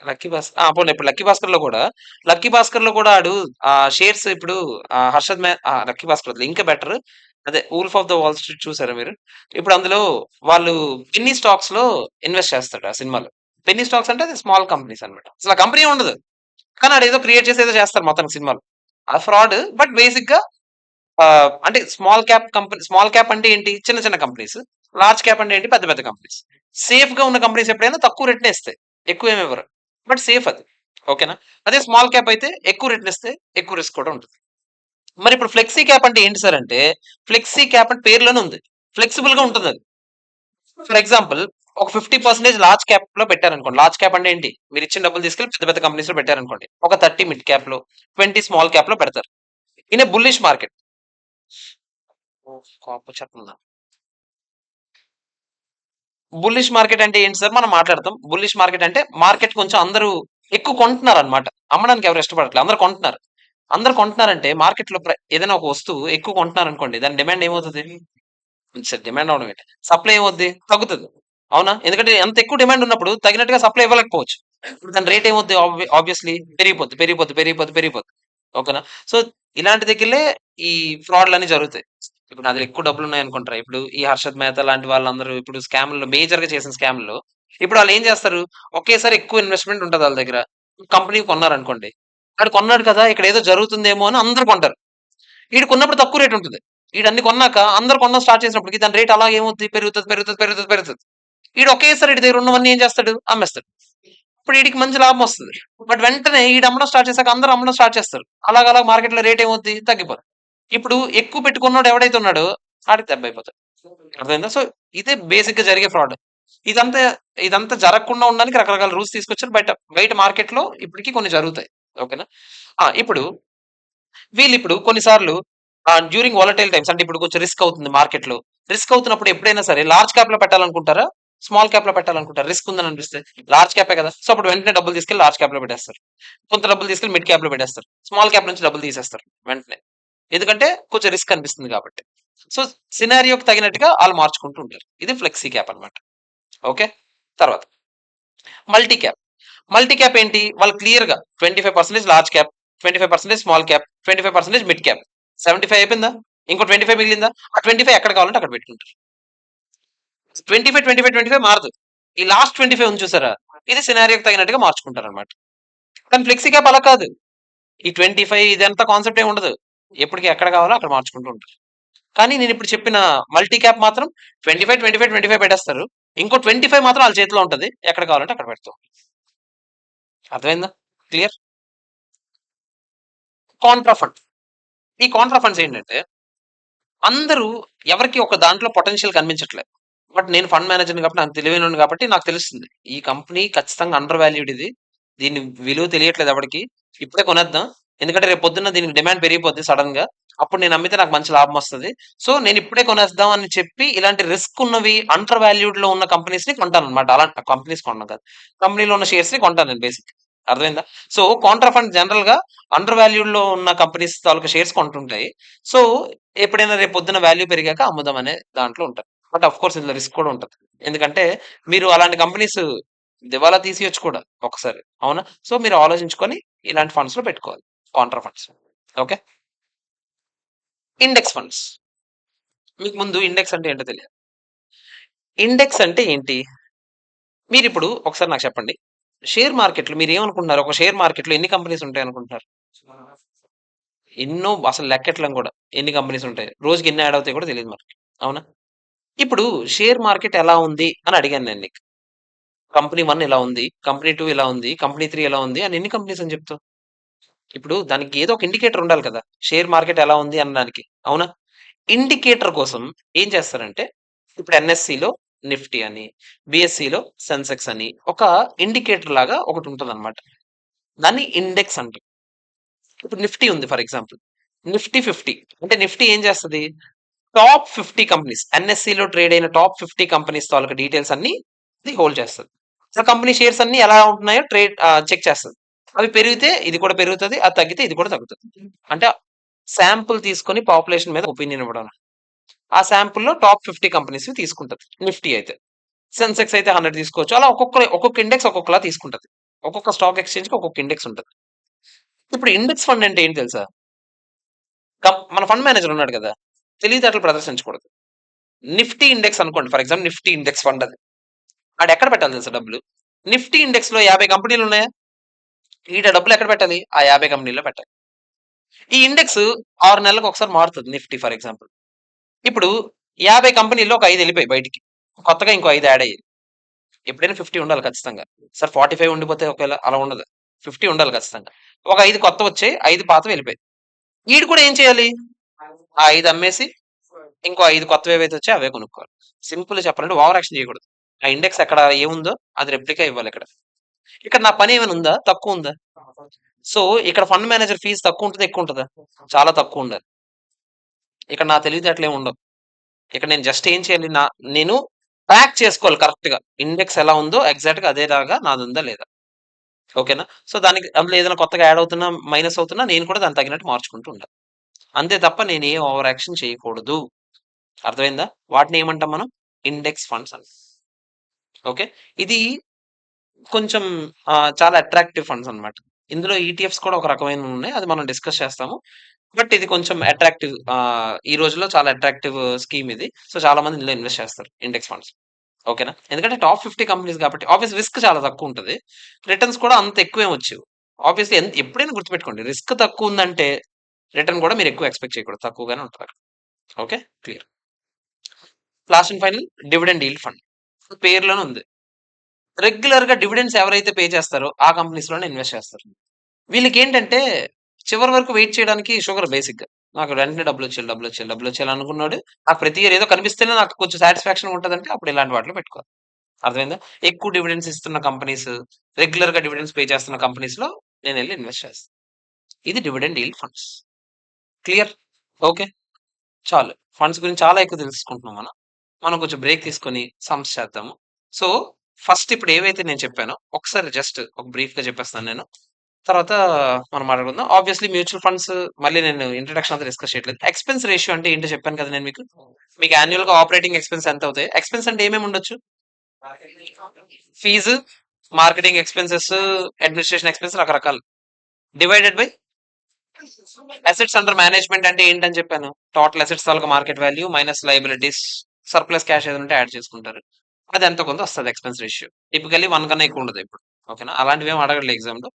'లక్కీ భాస్కర్'. పోనీ ఇప్పుడు 'లక్కీ భాస్కర్‌లో' కూడా 'లక్కీ భాస్కర్‌లో' కూడా ఆడు షేర్స్ ఇప్పుడు 'లక్కీ భాస్కర్' వద్దులే, ఇంకా బెటర్ అదే 'wolf of the wall street' చూసారా మీరు? ఇప్పుడు అందులో వాళ్ళు పెన్నీ స్టాక్స్‌లో ఇన్వెస్ట్ చేస్తాడు ఆ సినిమాలో. పెన్నీ స్టాక్స్ అంటే అది స్మాల్ కంపెనీస్ అన్నమాట. అసలు ఆ కంపెనీ ఉండదు, కానీ ఆడేదో క్రియేట్ చేసి ఏదో చేస్తారు మొత్తానికి సినిమాలో. అది ఫ్రాడ్, బట్ బేసిక్‌గా అంటే స్మాల్ క్యాప్ అంటే ఏంటి? చిన్న చిన్న కంపెనీస్. లార్జ్ క్యాప్ అంటే ఏంటి? పెద్ద పెద్ద కంపెనీస్. సేఫ్‌గా ఉన్న కంపెనీస్ ఎప్పుడైనా తక్కువ రేట్‌నే ఇస్తాయి, ఎక్కువ ఏమి ఇవ్వరు, బట్ సేఫ్ అది. ఓకేనా? అదే స్మాల్ క్యాప్ అయితే ఎక్కువ రేట్‌ని ఇస్తే ఎక్కువ రిస్క్ కూడా ఉంటుంది. మరి ఇప్పుడు ఫ్లెక్సీ క్యాప్ అంటే ఏంటి సార్ అంటే, ఫ్లెక్సీ క్యాప్ అంటే పేరులోనే ఉంది, ఫ్లెక్సిబుల్ గా ఉంటుంది అది. ఫర్ ఎగ్జాంపుల్ ఒక 50% లార్జ్ క్యాప్ లో పెట్టారనుకోండి. లార్జ్ క్యాప్ అంటే ఏంటి? మీరు ఇచ్చిన డబ్బులు తీసుకెళ్ళి పెద్ద పెద్ద కంపెనీస్ లో పెట్టారనుకోండి. ఒక 30 మిడ్ క్యాప్ లో, 20 స్మాల్ క్యాప్ లో పెడతారు. In a bullish market. Cap చెప్తున్నా. బుల్లిష్ మార్కెట్ అంటే ఏంటి సార్? మనం మాట్లాడతాం. బుల్లిష్ మార్కెట్ అంటే మార్కెట్ కొంచెం అందరూ ఎక్కువ కొంటున్నారు అనమాట, అమ్మడానికి ఎవరు ఇష్టపడట్లేదు, అందరూ కొంటున్నారు. అందరు కొంటున్నారంటే మార్కెట్‌లో ఏదైనా ఒక వస్తువు ఎక్కువ కొంటున్నారనుకోండి, దాని డిమాండ్ ఏమవుతది? డిమాండ్ అవ్వడం ఏంటి? సప్లై ఏమవుద్ది? తగ్గుతది. అవునా? ఎందుకంటే ఎంత ఎక్కువ డిమాండ్ ఉన్నప్పుడు తగినట్టుగా సప్లై ఇవ్వలేకపోవచ్చు. ఇప్పుడు దాని రేట్ ఏమవుద్ది? ఆబ్వియస్‌లీ పెరిగిపోద్ది, పెరిగిపోద్ది, పెరిగిపోద్ది, పెరిగిపోద్ది. ఓకేనా? సో, ఇలాంటి దగ్గరలే ఈ ఫ్రాడ్‌లన్నీ జరుగుతాయి. ఇప్పుడు నా దగ్గర ఎక్కువ డబ్బులున్నాయనుకుంటారా, ఇప్పుడు ఈ 'హర్షద్ మెహతా' లాంటి వాళ్ళందరూ ఇప్పుడు స్కామ్‌లు మేజర్‌గా చేసిన స్కామ్‌లో ఇప్పుడు ఆళ్ళేం చేస్తారు? ఒకేసారి ఎక్కువ ఇన్వెస్ట్‌మెంట్ ఉంటది ఆళ్ళ దగ్గర. కంపెనీ కొన్నారనుకోండి. ఆడు కొన్నాడు కదా! ఇక్కడేదో జరుగుతుందేమో అని అందరూ కొంటారు. ఈడు కొన్నప్పుడు తక్కువ రేట్ ఉంటది. ఈడన్ని కొన్నాక అందరూ కొనడం స్టార్ట్ చేసినప్పటికి దాని రేట్ అలాగే ఏమవుద్ది? పెరుగుతది, పెరుగుతది, పెరుగుతది, పెరుగుతది. ఈడు ఒకేసారి ఈడి దగ్గర ఉన్నవన్నీ ఏం చేస్తాడు? అమ్మేస్తాడు. ఇప్పుడు ఈడికి మంచి లాభం వస్తది. బట్ వెంటనే ఈడు అమ్మడం స్టార్ట్ చేసాక అందరూ అమ్మడం స్టార్ట్ చేస్తారు. అలాగ మార్కెట్‌లో రేట్ ఏమవుద్ది? తగ్గిపోద్ది. ఇప్పుడు ఎక్కువ పెట్టుకున్నోడు ఎవడైతే ఉన్నాడో ఆడికి దెబ్బైపోతది. అర్థమైందా? సో, ఇదే బేసిక్‌గా జరిగే ఫ్రాడ్. ఇదంతా ఇదంతా జరగకుండా ఉండడానికి రకరకాల రూల్స్ తీసుకొచ్చారు. బయట బయట మార్కెట్‌లో ఇప్పటికి కొన్ని జరుగుతాయి. ఓకేనా? ఇప్పుడు వీళ్ళిప్పుడు కొన్ని సార్లు డ్యూరింగ్ వాలటైల్ టైమ్స్ అంటే ఇప్పుడు కొంచెం రిస్క్ అవుతుంది మార్కెట్‌లో. రిస్క్ అవుతున్నప్పుడు ఎప్పుడైనా సరే లార్జ్ క్యాప్‌లో పెట్టాలనుకుంటారా? స్మాల్ క్యాప్‌లో పెట్టాలనుకుంటారా? రిస్క్ ఉందని అనిపిస్తే. లార్జ్ క్యాపే కదా! సో, అప్పుడు వెంటనే డబ్బులు తీసుకెళ్ళి లార్జ్ క్యాప్‌లో పెట్టేస్తారు. కొంత డబ్బులు తీసుకెళ్ళి మిడ్ క్యాప్‌లో పెట్టేస్తారు. స్మాల్ క్యాప్ నుంచి డబ్బులు తీసేస్తారు వెంటనే. ఎందుకంటే కొంచెం రిస్క్ అనిపిస్తుంది కాబట్టి. సో, సినారియోకి తగినట్టుగా ఆళ్ళు మార్చుకుంటూ ఉంటారు. ఇది ఫ్లెక్సీ క్యాప్ అన్నమాట. ఓకే. తర్వాత మల్టీ క్యాప్. మల్టీ క్యాప్ ఏంటి? వాళ్ళు క్లియర్‌గా 25% large cap, 25% small cap, 25% mid cap. 75 అయిపోయిందా? ఇంకో 25 మిగిలిందా? ఆ 25 ఎక్కడ కావాలంటే అక్కడ పెట్టుకుంటారు. 25, 25, 25 మారదు. ఈ లాస్ట్ 25 ఉంది చూసారా? ఇది సినారియోకి తగినట్టుగా మార్చుకుంటారన్నమాట. కానీ ఫ్లెక్సీ క్యాప్ అలా కాదు. ఈ 25 ఇదంతా కాన్సెప్ట్ ఏమి ఉండదు. ఎప్పటికి ఎక్కడ కావాలో అక్కడ మార్చుకుంటూ ఉంటారు. కానీ నేను ఇప్పుడు చెప్పిన మల్టీ క్యాప్ మాత్రం 25, 25, 25 పెట్టేస్తారు. ఇంకో 25 మాత్రం ఆళ్ళ చేతిలో ఉంటది. ఎక్కడ కావాలంటే అక్కడ పెడతాం. అర్థమైందా? క్లియర్? Contra fund. ఈ కాంట్రా ఫండ్స్ ఏంటంటే అందరూ ఎవరికీ ఒక దాంట్లో పొటెన్షియల్ కనిపించట్లే. బట్ నేను ఫండ్ మేనేజర్‌ని కాబట్టి నాకు తెలివైనోడిని కాబట్టి నాకు తెలుస్తుంది. ఈ కంపెనీ ఖచ్చితంగా అండర్ వాల్యూడ్ ఇది. దీని విలువ తెలియట్లేదు ఎవడికి. ఇప్పుడే కొనేద్దాం. ఎందుకంటే రేపు పొద్దున్న దీనికి డిమాండ్ పెరిగిపోద్ది సడెన్‌గా. అప్పుడు నేను అమ్మితే నాకు మంచి లాభం వస్తది. సో నేను ఇప్పుడే కొనేద్దాం అని చెప్పి ఇలాంటి రిస్క్ ఉన్నవి అండర్ వాల్యూడ్‌లో ఉన్న కంపెనీస్‌ని కొంటానన్నమాట. అలాంటి కంపెనీస్ కొనను కాదు. కంపెనీలో ఉన్న షేర్స్‌ని కొంటాను నేను బేసిక్. అర్థమైందా? సో కాంట్రా ఫండ్ జనరల్‌గా అండర్ వాల్యూడ్‌లో ఉన్న కంపెనీస్ తాలూకా షేర్స్ కొంటుంటాయి. సో ఎప్పుడైనా రేపు పొద్దున్న వాల్యూ పెరిగాక అమ్ముదాం అనే దాంట్లో ఉంటారు. బట్ ఆఫ్ కోర్స్ ఇందులో రిస్క్ కూడా ఉంటది. ఎందుకంటే మీరు అలాంటి కంపెనీస్ దివాలా తీసేయొచ్చు కూడా ఒకసారి. అవునా? సో మీరు ఆలోచించుకొని ఇలాంటి ఫండ్స్‌లో పెట్టుకోవాలి. Contra funds. Okay. Index funds. మీకు ముందు ఇండెక్స్ అంటే ఏంటో తెలియాలి. ఇండెక్స్ అంటే ఏంటి? మీరిప్పుడు ఒకసారి నాకు చెప్పండి. షేర్ మార్కెట్‌లో మీరేమనుకుంటున్నారు? ఒక షేర్ మార్కెట్‌లో ఎన్ని కంపెనీస్ ఉంటాయనుకుంటున్నారు? ఎన్నో అసలు లెక్కెట్టలేం కూడా. ఎన్ని కంపెనీస్ ఉంటాయి. రోజుకి ఎన్ని యాడ్ అవుతాయో కూడా తెలీదు మనకి. అవునా? ఇప్పుడు షేర్ మార్కెట్ ఎలా ఉంది అని అడిగాను నేను నీకు. కంపెనీ 1 ఇలా ఉంది. కంపెనీ 2 ఇలా ఉంది. కంపెనీ 3 ఇలా ఉంది అని ఎన్ని కంపెనీస్ అని చెప్తావు? ఇప్పుడు దానికి ఏదో ఒక ఇండికేటర్ ఉండాలి కదా! షేర్ మార్కెట్ ఎలా ఉంది అనడానికి. అవునా? ఇండికేటర్ కోసం ఏం చేస్తారంటే, ఇప్పుడు ఎన్ఎస్‌సిలో నిఫ్టీ అని, బీఎస్‌సిలో సెన్సెక్స్ అని ఒక ఇండికేటర్ లాగా ఒకటుంటదనమాట. దాన్ని ఇండెక్స్ అంటాం. ఇప్పుడు నిఫ్టీ ఉంది ఫర్ ఎగ్జాంపుల్. నిఫ్టీ 50 అంటే నిఫ్టీ ఏం చేస్తది? టాప్ 50 కంపెనీస్ ఎన్ఎస్‌సిలో ట్రేడ్ అయిన టాప్ 50 కంపెనీస్ తాలూకా డీటెయిల్స్ అన్నీ ఇది హోల్డ్ చేస్తది. ఆ కంపెనీ షేర్స్ అన్నీ ఎలా ఉంటున్నాయో చెక్ చేస్తది. అవి పెరిగితే ఇది కూడా పెరుగుతది. అది తగ్గితే ఇది కూడా తగ్గుతది. అంటే శాంపుల్ తీసుకొని పాపులేషన్ మీద ఒపీనియన్ ఇవ్వడం. ఆ శాంపుల్‌లో టాప్ 50 కంపెనీస్‌వి తీసుకుంటది. నిఫ్టీ అయితే. సెన్సెక్స్ అయితే 100 తీసుకోవచ్చు. అలా ఒక్కొక్క ఇండెక్స్ ఒక్కొక్కలా తీసుకుంటది. ఒక్కొక్క స్టాక్ ఎక్స్‌చేంజ్‌కి ఒక్కొక్క ఇండెక్స్ ఉంటది. ఇప్పుడు ఇండెక్స్ ఫండ్ అంటే ఏంటి తెలుసా? మన ఫండ్ మేనేజర్ ఉన్నాడు కదా! తెలివితేటలు ప్రదర్శించకూడదు. నిఫ్టీ ఇండెక్స్ అనుకోండి. For example Nifty index fund అది. ఆడెక్కడ పెట్టాలి తెలుసా డబ్బులు? నిఫ్టీ ఇండెక్స్‌లో 50 కంపెనీలున్నాయా? ఈడ డబ్బులు ఎక్కడ పెట్టాలి? ఆ 50 కంపెనీల్లో పెట్టాలి. ఈ ఇండెక్స్ 6 నెలలకు ఒకసారి మారుతది నిఫ్టీ ఫర్ ఎగ్జాంపుల్. ఇప్పుడు 50 కంపెనీల్లో ఒక 5 ఎళ్ళిపోయాయి బయటికి. కొత్తగా ఇంకో 5 యాడ్ అయ్యాయి. ఎప్పుడైనా 50 ఉండాలి ఖచ్చితంగా. సార్ 45 ఉండిపోతే ఒకేళ అలా ఉండదు. 50 ఉండాలి ఖచ్చితంగా. ఒక 5 కొత్తవొచ్చాయి. 5 పాతవి ఎళ్ళిపోయాయి. ఈడు కూడా ఏం చేయాలి? ఆ 5 అమ్మేసి ఇంకో 5 కొత్తవేవైతే వచ్చాయో అవే కొనుక్కోవాలి. సింపుల్‌గా చెప్పాలంటే ఓవర్ యాక్షన్ చేయకూడదు. ఆ ఇండెక్స్ ఎక్కడ ఏముందో అది రెప్లికా ఇవ్వాలి ఇక్కడ. ఇక్కడ నా పని ఏమైనా ఉందా? తక్కువుందా? సో, ఇక్కడ ఫండ్ మేనేజర్ ఫీస్ తక్కువుంటదా? ఎక్కువుంటదా? చాలా తక్కువుండాలి. ఇక్కడ నా తెలివితేటలేమి ఉండవు. ఇక్కడ నేను జస్ట్ ఏం చేయాలి? నేను ట్రాక్ చేసుకోవాలి కరెక్ట్‌గా. ఇండెక్స్ ఎలా ఉందో ఎగ్జాక్ట్‌గా అదేలాగా నాదుందా లేదా? ఓకేనా? సో, దానికి అందులో ఏదైనా కొత్తగా యాడ్ అవుతున్నా, మైనస్ అవుతున్నా నేను కూడా దానికి తగినట్టు మార్చుకుంటూ ఉండాలి. అంతే తప్ప నేను ఏ ఓవర్ యాక్షన్ చేయకూడదు. అర్థమైందా? వాటిని ఏమంటాం మనం? ఇండెక్స్ ఫండ్స్ అని. ఓకే. ఇది కొంచెం చాలా అట్రాక్టివ్ ఫండ్స్ అన్నమాట. ఇందులో ఈటీఎఫ్స్ కూడా ఒక రకమైనవి ఉన్నాయి. అది మనం డిస్కస్ చేస్తాము. బట్ ఇది కొంచెం అట్రాక్టివ్, ఈ రోజుల్లో చాలా అట్రాక్టివ్ స్కీమ్ ఇది. సో, చాలా మంది ఇందులో ఇన్వెస్ట్ చేస్తారు ఇండెక్స్ ఫండ్స్. ఓకేనా? ఎందుకంటే టాప్ 50 కంపెనీస్ కాబట్టి ఆబ్వియస్ రిస్క్ చాలా తక్కువ ఉంటది. రిటర్న్స్ కూడా అంత ఎక్కువేం వచ్చేవు. ఆబ్వియస్‌లీ ఎప్పుడైనా గుర్తుపెట్టుకోండి. రిస్క్ తక్కువ ఉందంటే రిటర్న్ కూడా మీరు ఎక్కువ ఎక్స్‌పెక్ట్ చేయకూడదు. తక్కువగానే ఉంటదక్కడ. Okay. Clear. Last and final dividend yield fund. పేరులోనే ఉంది. రెగ్యులర్‌గా డివిడెండ్స్ ఎవరైతే పే చేస్తారో ఆ కంపెనీస్‌లోనే ఇన్వెస్ట్ చేస్తారు. వీళ్ళకేంటంటే చివరి వరకు వెయిట్ చేయడానికి షుగర్ బేసిక్‌గా. నాకు వెంటనే డబ్బులొచ్చేయాలి, డబ్బులొచ్చేయాలి, డబ్బులొచ్చేయాలి అనుకున్నోడు నాకు ప్రతి ఇయర్ ఏదో కనిపిస్తేనే నాకు కొంచెం సాటిస్ఫాక్షన్‌గా ఉంటదంటే అప్పుడు ఇలాంటి వాటిలో పెట్టుకోవాలి. అర్థమైందా? ఎక్కువ డివిడెండ్స్ ఇస్తున్న కంపెనీస్, రెగ్యులర్‌గా డివిడెండ్స్ పే చేస్తున్న కంపెనీస్‌లో నేనెళ్లి ఇన్వెస్ట్ చేస్తా. ఇది dividend yield funds. Clear? Okay. చాలు. ఫండ్స్ గురించి చాలా ఎక్కువ తెలుసుకుంటున్నాం మనం. మనం కొంచెం బ్రేక్ తీసుకొని సమ్స్ చేద్దాము. సో, ఫస్ట్ ఇప్పుడు ఏవైతే నేను చెప్పానో ఒకసారి జస్ట్ ఒక బ్రీఫ్‌గా చెప్పేస్తాను నేను. తర్వాత మనం మాట్లాడుకుందాం. ఆబ్వియస్‌లీ మ్యూచువల్ ఫండ్స్ మళ్ళీ నేను ఇంట్రడక్షన్ అంతా డిస్కస్ చేయట్లేదు. ఎక్స్‌పెన్స్ రేషియో అంటే ఏంటో చెప్పాను కదా నేను మీకు. మీకు యాన్యుయల్‌గా ఆపరేటింగ్ ఎక్స్‌పెన్స్ ఎంత అవుతాయి? ఎక్స్‌పెన్స్ అంటే ఏమేమి ఉండొచ్చు? Fees, marketing expenses, administration expense రకరకాలు. Divided by assets under management అంటే ఏంటని చెప్పాను. టోటల్ అసెట్స్ తాలూకా market value minus liabilities, surplus cash ఏదైనా ఉంటే యాడ్ చేసుకుంటారు. అది ఎంతో కొంత వస్తది ఎక్స్‌పెన్స్ రేషియో. టిపికల్లీ 1 కన్నా ఎక్కువ ఉండదు ఎప్పుడు. ఓకేనా? అలాంటివేమి అడగడులే ఎగ్జామ్‌లో.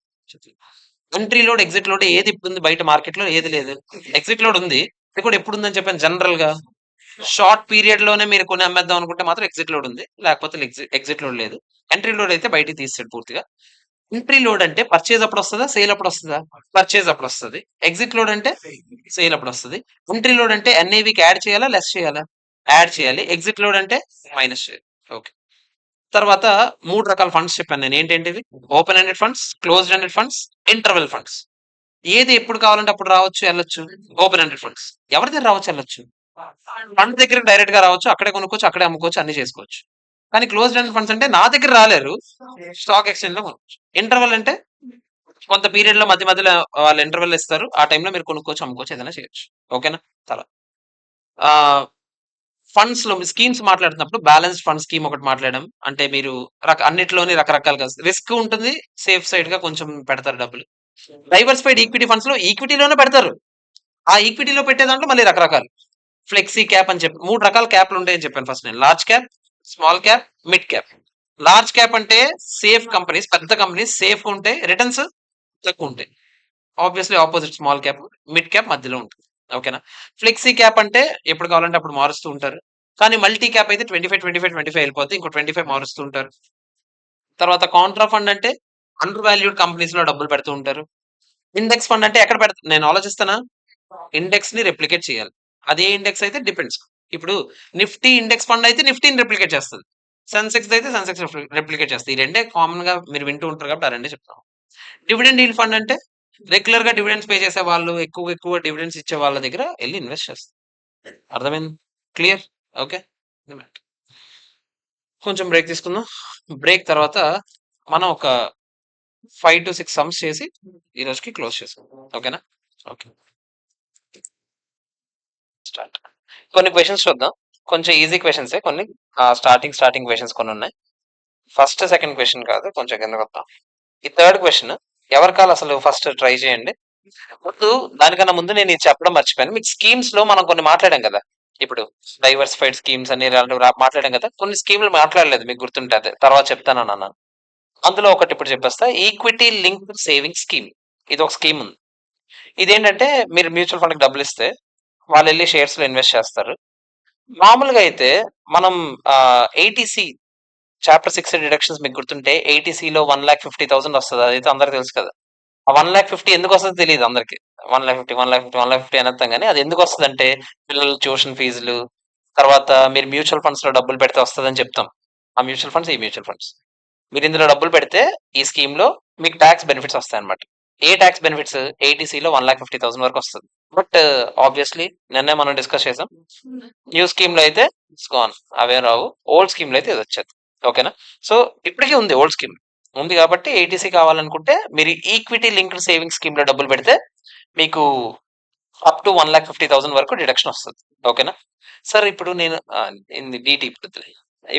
ఎంట్రీ లోడ్, ఎగ్జిట్ లోడ్ ఏది ఇప్పుడుంది బయట మార్కెట్‌లో ఏది లేదు. ఎగ్జిట్ లోడ్ ఉంది. అది కూడా ఎప్పుడుందని చెప్పాను జనరల్‌గా. షార్ట్ పీరియడ్ లోనే మీరు కొని అమ్మేద్దాం అనుకుంటే మాత్రం ఎగ్జిట్ లోడ్ ఉంది. లేకపోతే ఎగ్జిట్ లోడ్ లేదు. ఎంట్రీ లోడ్ అయితే బయటికి తీసేసాడు పూర్తిగా. ఎంట్రీ లోడ్ అంటే పర్చేజ్ అప్పుడొస్తదా? సేల్ అప్పుడొస్తదా? పర్చేజ్ అప్పుడొస్తది. ఎగ్జిట్ లోడ్ అంటే సేల్ అప్పుడొస్తది. ఎంట్రీ లోడ్ అంటే ఎన్ఏవికి యాడ్ చేయాలా? లెస్ చేయాలా? యాడ్ చేయాలి. ఎగ్జిట్ లోడ్ అంటే మైనస్ చేయాలి. ఓకే. తర్వాత 3 రకాల ఫండ్స్ చెప్పాను నేను. ఏంటేంటివి? Open ended funds, closed ended funds, interval funds. ఏది ఎప్పుడు కావాలంటే అప్పుడు రావచ్చు, ఎళ్ళొచ్చు. Open ended funds. ఎవరి దగ్గర రావచ్చు, ఎళ్ళొచ్చు. ఫండ్ దగ్గరకి డైరెక్ట్‌గా రావచ్చు. అక్కడే కొనుక్కోవచ్చు, అక్కడే అమ్ముకోవచ్చు, అన్నీ చేసుకోవచ్చు. కానీ క్లోజ్డ్ ఎండెడ్ ఫండ్స్ అంటే నా దగ్గర రాలేరు. స్టాక్ ఎక్స్‌చేంజ్‌లో కొనొచ్చు. ఇంటర్వల్ అంటే కొంత పీరియడ్‌లో మధ్య మధ్యలో వాళ్ళు ఇంటర్వల్ ఇస్తారు. ఆ టైంలో మీరు కొనుక్కోవచ్చు, అమ్ముకోవచ్చు, ఏదైనా చేయొచ్చు. ఓకేనా? చాలా. ఆహ్, ఫండ్స్‌లో స్కీమ్స్ మాట్లాడుతున్నప్పుడు బ్యాలెన్స్డ్ ఫండ్ స్కీమ్ ఒకటి మాట్లాడాం. అంటే మీరు అన్నిట్లోని రకరకాలుగా రిస్క్ ఉంటుంది. సేఫ్ సైడ్‌గా కొంచెం పెడతారు డబ్బులు. డైవర్సిఫైడ్ ఈక్విటీ ఫండ్స్‌లో ఈక్విటీలోనే పెడతారు. ఆ ఈక్విటీలో పెట్టే దాంట్లో మళ్ళీ రకరకాలు. ఫ్లెక్సీ క్యాప్ అని చెప్పి 3 రకాల క్యాప్‌లు ఉంటాయని చెప్పాను ఫస్ట్ నేను. Large cap, small cap, mid cap. Large cap అంటే సేఫ్ కంపెనీస్, పెద్ద కంపెనీస్ సేఫ్‌గా ఉంటాయి. రిటర్న్స్ తక్కువుంటాయి. Obviously opposite small cap, mid cap మధ్యలో ఉంటుంది. ఓకేనా? ఫ్లెక్సీ క్యాప్ అంటే ఎప్పుడు కావాలంటే అప్పుడు మారుస్తూ ఉంటారు. కానీ మల్టీ క్యాప్ అయితే 25, 25, 25 ఎళ్ళిపోద్ది. ఇంకో 25 మారుస్తూ ఉంటారు. తర్వాత కాంట్రా ఫండ్ అంటే అండర్ వాల్యూడ్ కంపెనీస్‌లో డబ్బులు పెడుతూ ఉంటారు. ఇండెక్స్ ఫండ్ అంటే ఎక్కడ నేను ఆలోచిస్తానా? ఇండెక్స్‌ని రెప్లికేట్ చేయాలి. అదే ఇండెక్స్ అయితే డిపెండ్స్. ఇప్పుడు నిఫ్టీ ఇండెక్స్ ఫండ్ అయితే నిఫ్టీని రెప్లికేట్ చేస్తది. సెన్సెక్స్ అయితే సెన్సెక్స్ రెప్లికేట్ చేస్తది. ఈ రెండే కామన్‌గా మీరు వింటూ ఉంటారు కాబట్టి ఆ రెండే చెప్తాను. డివిడెండ్ ఈల్డ్ ఫండ్ అంటే రెగ్యులర్‌గా డివిడెండ్స్ పే చేసే వాళ్ళు, ఎక్కువ ఎక్కువ డివిడెండ్స్ ఇచ్చే వాళ్ళ దగ్గర ఎళ్లి ఇన్వెస్ట్ చేస్తారు. అర్థమైంది? క్లియర్? ఓకే. కొంచెం బ్రేక్ తీసుకుందాం. బ్రేక్ తర్వాత మనం ఒక 5-6 సమ్స్ చేసి ఈ రోజుకి క్లోజ్ చేసుకుందాం. ఓకేనా? ఓకే. స్టార్ట్. కొన్ని క్వెషన్స్ చూద్దాం. కొంచెం ఈజీ క్వెషన్సే కొన్ని. స్టార్టింగ్ క్వెషన్స్ కొన్నున్నాయి. ఫస్ట్, సెకండ్ క్వెషన్ కాదు. కొంచెం కిందకొద్దాం. ఈ థర్డ్ క్వెషన్ ఎవరి కాల్ అసలు ఫస్ట్ ట్రై చేయండి. దానికన్నా ముందు నేను ఇది చెప్పడం మర్చిపోయాను. మీకు స్కీమ్స్‌లో మనం కొన్ని మాట్లాడాం కదా! ఇప్పుడు డైవర్సిఫైడ్ స్కీమ్స్ అని ఇలాంటివి మాట్లాడాం కదా! కొన్ని స్కీమ్‌లు మాట్లాడలేదు మీకు గుర్తుంటే అదే. తర్వాత చెప్తానన్నాను. అందులో ఒకటి ఇప్పుడు చెప్పేస్తా. Equity linked saving scheme. ఇదొక స్కీమ్ ఉంది. ఇదేంటంటే మీరు మ్యూచువల్ ఫండ్‌కి డబ్బులిస్తే వాళ్ళెళ్లి షేర్స్‌లో ఇన్వెస్ట్ చేస్తారు. మామూలుగా అయితే మనం ఏటీసీ చాప్టర్ 6 డిడక్షన్స్ మీకు గుర్తుంటే ఏటీసీలో 1,50,000 వస్తది. అదైతే అందరికి తెలుసు కదా! ఆ 1,50,000 ఎందుకొస్తదో తెలీదు అందరికి. 1,50,000, 1,50,000, 1,50,000 అనేత్తాం గానీ అది ఎందుకొస్తదంటే పిల్లల ట్యూషన్ ఫీజులు, తర్వాత మీరు మ్యూచువల్ ఫండ్స్‌లో డబ్బులు పెడితే వస్తదని చెప్తాం. ఆ మ్యూచువల్ ఫండ్స్, ఈ మ్యూచువల్ ఫండ్స్. మీరు ఇందులో డబ్బులు పెడితే ఈ స్కీమ్‌లో మీకు టాక్స్ బెనిఫిట్స్ వస్తాయన్నమాట. ఏ టాక్స్ బెనిఫిట్స్? ఏటీసీలో 1,50,000 వరకు వస్తది. బట్ ఆబ్వియస్‌లీ నిన్నే మనం డిస్కస్ చేసాం. న్యూ స్కీమ్‌లో అయితే ఇట్స్ గాన్. అవేం రావు. ఓల్డ్ స్కీమ్‌లో అయితే ఇదొచ్చేది. ఓకేనా? సో, ఇప్పటికి ఉంది ఓల్డ్ స్కీమ్. ఉంది కాబట్టి ఏటీసీ కావాలనుకుంటే మీరు ఈక్విటీ లింక్డ్ సేవింగ్ స్కీమ్ లో డబ్బులు పెడితే మీకు అప్ టు 1,50,000 వరకు డిడక్షన్ వస్తుంది. ఓకేనా సార్? ఇప్పుడు నేను డీటీ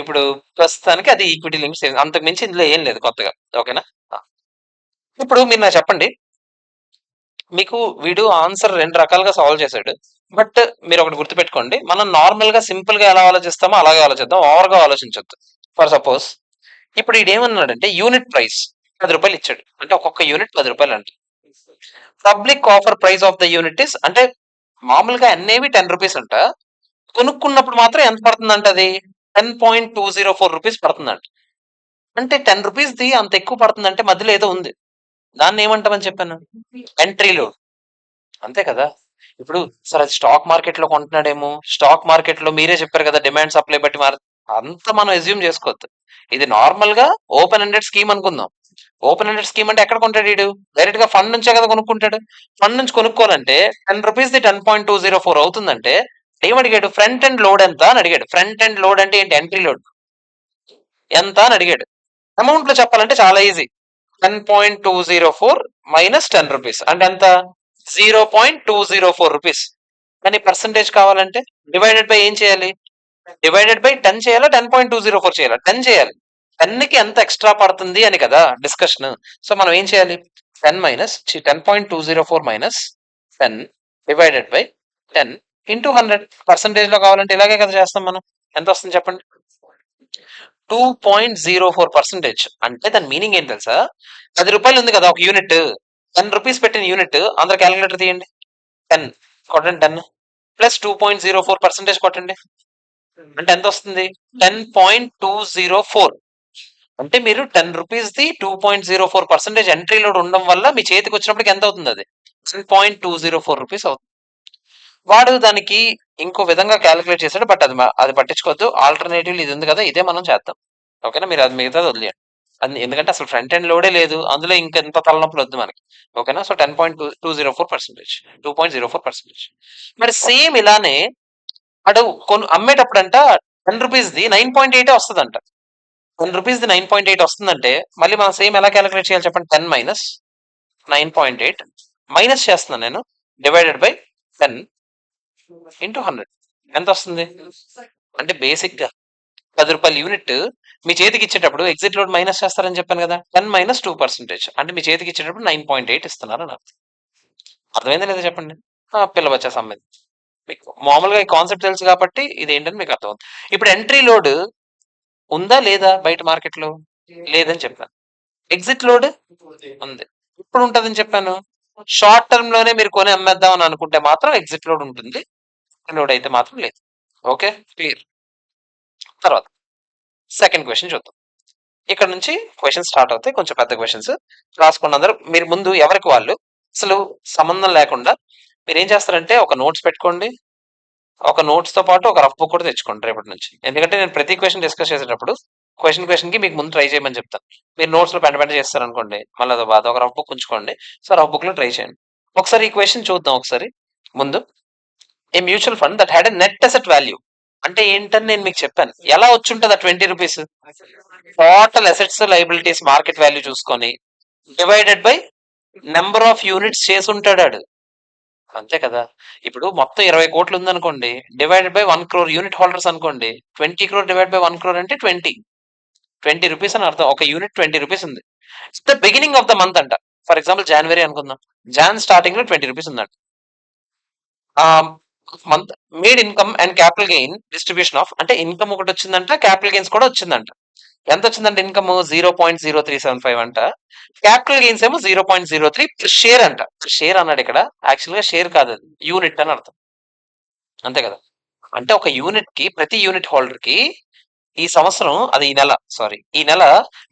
ఇప్పుడు ప్రస్తుతానికి అది ఈక్విటీ లింక్ సేవింగ్, అంతకు మించి ఇందులో ఏం లేదు కొత్తగా. ఓకేనా? ఇప్పుడు మీరు నాకు చెప్పండి, మీకు వీడు ఆన్సర్ 2 రకాలుగా సాల్వ్ చేశాడు. బట్ మీరు ఒకటి గుర్తుపెట్టుకోండి, మనం నార్మల్ గా సింపుల్ గా ఎలా ఆలోచిస్తామో అలాగే ఆలోచిద్దాం, ఓవర్ గా ఆలోచించొద్దు. ఫర్ సపోజ్ ఇప్పుడు ఈడేమన్నాడంటే యూనిట్ ప్రైస్ 10 రూపాయలు ఇచ్చాడు, అంటే ఒక్కొక్క యూనిట్ 10 రూపాయలు అంటే public offer price of the unit is, అంటే మామూలుగా అన్నేవి 10 రూపీస్ అంట, కొనుక్కున్నప్పుడు మాత్రం ఎంత పడుతుందంట, అది 10.204 రూపీస్ పడుతుందంట. అంటే 10 రూపీస్ ది అంత ఎక్కువ పడుతుందంటే మధ్యలో ఏదో ఉంది. దాన్ని ఏమంటామని చెప్పాను? Entry load. అంతే కదా? ఇప్పుడు సార్ అది స్టాక్ మార్కెట్ లో కొంటున్నాడేమో, స్టాక్ మార్కెట్ లో మీరే చెప్పారు కదా డిమాండ్ సప్లై బట్టి అంతా మనం అజ్యూమ్ చేసుకోవద్దు. ఇది నార్మల్ గా ఓపెన్ ఎండెడ్ స్కీమ్ అనుకుందాం. ఓపెన్ ఎండెడ్ స్కీమ్ అంటే ఎక్కడ కొంటాడు వీడు? డైరెక్ట్ గా ఫండ్ నుంచే కదా కొనుక్కుంటాడు. ఫండ్ నుంచి కొనుక్కోవాలంటే 10 రూపీస్ ది 10.204 అవుతుందంటే ఏమడిగాడు? ఫ్రంట్ అండ్ లోడ్ ఎంత అని అడిగాడు. ఫ్రంట్ అండ్ లోడ్ అంటే ఏంటి? ఎంట్రీ లోడ్ ఎంత అని అడిగాడు. అమౌంట్ లో చెప్పాలంటే చాలా ఈజీ, 10.204 మైనస్ 10 రూపీస్ అంటే ఎంత? 0.204 రూపీస్. కానీ పర్సంటేజ్ కావాలంటే డివైడెడ్ బై ఏం చేయాలి? డివైడెడ్ బై 10 చేయాలా, 10.204 చేయాలా? 10 చేయాలి. 10 కి ఎంత ఎక్స్ట్రా పడుతుంది అని కదా డిస్కషన్. సో మనం ఏం చేయాలి? 10.204 minus 10 divided by 10 into 100. Percentage లో కావాలంటే ఇలాగే కదా చేస్తాం మనం. ఎంత వస్తుంది చెప్పండి? 2.04%. అంటే దాని మీనింగ్ ఏంటి తెలుసా? 10 రూపాయలు ఉంది కదా ఒక యూనిట్, 10 రూపీస్ పెట్టిన యూనిట్, అందరు క్యాలిక్యులేటర్ తీయండి. 10 కొట్టండి, 10 ప్లస్ 2.04% కొట్టండి, అంటే ఎంత వస్తుంది? 10.204. అంటే మీరు 10 రూపీస్ ది 2.04% ఎంట్రీ లోడ్ ఉండడం వల్ల మీ చేతికి వచ్చినప్పటికి ఎంత అవుతుంది? అది 10.204 రూపీస్ అవుతుంది. వాడు దానికి ఇంకో విధంగా క్యాలిక్యులేట్ చేశాడు, బట్ అది పట్టించుకోవద్దు. ఆల్టర్నేటివ్ ఇది ఉంది కదా, ఇదే మనం చేద్దాం. ఓకేనా? మీరు అది మిగతాది వదిలేయండి. అది ఎందుకంటే అసలు ఫ్రంట్ ఎండ్ లోడే లేదు అందులో, ఇంకెంత తలనొప్పులు వద్దు మనకి. ఓకేనా? సో 10.204%, 2.04%. మరి సేమ్ ఇలానే అడు అమ్మేటప్పుడు అంట 10 రూపీస్ ది 9.8 వస్తుందంట. 10 రూపీస్ ది 9.8 వస్తుందంటే మళ్ళీ మనం సేమ్ ఎలా క్యాలిక్యులేట్ చేయాలి చెప్పండి? 10 మైనస్ 9.8 మైనస్ చేస్తున్నాను నేను, డివైడెడ్ బై 10 ఇంటూ 100 ఎంత వస్తుంది? అంటే బేసిక్ గా 10 రూపాయల యూనిట్ మీ చేతికి ఇచ్చేటప్పుడు ఎగ్జిట్ లోడ్ మైనస్ చేస్తారని చెప్పాను కదా. 10 మైనస్ 2%, అంటే మీ చేతికి ఇచ్చేటప్పుడు 9.8 ఇస్తున్నారు అని అర్థం. అర్థమైందా లేదా చెప్పండి? పిల్లవచ్చా సంబంధం మీకు మామూలుగా ఈ కాన్సెప్ట్ తెలుసు కాబట్టి ఇది ఏంటని మీకు అర్థం అవుతుంది. ఇప్పుడు ఎంట్రీ లోడ్ ఉందా లేదా బయట మార్కెట్ లో? లేదని చెప్పాను. ఎగ్జిట్ లోడ్ ఉంది. ఇప్పుడు ఉంటదని చెప్పాను. షార్ట్ టర్మ్ లోనే మీరు కొని అమ్మేద్దాం అని అనుకుంటే మాత్రం ఎగ్జిట్ లోడ్ ఉంటుంది, లోడ్ అయితే మాత్రం లేదు. Okay, clear. తర్వాత సెకండ్ క్వశ్చన్ చూద్దాం. ఇక్కడ నుంచి క్వశ్చన్ స్టార్ట్ అవుతాయి, కొంచెం పెద్ద క్వశ్చన్స్. రాసుకున్న అందరూ మీరు ముందు ఎవరికి వాళ్ళు అసలు సంబంధం లేకుండా మీరు ఏం చేస్తారంటే ఒక నోట్స్ పెట్టుకోండి, ఒక నోట్స్ తో పాటు ఒక రఫ్ బుక్ కూడా తెచ్చుకోండి రేపటి నుంచి. ఎందుకంటే నేను ప్రతి క్వశ్చన్ డిస్కస్ చేసేటప్పుడు క్వశ్చన్ కి మీకు ముందు ట్రై చేయమని చెప్తాను. మీరు నోట్స్ లో పెంట చేస్తారు అనుకోండి, మళ్ళీ అదో బాధ. ఒక రఫ్ బుక్ ఉంచుకోండి, సో రఫ్ బుక్ లో ట్రై చేయండి. ఒకసారి ఈ క్వశ్చన్ చూద్దాం. ఒకసారి ముందు, a mutual fund that had a net asset value అంటే ఏంటని నేను మీకు చెప్పాను. ఎలా వచ్చి ఉంటుంది ఆ 20 rupees? Total assets liabilities market value చూసుకొని divided by number of units చేసి ఉంటాడు. అంతే కదా? ఇప్పుడు మొత్తం 20 కోట్లు ఉందనుకోండి, divided by 1 crore unit holders అనుకోండి, 20 crore డివైడ్ బై 1 crore అంటే 20 రూపీస్ అని అర్థం. ఒక యూనిట్ 20 రూపీస్ ఉంది. It's the beginning of the month అంట. ఫర్ ఎగ్జాంపుల్ జనవరి అనుకుందాం, జాన్ స్టార్టింగ్ లో 20 రూపీస్ ఉందంట. Month made income and capital gain distribution of, అంటే ఇన్కమ్ ఒకటి వచ్చిందంట, క్యాపిటల్ గెయిన్స్ కూడా వచ్చిందంట. ఎంత వచ్చిందంటే ఇన్కమ్ 0.0375 అంట, క్యాపిటల్ గెయిన్స్ ఏమో 0.03 షేర్ అంట. షేర్ అన్నాడు ఇక్కడ, యాక్చువల్ గా షేర్ కాదు, అది యూనిట్ అని అర్థం. అంతే కదా? అంటే ఒక యూనిట్ కి, ప్రతి యూనిట్ హోల్డర్ కి ఈ సంవత్సరం, అది ఈ నెల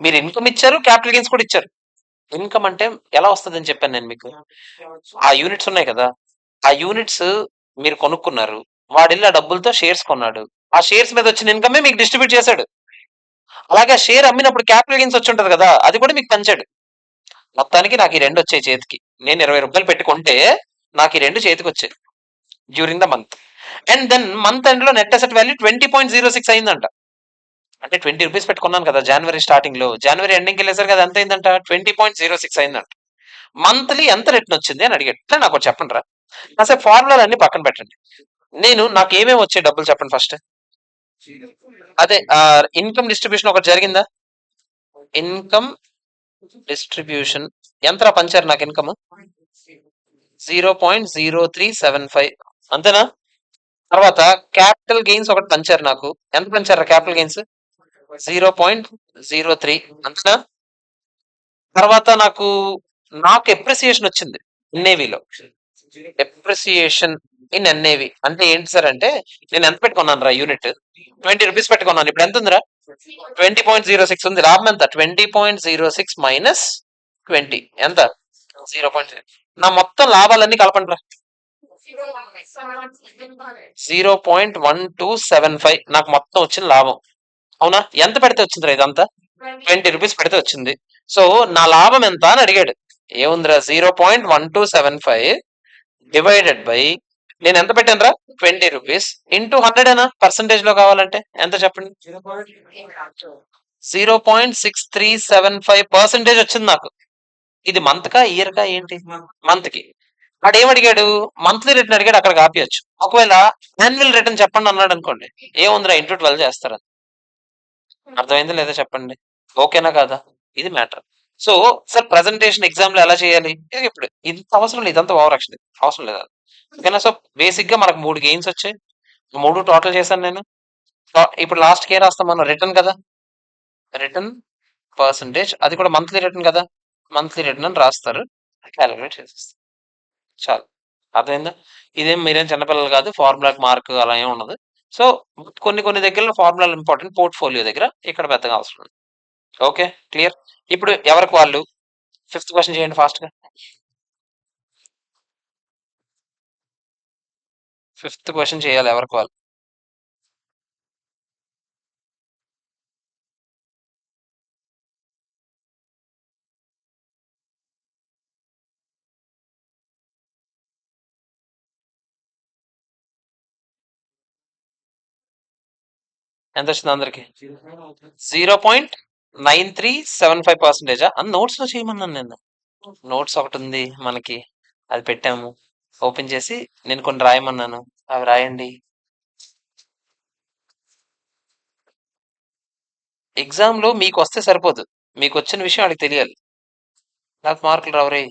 మీరు ఇన్కమ్ ఇచ్చారు, క్యాపిటల్ గెయిన్స్ కూడా ఇచ్చారు. ఇన్కమ్ అంటే ఎలా వస్తుంది అని చెప్పాను నేను మీకు. ఆ యూనిట్స్ ఉన్నాయి కదా, ఆ యూనిట్స్ మీరు కొనుక్కున్నారు, వాడిల్లు ఆ డబ్బులతో షేర్స్ కొన్నాడు, ఆ షేర్స్ మీద వచ్చిన ఇన్కమే మీకు డిస్ట్రిబ్యూట్ చేశాడు. అలాగే షేర్ అమ్మినప్పుడు క్యాపిటల్ గెయిన్స్ వచ్చి ఉంటది కదా, అది కూడా మీకు పంచాడు. మొత్తానికి నాకు ఈ 2 వచ్చాయి చేతికి. నేను 20 రూపాయలు పెట్టుకుంటే నాకు ఈ 2 చేతికి వచ్చాయి during the month. And then month end లో నెట్ అసెట్ వాల్యూ 20.06 అయిందంట. అంటే 20 రూపీస్ పెట్టుకున్నాను కదా జనవరి స్టార్టింగ్ లో, జనవరి ఎండింగ్ వెళ్ళేసరికి అది ఎంత అయిందంట, 20.06 అయిందంట. మంత్లీ ఎంత రిటర్న్ వచ్చింది అని అడిగాడు. ఇట్లా నాకు ఒకటి చెప్పండి రా. అసలు ఫార్ములాలు అన్ని పక్కన పెట్టండి. నాకు ఏమేమి వచ్చాయి డబ్బులు చెప్పండి ఫస్ట్. అదే ఇన్కమ్ డిస్ట్రిబ్యూషన్ ఒకటి జరిగిందా? ఇన్కమ్ డిస్ట్రిబ్యూషన్ ఎంతరా పంచారు నాకు ఇన్కమ్? 0.0375 అంతేనా? తర్వాత క్యాపిటల్ గెయిన్స్ ఒకటి పంచారు నాకు. ఎంత పంచారా క్యాపిటల్ గెయిన్స్? 0.03 అంతేనా? తర్వాత నాకు ఎప్రిసియేషన్ వచ్చింది ఎన్ఏవిలో. ఎప్రిసియేషన్ ఇన్ ఎన్ఏవి అంటే ఏంటి సార్ అంటే, నేను ఎంత పెట్టుకున్నాను రా యూనిట్? 20 రూపీస్ పెట్టుకున్నాను. ఇప్పుడు ఎంత ఉందిరా? 20.06 ఉంది. లాభం ఎంత? 20.06 మైనస్ 20 ఎంత? 0. నా మొత్తం లాభాలన్నీ కలపండి రా. 0.1275 నాకు మొత్తం వచ్చిన లాభం. అవునా? ఎంత పెడితే వచ్చిందిరా ఇదంతా? 20 రూపీస్ పెడితే వచ్చింది. సో నా లాభం ఎంత అని అడిగాడు. ఏముందిరా, 0.1275 డివైడెడ్ బై నేను ఎంత పెట్టాను రా? 20 రూపీస్ ఇంటూ 100 ఏనా పర్సంటేజ్ లో కావాలంటే ఎంత చెప్పండి? 0.6375% వచ్చింది నాకు. ఇది మంత్ కా ఇయర్ కా ఏంటి? మంత్ కి. వాడు ఏమడిగాడు? మంత్లీ రిటర్న్ అడిగాడు, అక్కడ ఆపేయచ్చు. ఒకవేళ యాన్యువల్ రిటర్న్ చెప్పండి అన్నాడు అనుకోండి, ఏముందిరా ఇంటూ 12 చేస్తారా? అర్థమైందా లేదా చెప్పండి? ఓకేనా కాదా? ఇది matter. So sir presentation exam లో ఎలా చేయాలి? ఇప్పుడు ఇంత అవసరం లేదు, ఇదంతా ఓవర్ యాక్షన్ అవసరం లేదు. ఓకేనా? సో బేసిక్ గా మనకు 3 గెయిన్స్ వచ్చాయి, 3 టోటల్ చేశాను నేను. ఇప్పుడు లాస్ట్ కి ఏ రాస్తాం మనం? రిటర్న్ కదా, రిటర్న్ పర్సంటేజ్, అది కూడా మంత్లీ రిటర్న్ కదా, మంత్లీ రిటర్న్ అని రాస్తారు, క్యాలిక్యులేట్ చేసేస్తారు. చాలు. అర్థమైందా? ఇదేం మీరేం చిన్నపిల్లలు కాదు, ఫార్ములాకి మార్క్ అలా ఏం ఉండదు. సో కొన్ని దగ్గర ఫార్ములాలు ఇంపార్టెంట్, పోర్ట్ఫోలియో దగ్గర ఇక్కడ పెద్దగా అవసరం లేదు. Okay, clear. ఇప్పుడు ఎవరికి వాళ్ళు 5th క్వశ్చన్ చేయండి ఫాస్ట్ గా. 5th క్వశ్చన్ చేయాలి ఎవరికి వాళ్ళు. ఎంత వచ్చింది అందరికి? 0.9375% అని నోట్స్ లో చేయమన్నాను నేను. నోట్స్ ఒకటి ఉంది మనకి, అది పెట్టాము. ఓపెన్ చేసి నేను కొన్ని రాయమన్నాను, అవి రాయండి. ఎగ్జామ్ లో మీకు వస్తే సరిపోదు, మీకు వచ్చిన విషయం వాడికి తెలియాలి. నాకు మార్కులు రావరే.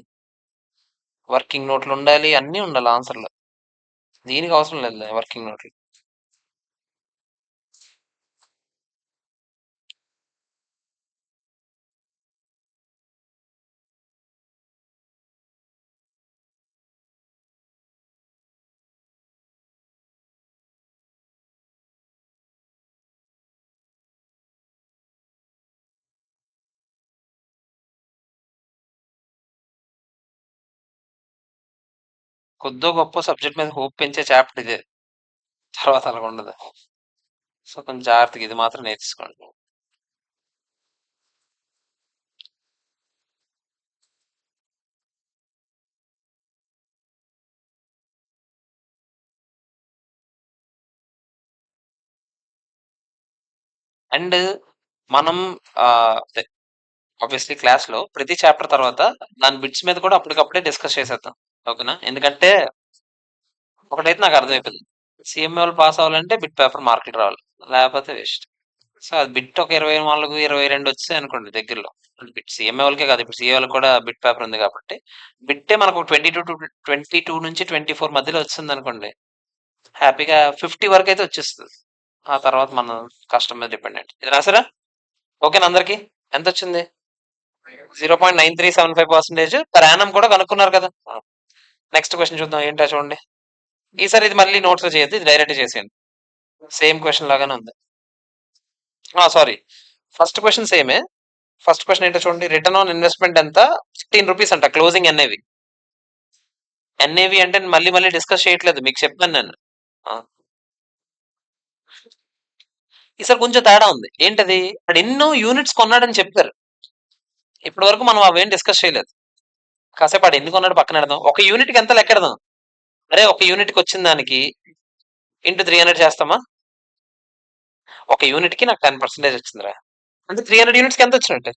వర్కింగ్ నోట్లు ఉండాలి, అన్నీ ఉండాలి ఆన్సర్లు. దీనికి అవసరం లేదు వర్కింగ్ నోట్లు. కొద్దో గొప్ప సబ్జెక్ట్ మీద హోప్ పెంచే చాప్టర్ ఇదే, తర్వాత అలా ఉండదు. సో కొంచెం జాగ్రత్తగా ఇది మాత్రం నేర్చుకోండి. అండ్ మనం ఆబ్వియస్లీ క్లాస్ లో ప్రతి చాప్టర్ తర్వాత దాని బిట్స్ మీద కూడా అప్పటికప్పుడే డిస్కస్ చేసేద్దాం. ఓకేనా? ఎందుకంటే ఒకటైతే నాకు అర్థమైపోయింది, సిఎంఏ వాళ్ళు పాస్ అవ్వాలంటే బిట్ పేపర్ మార్కులు రావాలి, లేకపోతే వేస్ట్. సో అది బిట్ ఒక 24, 22 వచ్చాయి అనుకోండి దగ్గరలో. బిట్ సిఎంఏ వాళ్ళకే కాదు, ఇప్పుడు సిఏ వాళ్ళకి కూడా బిట్ పేపర్ ఉంది కాబట్టి బిట్టే మనకు 22 నుంచి 24 మధ్యలో వచ్చింది అనుకోండి, హ్యాపీగా 50 వరకు అయితే వచ్చేస్తుంది. ఆ తర్వాత మన కష్టం మీద డిపెండెంట్. ఇది రాసారా? ఓకేనా అందరికి? ఎంత వచ్చింది? 0.9375% పర్ యానం కూడా కనుక్కున్నారు కదా. నెక్స్ట్ క్వశ్చన్ చూద్దాం ఏంటో చూడండి. ఈసారి ఇది మళ్ళీ నోట్స్ లో చేయొద్దు, ఇది డైరెక్ట్ చేసేయండి. సేమ్ క్వశ్చన్ లాగానే ఉంది. సారీ, ఫస్ట్ క్వశ్చన్ సేమే. ఫస్ట్ క్వశ్చన్ ఏంటో చూడండి. రిటర్న్ ఆన్ ఇన్వెస్ట్మెంట్ ఎంత? 15 రూపీస్ అంట క్లోజింగ్ ఎన్ఏవి. ఎన్ఏవి అంటే మళ్ళీ డిస్కస్ చేయట్లేదు, మీకు చెప్పాను నేను. ఈసారి కొంచెం తేడా ఉంది. ఏంటది? అక్కడ ఎన్నో యూనిట్స్ కొన్నాడని చెప్పారు, ఇప్పటి వరకు మనం అవేం డిస్కస్ చేయలేదు. కాసేపు ఆడు ఎన్ని కొన్నాడు పక్కన పెడదాం, ఒక యూనిట్ కి ఎంత లెక్కెడదాం. అరే ఒక యూనిట్ కి వచ్చిన దానికి ఇంటూ 300 చేస్తామా? ఒక యూనిట్ కి నాకు 10% వచ్చిందిరా. అంటే 300 యూనిట్స్ కి ఎంత వచ్చినట్టు?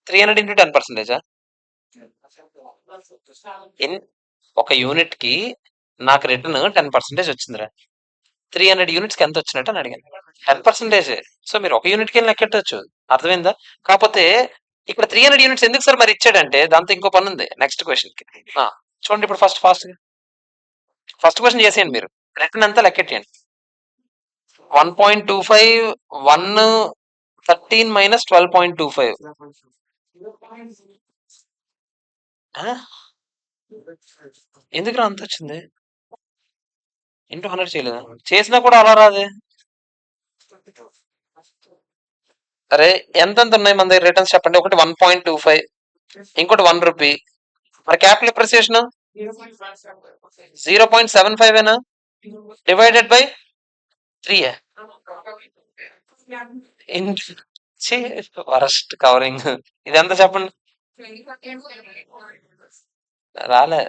300 ఇంటూ 10%. ఒక యూనిట్ కి నాకు రిటర్న్ 10% వచ్చిందిరా. 300 యూనిట్స్ కి ఎంత వచ్చినట్టు అని అడిగాను. 10%. సో మీరు ఒక యూనిట్ కి లెక్కెట్టచ్చు. అర్థమైందా? కాకపోతే ఇక్కడ 300 యూనిట్స్ ఎందుకు సార్ మరి ఇచ్చాడంటే దాంతో ఇంకో పని ఉంది నెక్స్ట్ క్వశ్చన్ కి. చూడండి ఇప్పుడు ఫస్ట్ క్వశ్చన్ చేసేయండి మీరు. రిటర్న్ ఎంత లెక్కెట్టండి. 1.25 113 మైనస్ 12.25. ఎందుకు అంత వచ్చింది? ఇంటూ 100 చేయలేదా? చేసినా కూడా అలా రాదే. అరే ఎంతెంత ఉన్నాయి మన దగ్గర రిటర్న్స్ చెప్పండి. ఒకటి 1.25, ఇంకోటి 1 రూపీ. మరి క్యాపిటల్ అప్రిసియేషన్ 0.75 ఏనా? Divided by 3. Worst covering. ఇది ఎంత చెప్పండి? రాలే.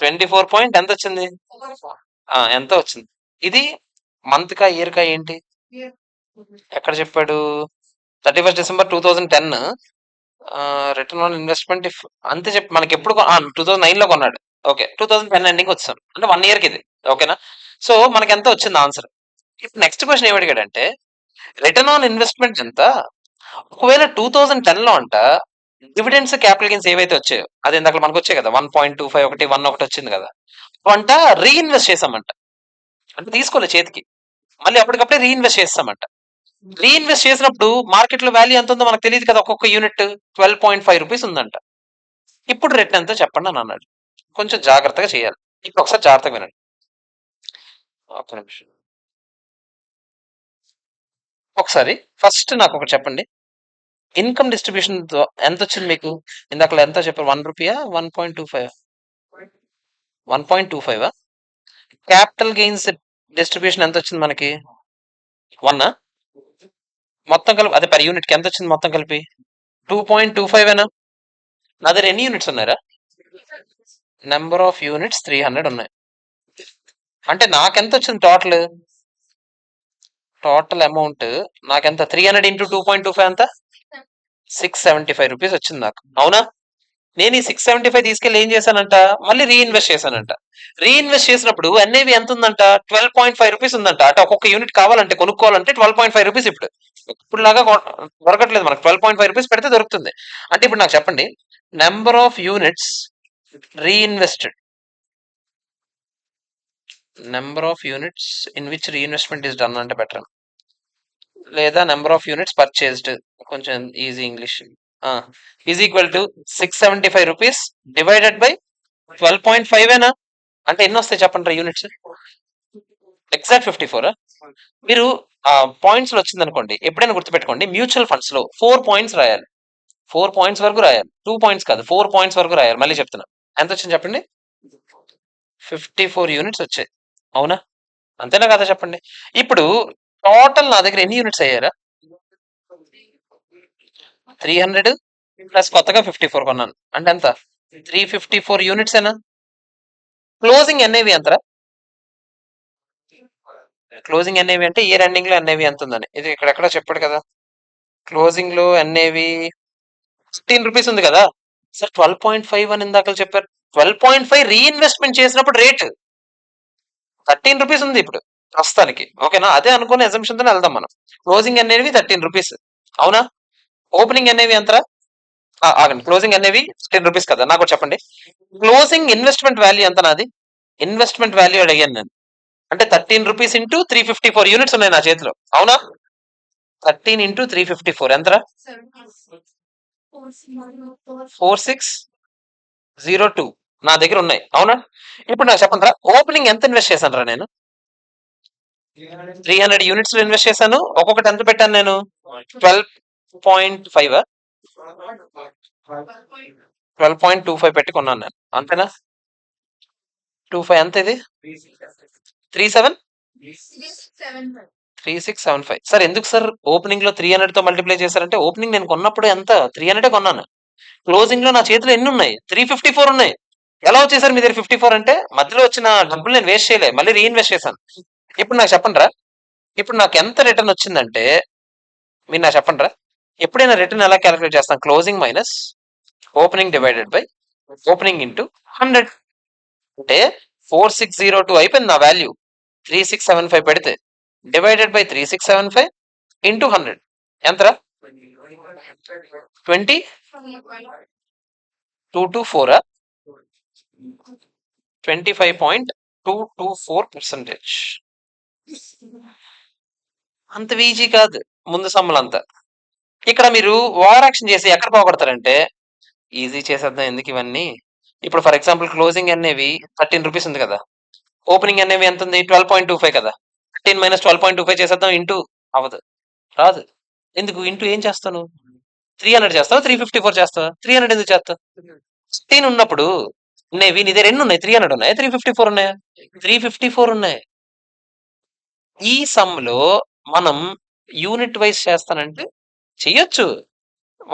24 పాయింట్ ఎంత వచ్చింది? ఎంత వచ్చింది? ఇది మంత్ కా ఇయర్ కా ఏంటి? ఎక్కడ చెప్పాడు? 31 డిసెంబర్ 2010 రిటర్న్ ఆన్ ఇన్వెస్ట్మెంట్ అంతే చెప్పి మనకి ఎప్పుడు 2009 లో కొన్నాడు. ఓకే 2010 ఎండింగ్ వచ్చాం అంటే 1 ఇయర్ కి ఇది. ఓకేనా? సో మనకి ఎంత వచ్చింది ఆన్సర్. ఇప్పుడు నెక్స్ట్ క్వశ్చన్ ఏమి అడిగాడంటే రిటర్న్ ఆన్ ఇన్వెస్ట్మెంట్ ఎంత? ఒకవేళ 2010 లో అంట డివిడెండ్స్ క్యాపిటల్ గెయిన్స్ ఏవైతే వచ్చాయో అది ఇందాక మనకు వచ్చాయి కదా 1.25 ఒకటి 1 ఒకటి వచ్చింది కదా అంట రీఇన్వెస్ట్ చేసామంట. అంటే తీసుకోలే చేతికి, మళ్ళీ అప్పటికప్పుడే రీఇన్వెస్ట్ చేస్తామంట. రీఇన్వెస్ట్ చేసినప్పుడు మార్కెట్ లో వాల్యూ ఎంత ఉందో మనకు తెలియదు కదా. ఒక్కొక్క యూనిట్ 12.5 రూపీస్ ఉందంట. ఇప్పుడు రేట్ ఎంతో చెప్పండి అని అన్నాడు. కొంచెం జాగ్రత్తగా చేయాలి. ఇప్పుడు ఒకసారి జాగ్రత్తగా వినండి. ఒక్క నిమిషం. ఒకసారి ఫస్ట్ నాకు ఒకటి చెప్పండి. ఇన్కమ్ డిస్ట్రిబ్యూషన్ ఎంత వచ్చింది మీకు? ఇందాక ఎంత చెప్పారు? 1 రూపీయా 1.25? 1.25. క్యాపిటల్ గెయిన్స్ డిస్ట్రిబ్యూషన్ ఎంత వచ్చింది మనకి? 1. మొత్తం కలిపి అదే పర్ యూనిట్ కి ఎంత వచ్చింది మొత్తం కలిపి? 2.25 ఏనా? నా దగ్గర ఎన్ని యూనిట్స్ ఉన్నారా? నెంబర్ ఆఫ్ యూనిట్స్ 300 ఉన్నాయి. అంటే నాకెంత వచ్చింది టోటల్ అమౌంట్ నాకెంత? 300 ఇంటూ 2.25 ఎంత? 675 రూపీస్ వచ్చింది నాకు. అవునా? నేను ఈ 675 తీసుకెళ్ళి ఏం చేశానంట? మళ్ళీ రీఇన్వెస్ట్ చేశానంట. రీఇన్వెస్ట్ చేసినప్పుడు ఎన్ఏవి ఎంత ఉందంట? 12.5 రూపీస్ ఉందంట. అంటే ఒక్కొక్క యూనిట్ కావాలంటే కొనుక్కోవాలంటే 12.5 రూపీస్. ఇప్పుడు లాగా దొరకట్లేదు మనకు. 12.5 రూపీస్ పెడితే దొరుకుతుంది. అంటే ఇప్పుడు నాకు చెప్పండి, number of units reinvested, number of units in which reinvestment is done అంటే బెటర్, లేదా నెంబర్ ఆఫ్ యూనిట్స్ పర్చేస్డ్, కొంచెం easy English, is equal to 675 rupees divided by 12.5 ఏనా? అంటే ఎన్ని వస్తాయి చెప్పండి యూనిట్స్? ఎగ్జాక్ట్ 54. మీరు పాయింట్స్ లో వచ్చింది అనుకోండి, ఎప్పుడైనా గుర్తుపెట్టుకోండి, మ్యూచువల్ ఫండ్స్ లో 4 పాయింట్స్ రాయాలి. 4 పాయింట్స్ వరకు రాయాలి. 2 పాయింట్స్ కాదు, 4 పాయింట్స్ వరకు రాయాలి. మళ్ళీ చెప్తున్నా, ఎంత వచ్చింది చెప్పండి? 54 యూనిట్స్ వచ్చాయి. అవునా? అంతేనా కదా చెప్పండి. ఇప్పుడు టోటల్ నా దగ్గర ఎన్ని యూనిట్స్ అయ్యారా? 300 ప్లస్ కొత్తగా 54 కొన్నాను. అంటే ఎంత? 354 యూనిట్స్ ఏనా? క్లోజింగ్ ఎన్ఐవి ఎంతరా? క్లోజింగ్ ఎన్ఐవి అంటే ఇయర్ ఎండింగ్ లో ఎన్ఐవి ఎంత ఉందని. ఇది ఇక్కడెక్కడ చెప్పాడు కదా. క్లోజింగ్ లో ఎన్ఐవి 15 రూపీస్ ఉంది కదా సార్. 12.5 అని ఇందాక చెప్పారు. 12.5 రీఇన్వెస్ట్మెంట్ చేసినప్పుడు రేట్ 13 రూపీస్ ఉంది ఇప్పుడు ప్రస్తుతానికి. ఓకేనా? అదే అనుకునే అజంప్షన్ తో వెళ్దాం మనం. క్లోజింగ్ అనేవి 13 రూపీస్. అవునా? ఓపెనింగ్ అనేవి ఎంతరా? ఆగండి. క్లోజింగ్ అనేవి 10 రూపీస్ కదా. నాకు చెప్పండి, క్లోజింగ్ ఇన్వెస్ట్మెంట్ వాల్యూ ఎంత నాది? ఇన్వెస్ట్మెంట్ వాల్యూ అడిగాను నేను. అంటే 13 రూపీస్ ఇంటూ 354 యూనిట్స్ ఉన్నాయి నా చేతిలో. అవునా? 13 ఇంటూ 354 ఎంతరా? 4602 నా దగ్గర ఉన్నాయి. అవునా? ఇప్పుడు నాకు చెప్పండి రా, ఓపెనింగ్ ఎంత ఇన్వెస్ట్ చేశాను రా నేను? 300 యూనిట్స్ లో ఇన్వెస్ట్ చేశాను. ఒక్కొక్కటి ఎంత పెట్టాను నేను? 12.5. 12.25 పెట్టి కొన్నాను నేను. అంతేనా? 25 ఎంత ఇది? 3675. సార్ ఎందుకు సార్ ఓపెనింగ్ లో 300 తో మల్టిప్లై చేశారంటే, ఓపెనింగ్ నేను కొన్నప్పుడు ఎంత? 300 కొన్నాను. క్లోజింగ్ లో నా చేతిలో ఎన్ని ఉన్నాయి? 354 ఉన్నాయి. ఎలా వచ్చేసారు మీ దగ్గర 54 అంటే? మధ్యలో వచ్చిన డబ్బులు నేను వేస్ట్ చేయలే, మళ్ళీ రీఇన్వెస్ట్ చేశాను. ఇప్పుడు నాకు చెప్పండి రా, ఇప్పుడు నాకు ఎంత రిటర్న్ వచ్చిందంటే మీరు నాకు చెప్పండి రా, ఎప్పుడైనా రిటర్న్ ఎలా క్యాలిక్యులేట్ చేస్తాం? Closing minus opening divided by opening into 100. అంటే 4602 అయిపోయింది నా వాల్యూ. 3675 పెడితే డివైడెడ్ బై 3675 ఇంటూ 100 ఎంతరా? 224 25.224%. అంత ఈజీ కాదు ముందు సమ్ములంతా. ఇక్కడ మీరు ఓవర్ యాక్షన్ చేసి ఎక్కడ పోగొడతారంటే, ఈజీ చేసేద్దాం ఎందుకు ఇవన్నీ. ఇప్పుడు ఫర్ ఎగ్జాంపుల్ క్లోజింగ్ అనేవి 13 రూపీస్ ఉంది కదా, ఓపెనింగ్ అనేవి ఎంత ఉంది? 12.25 కదా. 13 మైనస్ 12.25 చేసేద్దాం, ఇంటూ అవ్వదు, రాదు. ఎందుకు ఇంటూ ఏం చేస్తాను? 300 చేస్తావా, 354 చేస్తావా? 300 ఎందుకు చేస్తావు? 16 ఉన్నప్పుడు ఉన్నాయి నీ దగ్గర ఎన్ని ఉన్నాయి? 300 ఉన్నాయా, 354 ఉన్నాయా? 354 ఉన్నాయి. ఈ సమ్ లో మనం యూనిట్ వైజ్ చేస్తానంటే చెయ్యొచ్చు,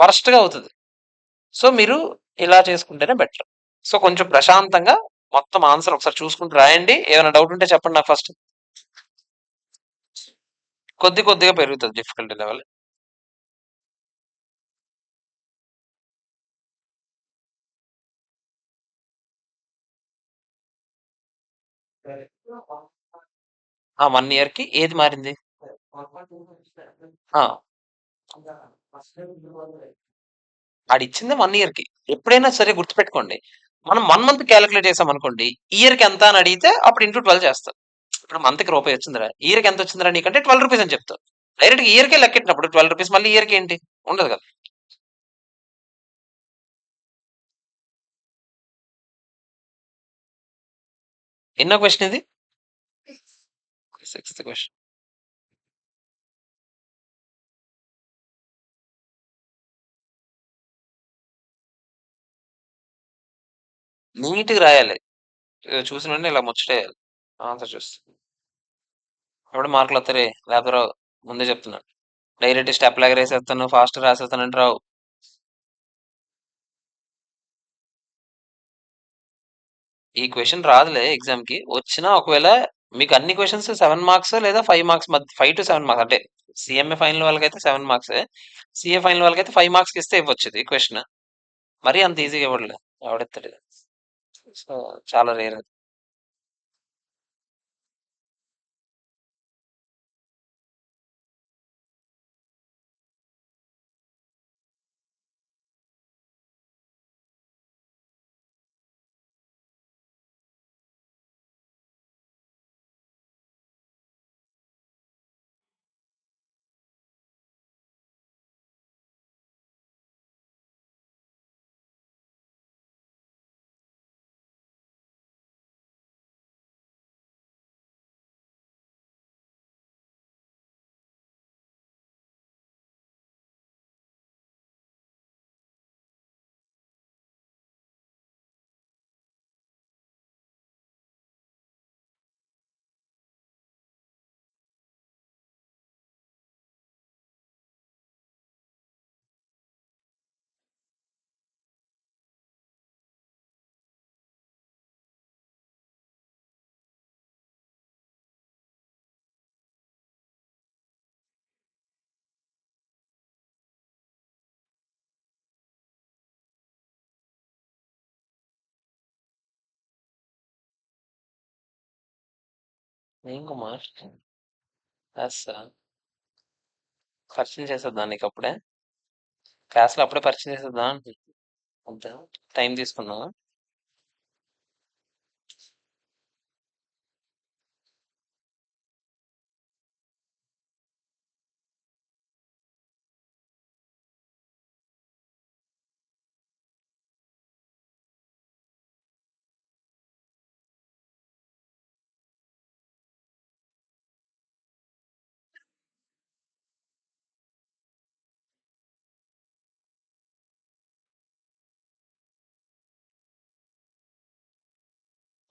వరస్ట్ గా అవుతుంది. సో మీరు ఇలా చేసుకుంటేనే బెటర్. సో కొంచెం ప్రశాంతంగా మొత్తం ఆన్సర్ ఒకసారి చూసుకుంటూ రాయండి. ఏమైనా డౌట్ ఉంటే చెప్పండి నాకు ఫస్ట్. కొద్దిగా పెరుగుతుంది డిఫికల్టీ లెవెల్. ఆ 1 ఇయర్ కి ఏది మారింది? ఆ, ఆడిచ్చింది 1 ఇయర్ కి. ఎప్పుడైనా సరే గుర్తుపెట్టుకోండి, మనం 1 మంత్ క్యాలిక్యులేట్ చేసాం అనుకోండి, ఇయర్ కి ఎంత అని అడిగితే అప్పుడు ఇంటూ 12 చేస్తాం. ఇప్పుడు మంత్ కి రూపాయి వచ్చిందిరా, ఇయర్ కి ఎంత వచ్చిందిరా నీకంటే 12 రూపీస్ అని చెప్తావు. డైరెక్ట్ ఇయర్ కే లెక్కెట్టినప్పుడు 12 రూపీస్, మళ్ళీ ఇయర్ కి ఏంటి ఉండదు కదా. ఎన్నో క్వశ్చన్ ఇది? 6th question. నీట్ గా రాయాలి, చూసిన వెంటనే ఇలా ముచ్చటేయాలి ఆన్సర్ చూస్తే. అప్పుడు మార్కులు వస్తాయి, లేకపోతే రావు. ముందే చెప్తున్నాను, డైరెక్ట్ స్టెప్ లాగా రాసేస్తాను, ఫాస్ట్ రాసేస్తాను అంటే రావు. ఈ క్వశ్చన్ రాదులే ఎగ్జామ్ కి. వచ్చినా ఒకవేళ మీకు అన్ని క్వశ్చన్స్ 7 మార్క్స్ లేదా 5 మార్క్స్ మధ్య, 5 to 7 మార్క్స్ అంటే సిఎంఏ ఫైనల్ వాళ్ళకైతే 7 మార్క్స్, సిఏ ఫైనల్ వాళ్ళకైతే 5 మార్క్స్ ఇస్తే ఇవ్వచ్చు ఈ క్వశ్చన్. మరీ అంత ఈజీగా ఇవ్వడలే, ఎవడెత్తాడు. సో చాలా రేర్ అది. ఏం కుమార్, పరిచయం చేసేద్దాం నీకు అప్పుడే, క్లాస్ లో అప్పుడే పరిచయం చేసేద్దాం అంటే అంతే, టైం తీసుకున్నావా?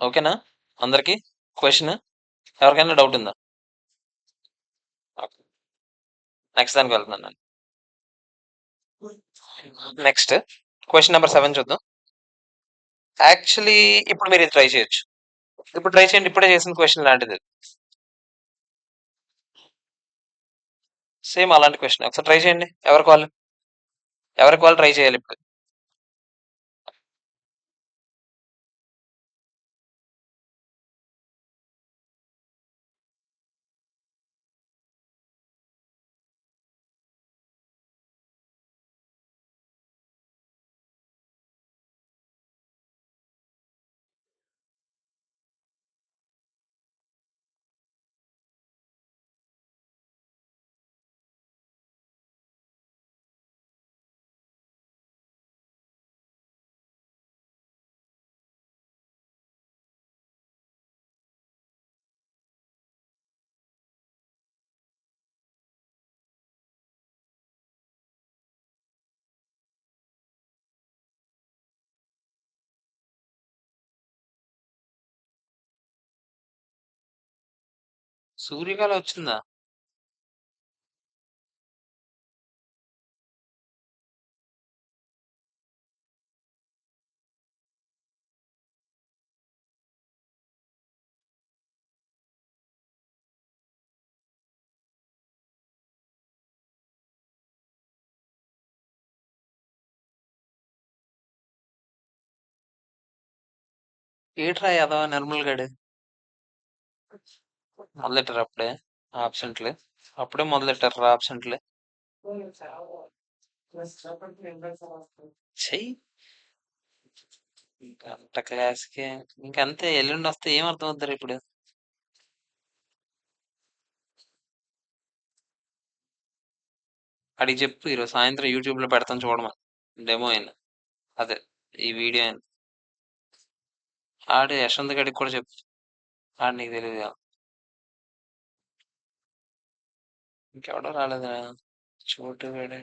ఓకేనా అందరికి క్వశ్చన్? ఎవరికైనా డౌట్ ఉందా? నెక్స్ట్ దానికి వెళ్తున్నాను నేను. నెక్స్ట్ క్వశ్చన్ నెంబర్ 7 చూద్దాం. యాక్చువల్లీ ఇప్పుడు మీరు ఇది ట్రై చేయొచ్చు. ఇప్పుడు ట్రై చేయండి, ఇప్పుడే చేసిన క్వశ్చన్ లాంటిది. సేమ్ అలాంటి క్వశ్చన్ ఒకసారి ట్రై చేయండి. ఎవరికి వాళ్ళు ట్రై చేయాలి ఇప్పుడు. సూర్యకాల వచ్చిందా? ఏట్రా యాదవ నిర్మల్ గడు మొదలెట్టారు అప్పుడే ఆబ్సెంట్లే. అప్పుడే మొదలెట్టారు ఆబ్సెంట్లే. చెయ్యి అంత క్లాస్కే. ఇంకంతే, ఎల్లుండి వస్తే ఏం అర్థం అవుతారు ఇప్పుడు. అడిగి చెప్పు, ఈరోజు సాయంత్రం యూట్యూబ్ లో పెడతాను చూడమా. డెమో అయినా అదే ఈ వీడియో అయినా. ఆడు యశ్వంత్ గడికి కూడా చెప్పు. ఆడు నీకు తెలియదు కదా. ఇంకెవడో రాలేదా? చోటు వేడే.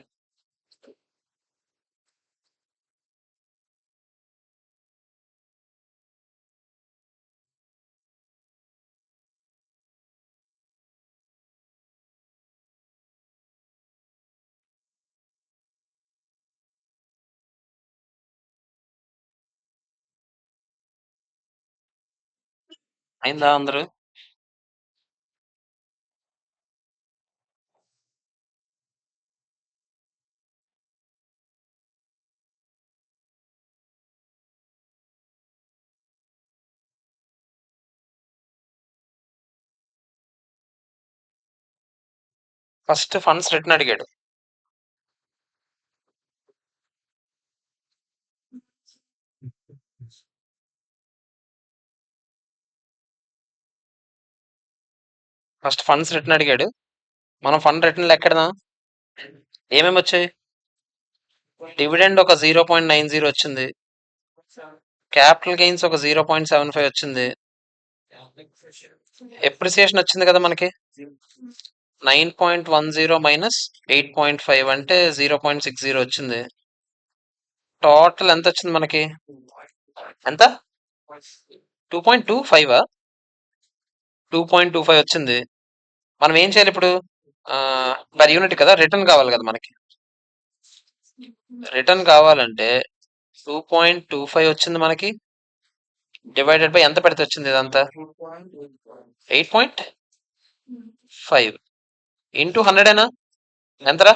అయిందా అందరూ? ఫస్ట్ ఫండ్స్ రిటర్న్ అడిగాడు. ఫస్ట్ ఫండ్స్ రిటర్న్ అడిగాడు. మనం ఫండ్ రిటర్న్ లెక్కెడదాం. ఏమేమి వచ్చాయి? డివిడెండ్ ఒక 0.90 వచ్చింది. క్యాపిటల్ గెయిన్స్ ఒక 0.75 వచ్చింది. ఎప్రిసియేషన్ వచ్చింది కదా మనకి. 9.10 మైనస్ 8.5 అంటే 0.60 వచ్చింది. టోటల్ ఎంత వచ్చింది మనకి? ఎంత? 2.25 2.25 వచ్చింది. మనం ఏం చేయాలి ఇప్పుడు? పర్ యూనిట్ కదా, రిటర్న్ కావాలి కదా మనకి. రిటర్న్ కావాలంటే 2.25 వచ్చింది మనకి, డివైడెడ్ బై ఎంత పెడితే వచ్చింది ఇదంతా? 8.5 ఇంటూ 100 ఎంతరా?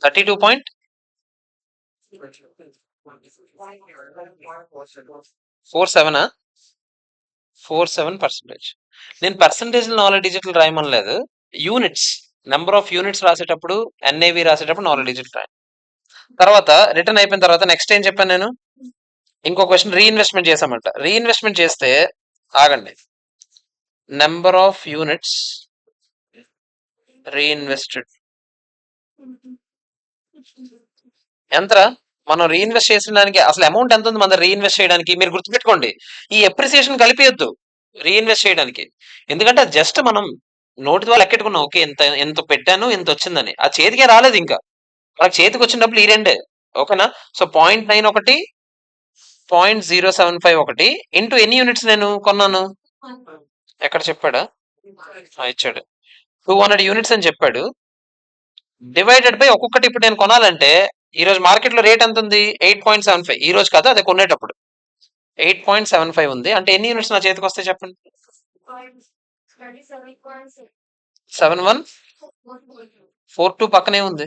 32.47 47%. నేను పర్సంటేజ్ 4 డిజిట్లు రాయమనలేదు. యూనిట్స్, నెంబర్ ఆఫ్ యూనిట్స్ రాసేటప్పుడు, ఎన్ఏవి రాసేటప్పుడు 4 డిజిట్లు రాయి. తర్వాత రిటర్న్ అయిపోయిన తర్వాత నెక్స్ట్ ఏం చెప్పాను నేను? ఇంకో క్వశ్చన్ రీఇన్వెస్ట్మెంట్ చేసామంట. రీఇన్వెస్ట్మెంట్ చేస్తే ఆగండి, నెంబర్ ఆఫ్ యూనిట్స్ రీఇన్వెస్టెడ్ ఎంతరా? మనం రీఇన్వెస్ట్ చేసిన దానికి అసలు అమౌంట్ ఎంత ఉంది మన రీఇన్వెస్ట్ చేయడానికి? మీరు గుర్తుపెట్టుకోండి, ఈ ఎప్రిసియేషన్ కలిపియొద్దు రీఇన్వెస్ట్ చేయడానికి. ఎందుకంటే అది జస్ట్ మనం నోటి ద్వారా లెక్కెట్టుకున్నాం, ఓకే ఎంత ఎంత పెట్టాను ఎంత వచ్చిందని. ఆ చేతికే రాలేదు ఇంకా. మనకు చేతికి వచ్చిన డబ్బులు ఈ రెండే, ఓకేనా? సో 0.9 ఒకటి, 0.075 ఒకటి ఇంటూ ఎన్ని యూనిట్స్ నేను కొన్నాను? ఎక్కడ చెప్పాడా? ఇచ్చాడు 200 యూనిట్స్ అని చెప్పాడు. డివైడెడ్ బై ఒక్కొక్కటి. ఇప్పుడు నేను కొనాలంటే ఈ రోజు మార్కెట్ లో రేట్ ఎంత ఉంది? 8.75. ఈ రోజు కాదు, అదే కొనేటప్పుడు 8.75 ఉంది. అంటే ఎన్ని యూనిట్స్ నా చేతికి వస్తాయి చెప్పండి? 71 4-2 పక్కనే ఉంది.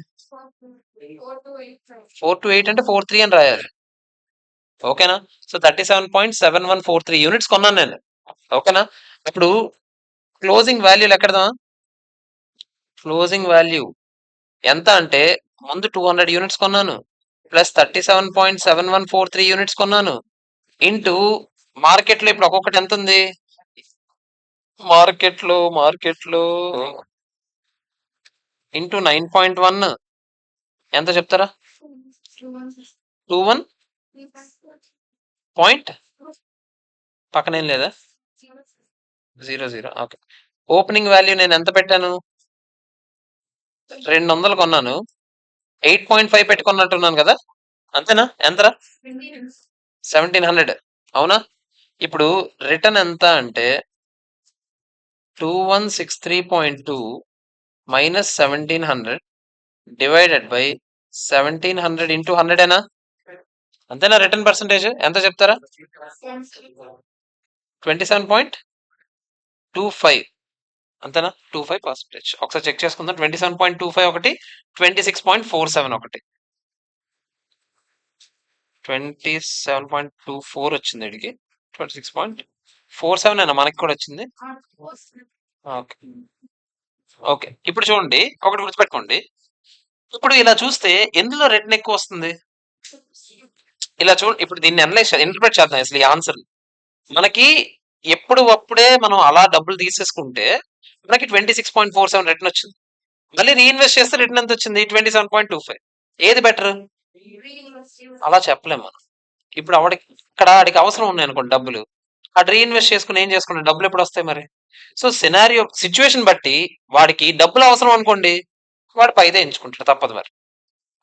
4-8 అంటే 4-3 అని రాయాలి. ఓకేనా? సో 37.7143 యూనిట్స్ కొన్నాను నేను. ఓకేనా? ఇప్పుడు క్లోజింగ్ వాల్యూలు ఎక్కడదా? క్లోజింగ్ వాల్యూ ఎంత అంటే ముందు 200 యూనిట్స్ కొన్నాను, ప్లస్ 37.7143 యూనిట్స్ కొన్నాను, ఇంటూ మార్కెట్లో ఇప్పుడు ఒక్కొక్కటి ఎంత ఉంది? మార్కెట్లో ఇంటూ 9.1 ఎంత చెప్తారా? 21 పాయింట్ పక్కనేం లేదా? 00. ఓకే. ఓపెనింగ్ వాల్యూ నేను ఎంత పెట్టాను? 200 కొన్నాను, 8.5 పెట్టుకున్నట్టున్నాను కదా, అంతేనా? ఎంతరా? 1700. అవునా? ఇప్పుడు రిటర్న్ ఎంత అంటే 2163.2 మైనస్ 1700 డివైడెడ్ బై 1700 ఇంటూ 100ఏనా? అంతేనా? రిటర్న్ పర్సంటేజ్ ఎంత చెప్తారా? 27.25. అంతేనా? 25%. ఒకసారి చెక్ చేసుకుందాం. 27.25 ఒకటి, 26.47 ఒకటి, 27.24 వచ్చింది వీడికి, 26.47 అయినా మనకి కూడా వచ్చింది. ఓకే. ఓకే, ఇప్పుడు చూడండి, ఒకటి గుర్తుపెట్టుకోండి. ఇప్పుడు ఇలా చూస్తే ఎందులో రిటర్న్ ఎక్కువ వస్తుంది? ఇలా ఇప్పుడు దీన్ని ఇంటర్ప్రెట్ చేద్దాం అసలు ఈ ఆన్సర్. మనకి ఎప్పుడు అప్పుడే మనం అలా డబ్బులు తీసేసుకుంటే మనకి 26.47 రిటర్న్ వచ్చింది. మళ్ళీ రీఇన్వెస్ట్ చేస్తే రిటర్న్ ఎంత వచ్చింది? 27.25. ఏది బెటర్? అలా చెప్పలేము మనం. ఇప్పుడు ఆడికి అవసరం ఉన్నాయి అనుకోండి డబ్బులు, ఆడు రీఇన్వెస్ట్ చేసుకుని ఏం చేసుకుంటే డబ్బులు ఎప్పుడు వస్తాయి మరి? సో సినారియో సిచ్యువేషన్ బట్టి వాడికి డబ్బులు అవసరం అనుకోండి, వాడు పైదే ఎంచుకుంటాడు, తప్పదు. మరి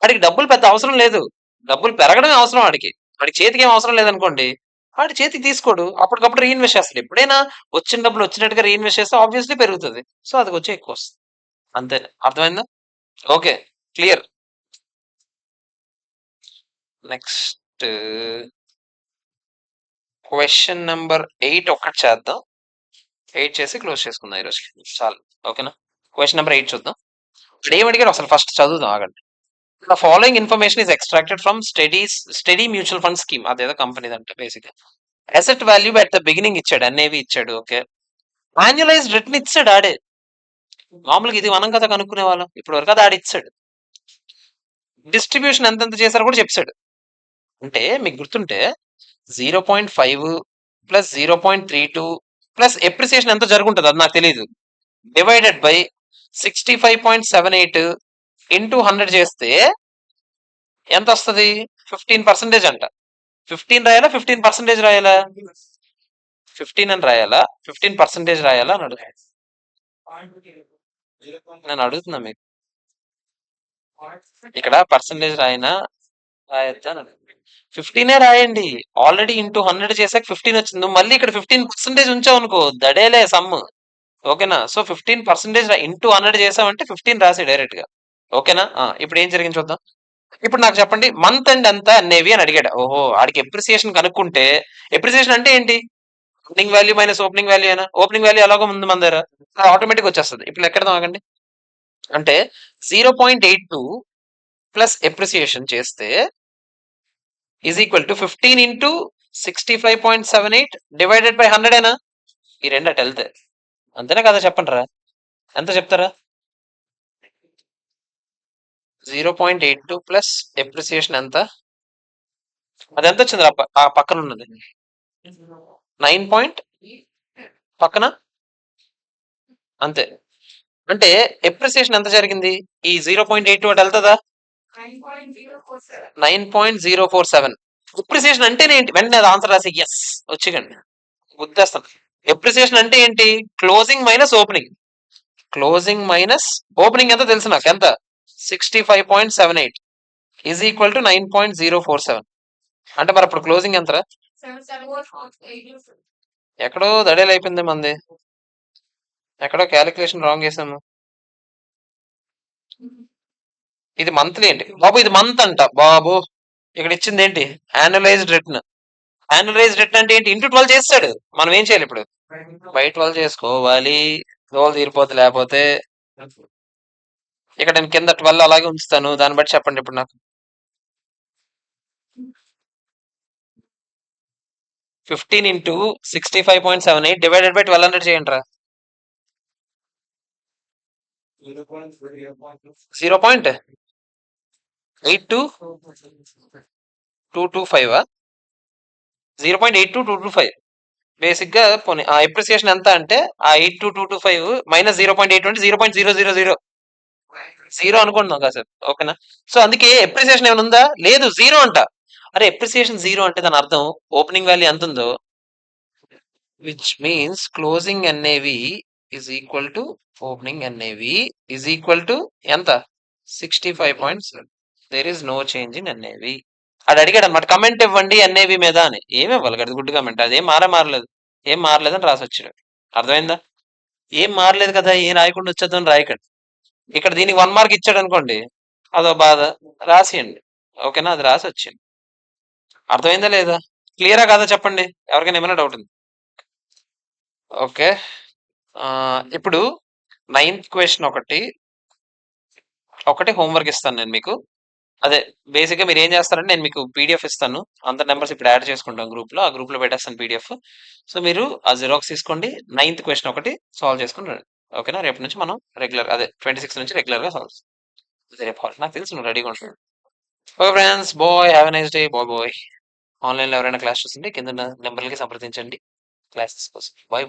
వాడికి డబ్బులు పెద్ద అవసరం లేదు, డబ్బులు పెరగడమే అవసరం వాడికి చేతికి ఏం అవసరం లేదనుకోండి, వాడి చేతికి తీసుకోడు, అప్పటికప్పుడు రీఇన్వెస్ట్ చేస్తాడు. ఎప్పుడైనా వచ్చిన డబ్బులు వచ్చినట్టుగా రీఇన్వెస్ట్ చేస్తే ఆబ్వియస్లీ పెరుగుతుంది, సో అది వచ్చి ఎక్కువ వస్తుంది. అంతే. అర్థమైందా? Okay, clear. Next question number 8 ఒక్కటి చేద్దాం. 8 చేసి క్లోజ్ చేసుకుందాం ఈరోజు, చాలు. ఓకేనా? క్వశ్చన్ నెంబర్ 8 చూద్దాం. ఇప్పుడు ఏమడిగాడు అసలు ఫస్ట్ చదువుదాం, ఆగండి. The following information is extracted from steady mutual fund scheme. అదేదో కంపెనీ అంటే basic asset value at the beginning ఇచ్చాడు, ఎన్ఏవి ఇచ్చాడు. ఓకే. యాన్యువలైజ్డ్ రిటర్న్ ఇచ్చాడు ఆడే. మామూలుగా ఇది మనం కదా కనుక్కునే వాళ్ళం, ఇప్పుడు వరకు అది ఆడిచ్చాడు. డిస్ట్రిబ్యూషన్ ఎంతెంత చేశారో కూడా చెప్పాడు. అంటే మీకు గుర్తుంటే 0.5 ప్లస్ 0.32 ప్లస్ ఎప్రిసియేషన్ ఎంత జరుగుంటుంది అది నాకు తెలియదు, డివైడెడ్ బై 65.78 ఇంటూ 100 చేస్తే ఎంత వస్తుంది? 15% అంట. 15 రాయాలా, 15% రాయాలా? 15 అని రాయాలా, 15% రాయాలా అని నేను అడుగుతున్నా మీకు. ఇక్కడ పర్సంటేజ్ రాయనా రాయొచ్చా? 15 రాయండి. ఆల్రెడీ ఇంటూ 100 చేసాక 15 వచ్చింది, మళ్ళీ ఇక్కడ 15% ఉంచావు అనుకో, దడేలే సమ్. ఓకేనా? సో 15% ఇంటూ 100 చేసామంటే 15 రాసి డైరెక్ట్ గా. ఓకేనా? ఇప్పుడు ఏం జరిగింది చూద్దాం. ఇప్పుడు నాకు చెప్పండి, మంత్ ఎండ్ ఎంత అనేవి అని అడిగాడు. ఓహో, ఆడికి ఎప్రిసియేషన్ కనుక్కుంటే, ఎప్రిసియేషన్ అంటే ఏంటి? Opening value minus opening value అయినా, ఓపెనింగ్ వాల్యూ ఎలాగో ముందు మన దగ్గర ఆటోమేటిక్ వచ్చేస్తుంది. ఇప్పుడు ఎక్కడదాం ఆగండి. అంటే 0.82 ప్లస్ ఎప్రిసియేషన్ చేస్తే is equal to 15 into 65.78 divided by 100 అయినా, ఈ రెండు అటు వెళ్తే అంతేనా కదా? చెప్పండి రా, ఎంత చెప్తారా? 0.82 ప్లస్ ఎప్రిసియేషన్ ఎంత? అది ఎంత వచ్చింది? ఆ పక్కన ఉన్నది 9 పక్కన, అంతే. అంటే ఎప్రిసియేషన్ ఎంత జరిగింది? ఈ 0.82 అటు వెళ్తుందా? 9.047. ఎప్రిసియేషన్ అంటేనే ఏంటి? వెంటనే అది ఆన్సర్ రాసి ఎస్ వచ్చికండి, గుర్తేస్తాను. ఎప్రిసియేషన్ అంటే ఏంటి? Closing minus opening. Closing minus opening ఎంత తెలుసు నాకు, ఎంత? 65.78 ఈజ్ ఈక్వల్ టు 9.047. అంటే మరి అప్పుడు క్లోజింగ్ ఎంత? ఎక్కడో దడేలు అయిపోయింది మంది, ఎక్కడో క్యాలిక్యులేషన్ రాంగ్ చేసాము. ఇది మంత్లీ ఏంటి బాబు? ఇది మంత్ అంట బాబు. ఇక్కడ ఇచ్చింది ఏంటి? Annualised return. యాన్యువలైజ్డ్ రిటర్న్ అంటే ఏంటి? ఇంటూ 12 చేస్తాడు. మనం ఏం చేయాలి ఇప్పుడు? బై 12 చేసుకోవాలి, రోజు తీరిపోతే లేకపోతే ఇక్కడ నేను కింద 12 అలాగే ఉంచుతాను. దాన్ని బట్టి చెప్పండి ఇప్పుడు నాకు. 15 ఇంటూ 65.78 డివైడెడ్ బై 1200 చేయండి రా. 0.8225 0.82225 బేసిక్ గా పోనీ ఆ ఎప్రిసియేషన్ ఎంత అంటే ఆ 82225 మైనస్ 0.8 అంటే 0.000 జీరో అనుకుంటున్నాం కాసేపు, ఓకేనా. సో అందుకే ఎప్రిసియేషన్ ఏమైనా ఉందా, లేదు, జీరో అంట. అరే ఎప్రిసియేషన్ జీరో అంటే దాని అర్థం ఓపెనింగ్ వాల్యూ ఎంత ఉందో, which means closing NAV is equal to opening NAV is equal to ఎంత 65.7. There is no change in NAV. అది అడిగాడు అనమాట, కమెంట్ ఇవ్వండి NAV మీద అని. ఏమి ఇవ్వాలి కదా, గుడ్ కమెంట్, అదేం మారలేదు, ఏం మారలేదని రాసి వచ్చాడు. అర్థమైందా? ఏం మారలేదు కదా, ఏం రాయకుండా వచ్చేద్దాం రాయకండి. ఇక్కడ దీనికి 1 మార్క్ ఇచ్చాడు అనుకోండి, అదో బాధ, రాసియండి, ఓకేనా, అది రాసి వచ్చింది. అర్థమైందా లేదా, క్లియరా కాదా చెప్పండి, ఎవరికైనా ఏమైనా డౌట్ ఉంది? ఓకే, ఇప్పుడు 9th క్వశ్చన్ ఒకటి హోంవర్క్ ఇస్తాను నేను మీకు. అదే బేసిక్గా మీరు ఏం చేస్తారంటే, నేను మీకు పీడిఎఫ్ ఇస్తాను, అంత నెంబర్స్ ఇప్పుడు యాడ్ చేసుకుంటాం గ్రూప్లో, ఆ గ్రూప్లో పెట్టేస్తాను పీడిఎఫ్. సో మీరు ఆ జిరాక్స్ తీసుకోండి, 9th క్వశ్చన్ ఒకటి సాల్వ్ చేసుకుని రండి, ఓకేనా. రేపు నుంచి మనం రెగ్యులర్, అదే 26 నుంచి రెగ్యులర్గా సాల్వ్. రేపు నాకు తెలుసు నువ్వు రెడీగా ఉంటాడు. Okay friends, bye, have a nice day, bye. ఆన్లైన్లో ఎవరైనా క్లాస్ చూస్తుంటే కింద నెంబర్లకి సంప్రదించండి క్లాసెస్ కోసం. బాయ్.